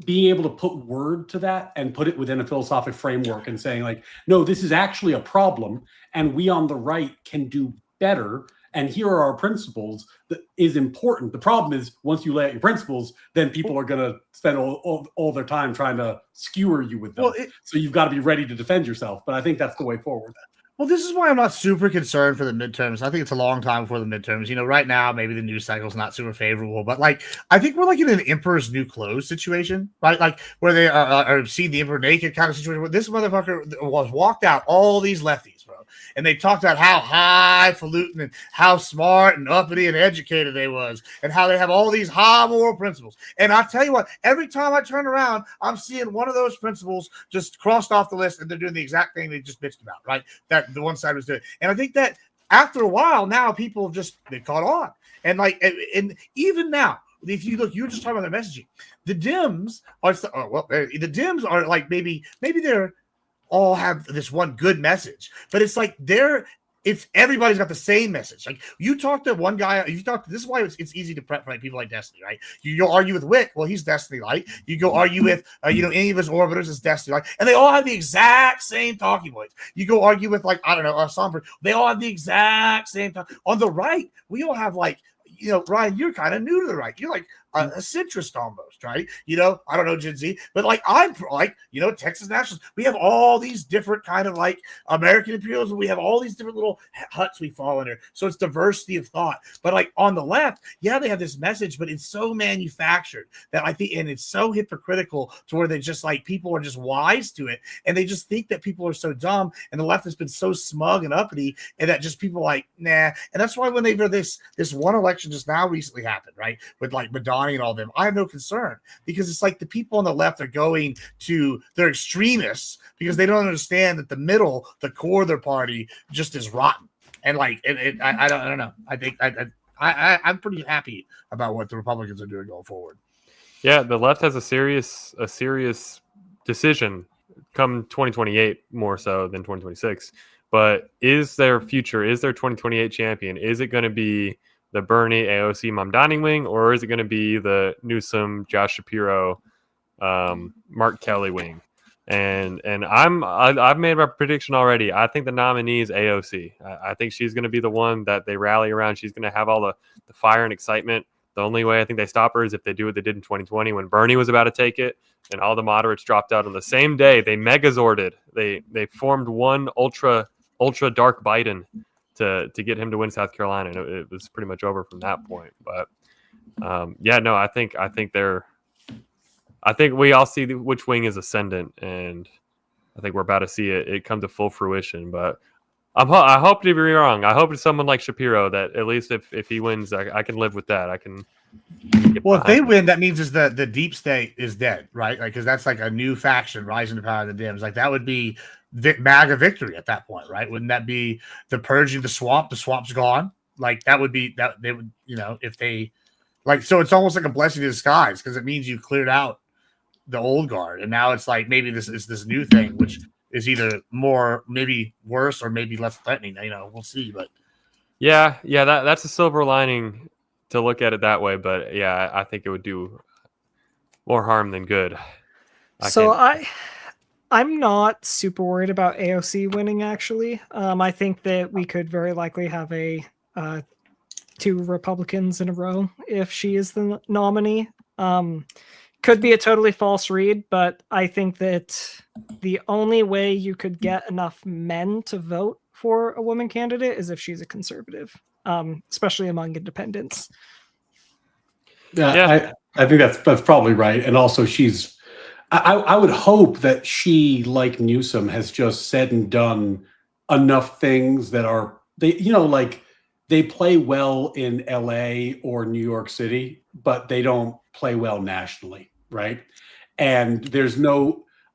being able to put word to that and put it within a philosophic framework and saying like, no, this is actually a problem and we on the right can do better. And here are our principles that is important. The problem is once you lay out your principles, then people are going to spend all their time trying to skewer you with them. So you've got to be ready to defend yourself. But I think that's the way forward. Well, this is why I'm not super concerned for the midterms. I think it's a long time before the midterms. You know, right now, maybe the news cycle is not super favorable, but like, I think we're like in an emperor's new clothes situation, right? Like, where they are seeing the emperor naked kind of situation where this motherfucker was walked out all these lefties, bro. And they talked about how highfalutin and how smart and uppity and educated they was, and how they have all these high moral principles. And I tell you what, every time I turn around, I'm seeing one of those principles just crossed off the list, and they're doing the exact thing they just bitched about, right? That the one side was doing. And I think that after a while, now people they caught on. And like, and even now, if you look, you were just talking about the messaging. The Dems are the Dems are like maybe they're all have this one good message, but it's like it's everybody's got the same message. Like you talk to one guy, this is why it's easy to prep for like people like Destiny, right? You go argue with Wick, well, he's Destiny light. You go argue with any of his orbiters is Destiny light, and they all have the exact same talking points. You go argue with like, I don't know, Somber, they all have the exact same talk. On the right, we all have like, Ryan, you're kind of new to the right. You're like a centrist almost, right? I don't know Gen Z, but like I'm like, Texas nationalists. We have all these different kind of like American imperialism. We have all these different little huts we fall under. So it's diversity of thought. But like on the left, yeah, they have this message, but it's so manufactured that I think, and it's so hypocritical to where they just like people are just wise to it, and they just think that people are so dumb, and the left has been so smug and uppity, and that just people like nah. And that's why when they were this one election just now recently happened, right, with like Madonna and all them, I have no concern, because it's like the people on the left are going to, they're extremists because they don't understand that the middle, the core of their party just is rotten. And like, I don't know. I think I'm pretty happy about what the Republicans are doing going forward. Yeah, the left has a serious decision come 2028 more so than 2026. But is their future, is their 2028 champion, is it going to be the Bernie AOC Mamdani wing, or is it going to be the Newsom, Josh Shapiro, Mark Kelly wing? And I've made my prediction already. I think the nominee is AOC. I think she's going to be the one that they rally around. She's going to have all the fire and excitement. The only way I think they stop her is if they do what they did in 2020 when Bernie was about to take it and all the moderates dropped out on the same day. They megazorded. They formed one ultra dark Biden to get him to win South Carolina, and it was pretty much over from that point. But I think we all see which wing is ascendant, and I think we're about to see it come to full fruition. But I hope to be wrong. I hope it's someone like Shapiro that at least if he wins, I can live with that. I can. Well, if they win, that means is the deep state is dead, right? Like, because that's like a new faction rising to power of the Dems. Like that would be MAGA victory at that point, right? Wouldn't that be the purging of the swamp? The swamp's gone. Like that would be that they would, if they like, so it's almost like a blessing in disguise because it means you cleared out the old guard, and now it's like maybe this is this new thing, which is either more maybe worse or maybe less threatening. We'll see. But yeah, that's a silver lining to look at it that way. But yeah, I think it would do more harm than good. I'm not super worried about AOC winning, actually. I think that we could very likely have a 2 Republicans in a row if she is the nominee. Could be a totally false read, but I think that the only way you could get enough men to vote for a woman candidate is if she's a conservative, especially among independents. Yeah. I think that's probably right. And also I would hope that she, like Newsom, has just said and done enough things that are they play well in LA or New York City, but they don't play well nationally, right? And there's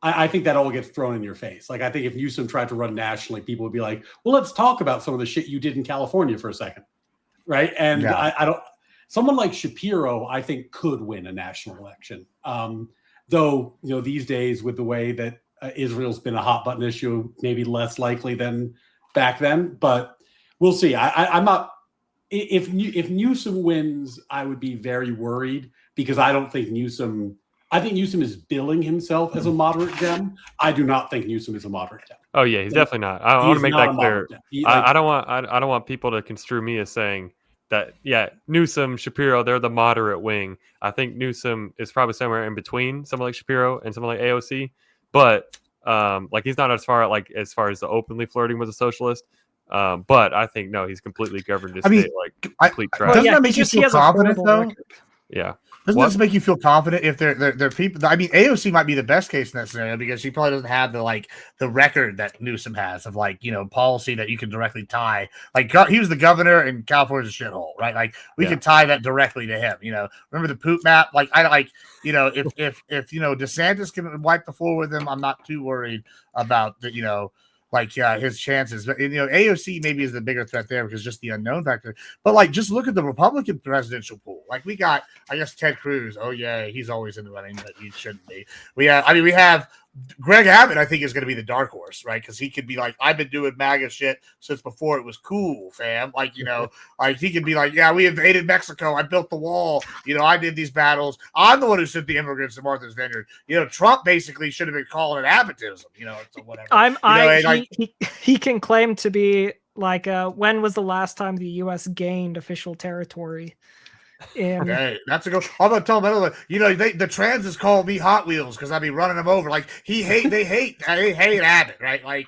I think that all gets thrown in your face. Like I think if Newsom tried to run nationally, people would be like, well, let's talk about some of the shit you did in California for a second, right? And yeah. I don't. Someone like Shapiro, I think, could win a national election. Though, these days with the way that Israel's been a hot button issue, maybe less likely than back then. But we'll see. I'm not. If Newsom wins, I would be very worried because I don't think Newsom. I think Newsom is billing himself as a moderate Dem. I do not think Newsom is a moderate Dem. Oh yeah, he's definitely not. I want to make that clear. I don't want people to construe me as saying that, Newsom, Shapiro, they're the moderate wing. I think Newsom is probably somewhere in between someone like Shapiro and someone like AOC. But Like he's not as far as the openly flirting with a socialist. But I think no, he's completely governed his state like complete trash. Doesn't yeah, that make you he feel has a confident horrible though? record. Yeah. Doesn't What? this make you feel confident if they're people? I mean, AOC might be the best case in that scenario because she probably doesn't have the record that Newsom has of policy that you can directly tie. Like he was the governor and California's a shithole, right? Like we could tie that directly to him. Remember the poop map? Like if DeSantis can wipe the floor with him, I'm not too worried about the his chances. But AOC maybe is the bigger threat there because just the unknown factor. But just look at the Republican presidential pool. Like we got, I guess, Ted Cruz. Oh yeah, he's always in the running, but he shouldn't be. We have Greg Abbott, I think, is going to be the dark horse, right? Because he could be like, I've been doing MAGA shit since before it was cool, fam. He could be like, yeah, we invaded Mexico. I built the wall. I did these battles. I'm the one who sent the immigrants to Martha's Vineyard. Trump basically should have been calling it Abbotism. So whatever. He can claim to be like, when was the last time the U.S. gained official territory? Okay, that's a go. I'm gonna tell him another. The transes call me Hot Wheels because I be running them over. Like they hate Abbott, right?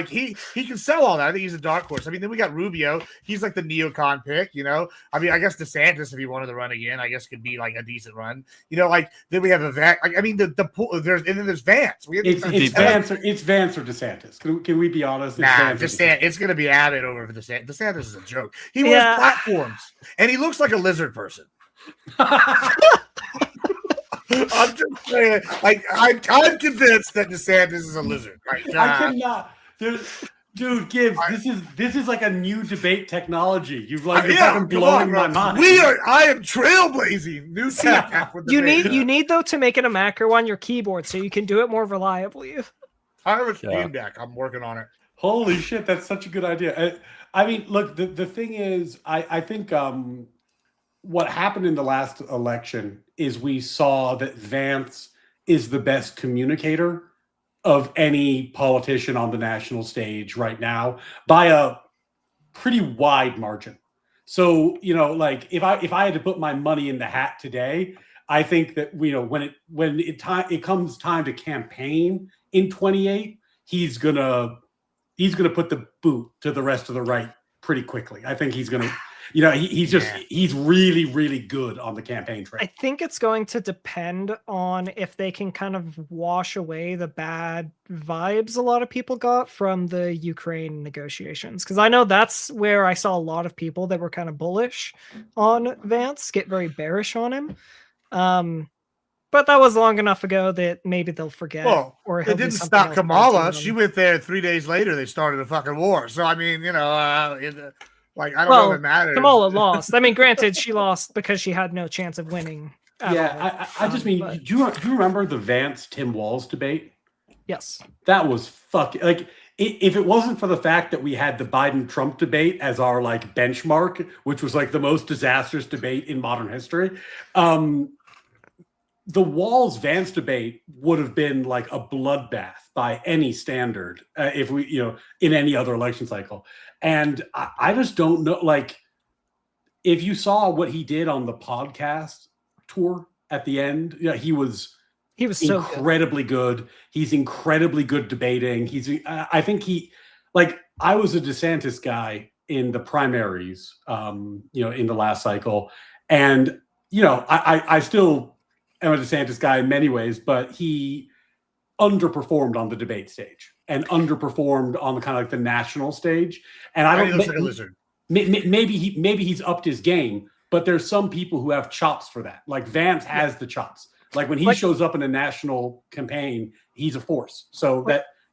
He can sell all that. I think he's a dark horse. Then we got Rubio. He's like the neocon pick. I guess DeSantis, if he wanted to run again, I guess could be like a decent run. Then we have a Vance. The pool. There's Vance. It's Vance or DeSantis. Can we be honest? It's gonna be Abbott over for DeSantis. DeSantis is a joke. He wears platforms and he looks like a lizard person. I'm just saying, I'm convinced that DeSantis is a lizard. I cannot. Dude, Gibbs, this is like a new debate technology. You're fucking blowing my mind. I am trailblazing new tech. You need though to make it a macro on your keyboard so you can do it more reliably. I have a Steam Deck. I'm working on it. Holy shit, that's such a good idea. Look, the thing is, I think what happened in the last election is we saw that Vance is the best communicator of any politician on the national stage right now by a pretty wide margin. So, if I had to put my money in the hat today, I think that, when it comes time to campaign in 28, he's gonna put the boot to the rest of the right pretty quickly. I think he's gonna. He's really, really good on the campaign trail. I think it's going to depend on if they can kind of wash away the bad vibes a lot of people got from the Ukraine negotiations. Because I know that's where I saw a lot of people that were kind of bullish on Vance get very bearish on him. But that was long enough ago that maybe they'll forget. Well, or it didn't stop Kamala. She went there 3 days later. They started a fucking war. So, I don't know if it matters. Kamala lost. Granted, she lost because she had no chance of winning. Yeah, I just mean, do you remember the Vance-Tim Walz debate? Yes. That was fucking, if it wasn't for the fact that we had the Biden-Trump debate as our, benchmark, which was, the most disastrous debate in modern history, the Walz-Vance debate would have been a bloodbath by any standard if we, in any other election cycle. And I just don't know, if you saw what he did on the podcast tour at the end, he was so incredibly good. He's incredibly good debating. I think I was a DeSantis guy in the primaries, in the last cycle. And, I still am a DeSantis guy in many ways, but he underperformed on the debate stage and underperformed on the kind of the national stage. And I don't. He looks like a lizard. Maybe he's upped his game, but there's some people who have chops for that. Vance has the chops. When he shows up in a national campaign, he's a force. So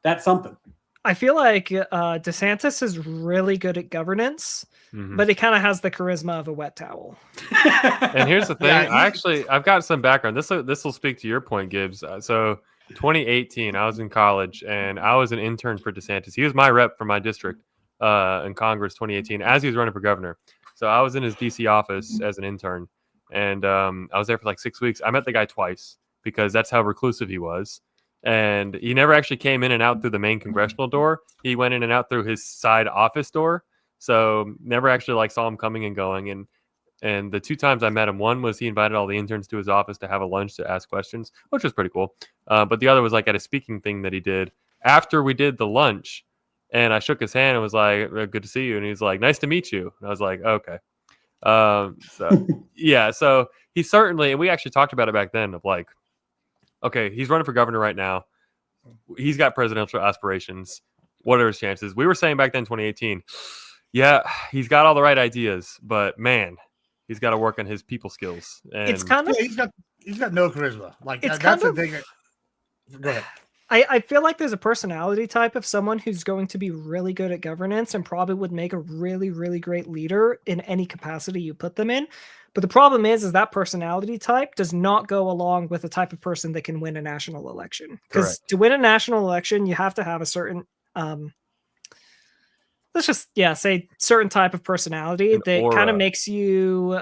that's something. I feel like DeSantis is really good at governance, but he kind of has the charisma of a wet towel. And here's the thing. I've got some background. This will speak to your point, Gibbs. So 2018, I was in college and I was an intern for DeSantis. He was my rep for my district in Congress 2018 as he was running for governor. So I was in his DC office as an intern, and I was there for 6 weeks. I met the guy twice because that's how reclusive he was. And he never actually came in and out through the main congressional door. He went in and out through his side office door. So never actually saw him coming and going. And And the 2 times I met him, one was he invited all the interns to his office to have a lunch to ask questions, which was pretty cool. But the other was like at a speaking thing that he did after we did the lunch. And I shook his hand and was like, "Good to see you." And he's like, "Nice to meet you." And I was like, "Okay." So yeah, so he certainly, and we actually talked about it back then of like, okay, he's running for governor right now. He's got presidential aspirations. What are his chances? We were saying back then, 2018, yeah, he's got all the right ideas, but man, he's got to work on his people skills. And It's kind of he's got no charisma. Like It's that's the kind thing. Go ahead. I feel like there's a personality type of someone who's going to be really good at governance and probably would make a really, really great leader in any capacity you put them in. But the problem is that personality type does not go along with the type of person that can win a national election. Because to win a national election, you have to have a certain, let's just say certain type of personality An that kind aura. of makes you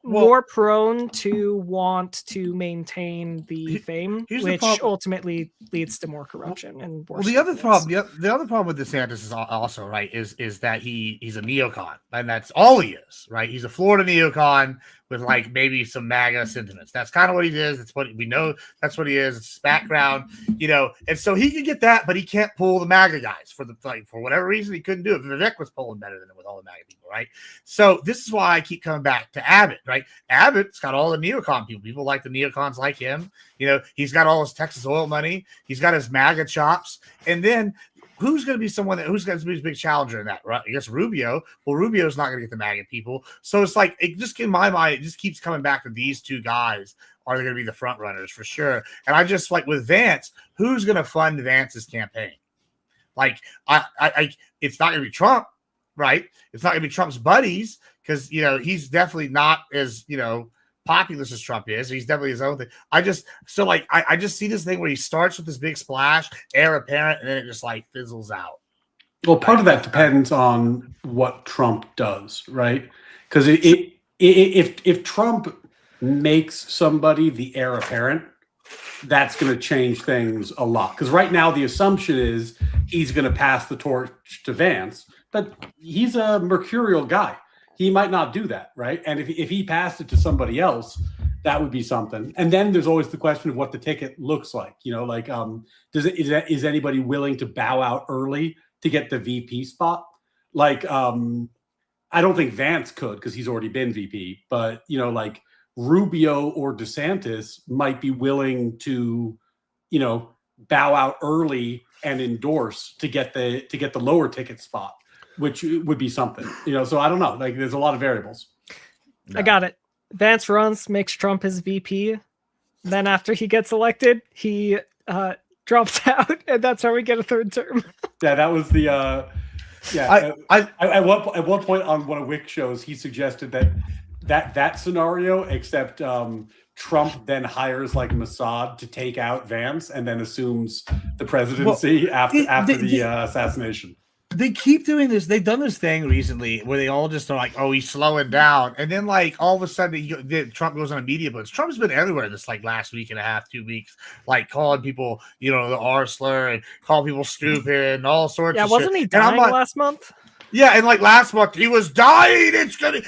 more prone to want to maintain the fame, here's the which problem. ultimately leads to more corruption and Well, worse the other governance. problem, the other problem with DeSantis is also right is that he's a neocon, and that's all he is, right? He's a Florida neocon with like maybe some MAGA sentiments. That's kind of what he is. It's what we know. That's what he is. It's his background, and so he can get that, but he can't pull the MAGA guys for whatever reason he couldn't do it. Vivek was pulling better than him with all the MAGA people, right? So this is why I keep coming back to Abbott, right? Abbott's got all the neocon people. People like the neocons like him. He's got all his Texas oil money. He's got his MAGA chops. And then who's going to be who's going to be his big challenger in that, right? I guess Rubio. Well, Rubio's not going to get the MAGA people. So it's like, it just in my mind, it just keeps coming back to these two guys are going to be the front runners for sure. And I just like with Vance, who's going to fund Vance's campaign? Like, it's not going to be Trump, right? It's not going to be Trump's buddies because, he's definitely not as, populist as Trump is. He's definitely his own thing. I just see this thing where he starts with this big splash, heir apparent, and then it just like fizzles out. Well, part of that depends on what Trump does, right? Because if Trump makes somebody the heir apparent, that's going to change things a lot. Because right now the assumption is he's going to pass the torch to Vance, but he's a mercurial guy. He might not do that, right? And if he passed it to somebody else, that would be something. And then there's always the question of what the ticket looks like. Is anybody willing to bow out early to get the VP spot? Like, I don't think Vance could because he's already been VP. But like Rubio or DeSantis might be willing to, bow out early and endorse to get the lower ticket spot, which would be something, so I don't know. Like, there's a lot of variables. I got it. Vance runs, makes Trump his VP. Then after he gets elected, he drops out, and that's how we get a third term. Yeah, that was the at one point on one of Wick's shows, he suggested that scenario, except Trump then hires like Mossad to take out Vance and then assumes the presidency after the assassination. They keep doing this. They've done this thing recently where they all just are like, "Oh, he's slowing down," and then like all of a sudden, Trump goes on a media blitz. Trump's been everywhere this like last week and a half, 2 weeks, like calling people, the R slur and calling people stupid and all sorts. Yeah, of wasn't shit. he dying last month? Yeah, and like last month, he was dying.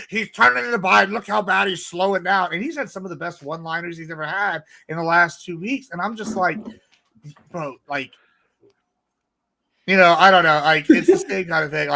He's turning into Biden. Look how bad he's slowing down, and he's had some of the best one-liners he's ever had in the last 2 weeks. And I'm just like, bro, like. I don't know. Like, it's the same kind of thing.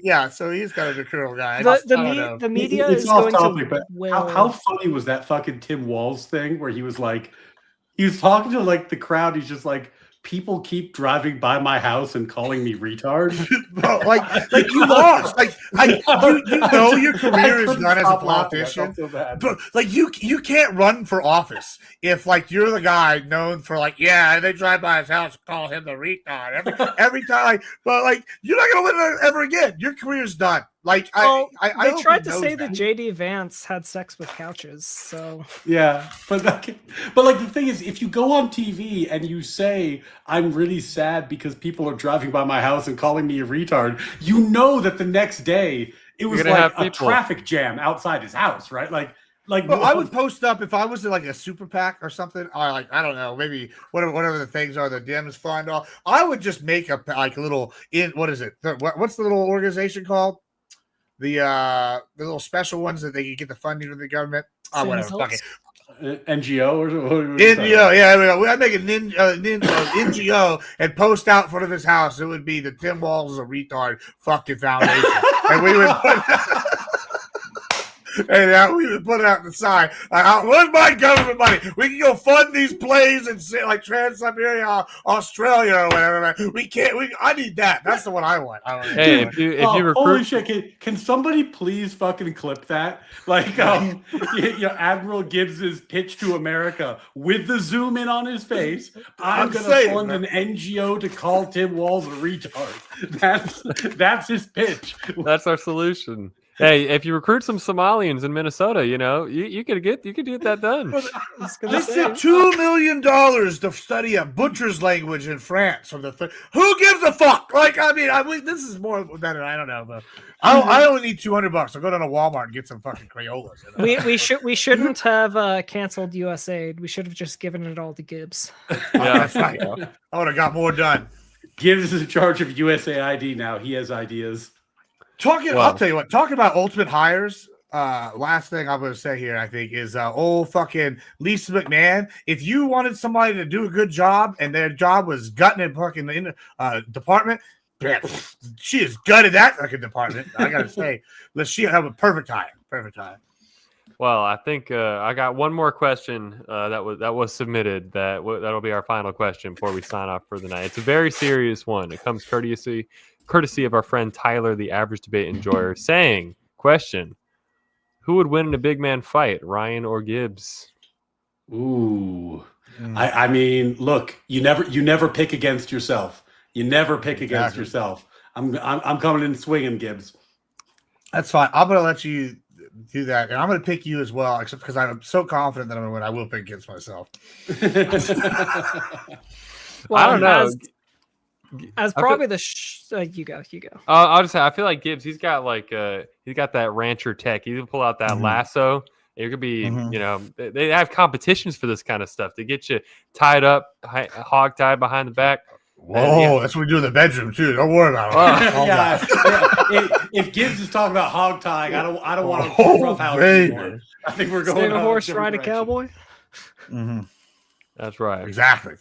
Yeah. So he's kind of a cruel guy. The media it's is off going topic, to. but how funny was that fucking Tim Walz thing where he was talking to like the crowd. He's just like, people keep driving by my house and calling me retard. Bro, like you lost. Your career is done as a politician. But like you can't run for office if like you're the guy known for like, yeah, they drive by his house and call him the retard every time. But like you're not gonna win ever again. Your career's done. Like they tried to say that JD Vance had sex with couches. So yeah, but like the thing is, if you go on TV and you say I'm really sad because people are driving by my house and calling me a retard, that the next day it was like a traffic jam outside his house, right? Like I would post up if I was in like a super PAC or something, or like I don't know, maybe whatever the things are the Dems fund all. I would just make a little what's the little organization called? the little special ones that they can get the funding from the government. Oh, whatever. Fuck it. NGO or NGO, yeah. I make an NGO and post out in front of his house. It would be the Tim Walz is a retard fucking foundation, and we would put. And we would put it out the side. Where's my government money? We can go fund these plays and say like Trans-Siberia, Australia, or whatever. We can't. I need that. That's the one I want. Hey, if you recruit, holy shit! Can somebody please fucking clip that? Like, Admiral Gibbs's pitch to America with the zoom in on his face. I'm gonna fund an NGO to call Tim Walz a retard. That's his pitch. That's our solution. Hey, if you recruit some Somalians in Minnesota, you could get that done. They said $2 million to study a butcher's language in France. Who gives a fuck? Like, I mean, this is more better. I don't know, but I only need $200. I'll go down to Walmart and get some fucking Crayolas. We shouldn't have canceled USAID. We should have just given it all to Gibbs. Yeah, that's right. I would have got more done. Gibbs is in charge of USAID now. He has ideas. I'll tell you what. Talking about ultimate hires. Last thing I'm going to say here, I think, is old fucking Lisa McMahon. If you wanted somebody to do a good job and their job was gutting and fucking in the department, she has gutted that fucking department. I got to say, she have a perfect hire. Perfect hire. Well, I think I got one more question that was submitted. That'll be our final question before we sign off for the night. It's a very serious one. It comes courtesy of our friend Tyler, the average debate enjoyer, saying, question, who would win in a big man fight, Ryan or Gibbs? Ooh. I mean, look, you never pick against yourself. You never pick against yourself. I'm coming in swinging, Gibbs. That's fine. I'm going to let you do that. And I'm going to pick you as well, except because I'm so confident that I'm going to win. I will pick against myself. Well, I don't know. As probably you go. I'll just say I feel like Gibbs. He's got that rancher tech. He can pull out that lasso. It could be, they have competitions for this kind of stuff to get you tied up, hog tied behind the back. Whoa, that's what we do in the bedroom too. Don't worry about it. If Gibbs is talking about hog tying, I don't want to rough house anymore. I think we're going. Save a horse, ride a cowboy. That's right. Exactly.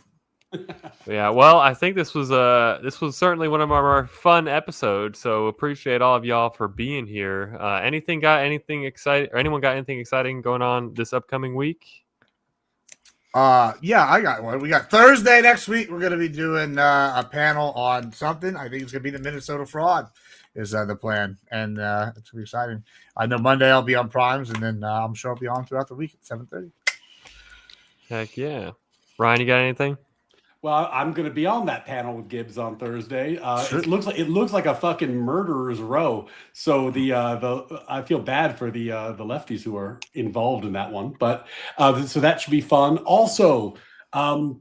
Yeah, well, I think this was certainly one of our fun episodes. So appreciate all of y'all for being here. Anyone got anything exciting going on this upcoming week? Yeah, I got one. We got Thursday next week. We're gonna be doing a panel on something. I think it's gonna be the Minnesota fraud is the plan, and it's gonna be exciting. I know Monday I'll be on Primes, and then I'm sure I'll be on throughout the week at 7:30. Heck yeah, Ryan, you got anything? Well, I'm going to be on that panel with Gibbs on Thursday. Sure. It looks like a fucking murderer's row. So I feel bad for the lefties who are involved in that one. But so that should be fun. Also,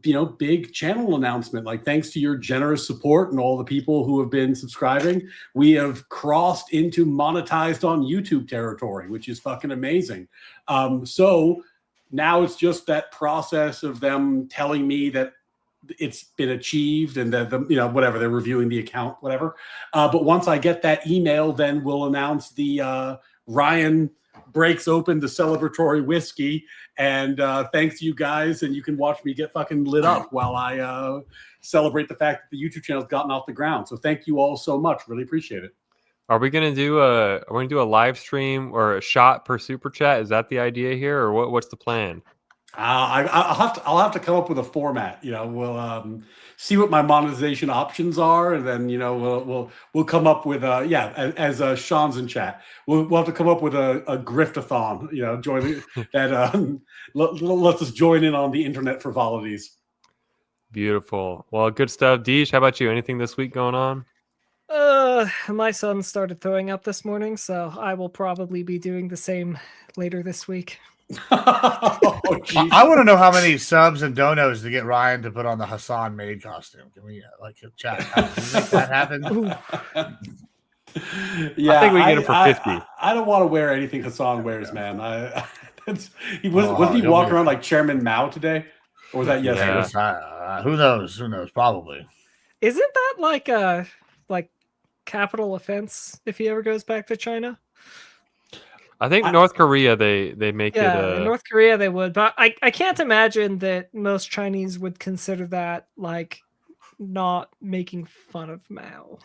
big channel announcement. Like, thanks to your generous support and all the people who have been subscribing, we have crossed into monetized on YouTube territory, which is fucking amazing. So now it's just that process of them telling me that it's been achieved and that whatever, they're reviewing the account, whatever. But once I get that email, then we'll announce the Ryan breaks open the celebratory whiskey. And thanks to you guys, and you can watch me get fucking lit up while I celebrate the fact that the YouTube channel's gotten off the ground. So thank you all so much. Really appreciate it. Are we gonna do a live stream or a shot per super chat? Is that the idea here, or what's the plan? I'll have to come up with a format. We'll see what my monetization options are, and then we'll come up with as Sean's in chat. We'll have to come up with a griftathon. Join that. Let's just join in on the internet frivolities. Beautiful. Well, good stuff. Deesh, how about you? Anything this week going on? My son started throwing up this morning, so I will probably be doing the same later this week. I want to know how many subs and donos to get Ryan to put on the Hassan Made costume. Can we chat? Can we make that happen? Yeah, I think we get him for 50. I don't want to wear anything Hassan wears, man. Wasn't he walking around like Chairman Mao today, or was that yesterday? Who knows? Probably. Isn't that like capital offense if he ever goes back to China. I think North Korea they make Yeah, in it. North Korea they would, but I can't imagine that most Chinese would consider that like not making fun of Mao.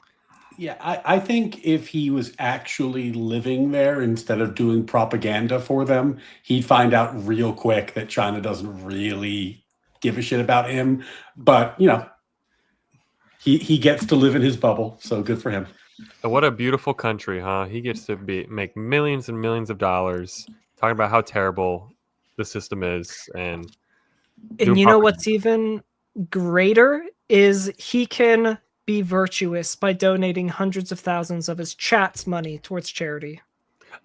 Yeah, I think if he was actually living there instead of doing propaganda for them, he'd find out real quick that China doesn't really give a shit about him. But, he gets to live in his bubble, so good for him. What a beautiful country, huh? He gets to make millions and millions of dollars talking about how terrible the system is, and you know what's even greater is he can be virtuous by donating hundreds of thousands of his chat's money towards charity.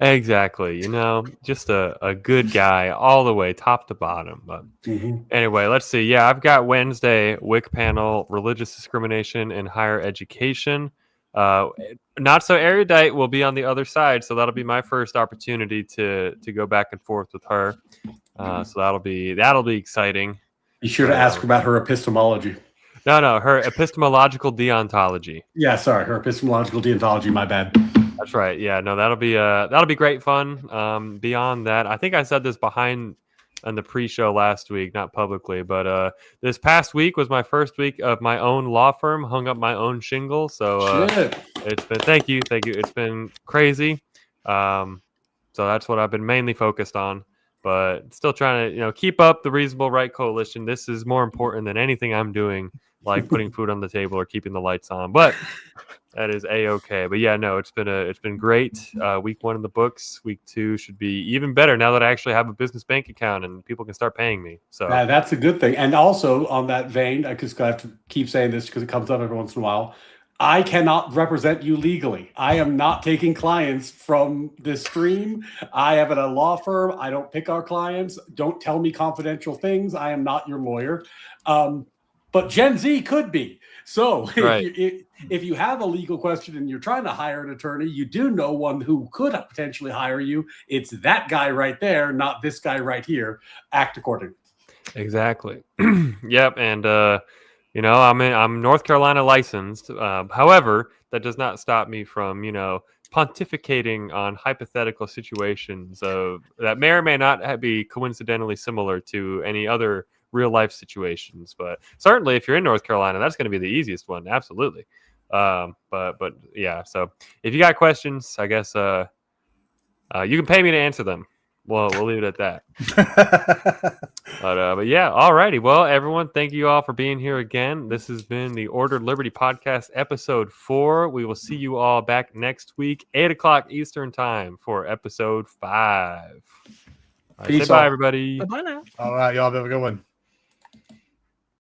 Exactly. Just a good guy all the way, top to bottom. But anyway, let's see. Yeah, I've got Wednesday, WIC panel, religious discrimination in higher education. Not so erudite will be on the other side, so that'll be my first opportunity to go back and forth with her. So that'll be exciting. Be sure to ask about her epistemology. No, her epistemological deontology. Yeah, sorry, her epistemological deontology. My bad. That's right. Yeah, no, that'll be great fun. Beyond that, I think I said this behind on the pre-show last week, not publicly, but this past week was my first week of my own law firm. Hung up my own shingle, so it's been thank you. It's been crazy. So that's what I've been mainly focused on. But still trying to keep up the Reasonable Right Coalition. This is more important than anything I'm doing, like putting food on the table or keeping the lights on. But that is a-okay. But yeah, no, it's been great. Week 1 in the books. Week 2 should be even better now that I actually have a business bank account and people can start paying me. So that's a good thing. And also on that vein, I just have to keep saying this because it comes up every once in a while. I cannot represent you legally. I am not taking clients from this stream. I have a law firm. I don't pick our clients. Don't tell me confidential things. I am not your lawyer. But Gen Z could be. So if you have a legal question and you're trying to hire an attorney, you do know one who could potentially hire you. It's that guy right there, not this guy right here. Act accordingly. Exactly. Yep. And I'm North Carolina licensed. However, that does not stop me from pontificating on hypothetical situations that may or may not be coincidentally similar to any other real life situations. But certainly if you're in North Carolina, that's going to be the easiest one. Absolutely. But yeah, so if you got questions, I guess you can pay me to answer them. Well, we'll leave it at that. But yeah, alrighty. Well, everyone, thank you all for being here again. This has been the Ordered Liberty Podcast, episode 4. We will see you all back next week, 8:00 Eastern time for episode 5. All right, say bye, everybody. Bye now. All right, y'all have a good one.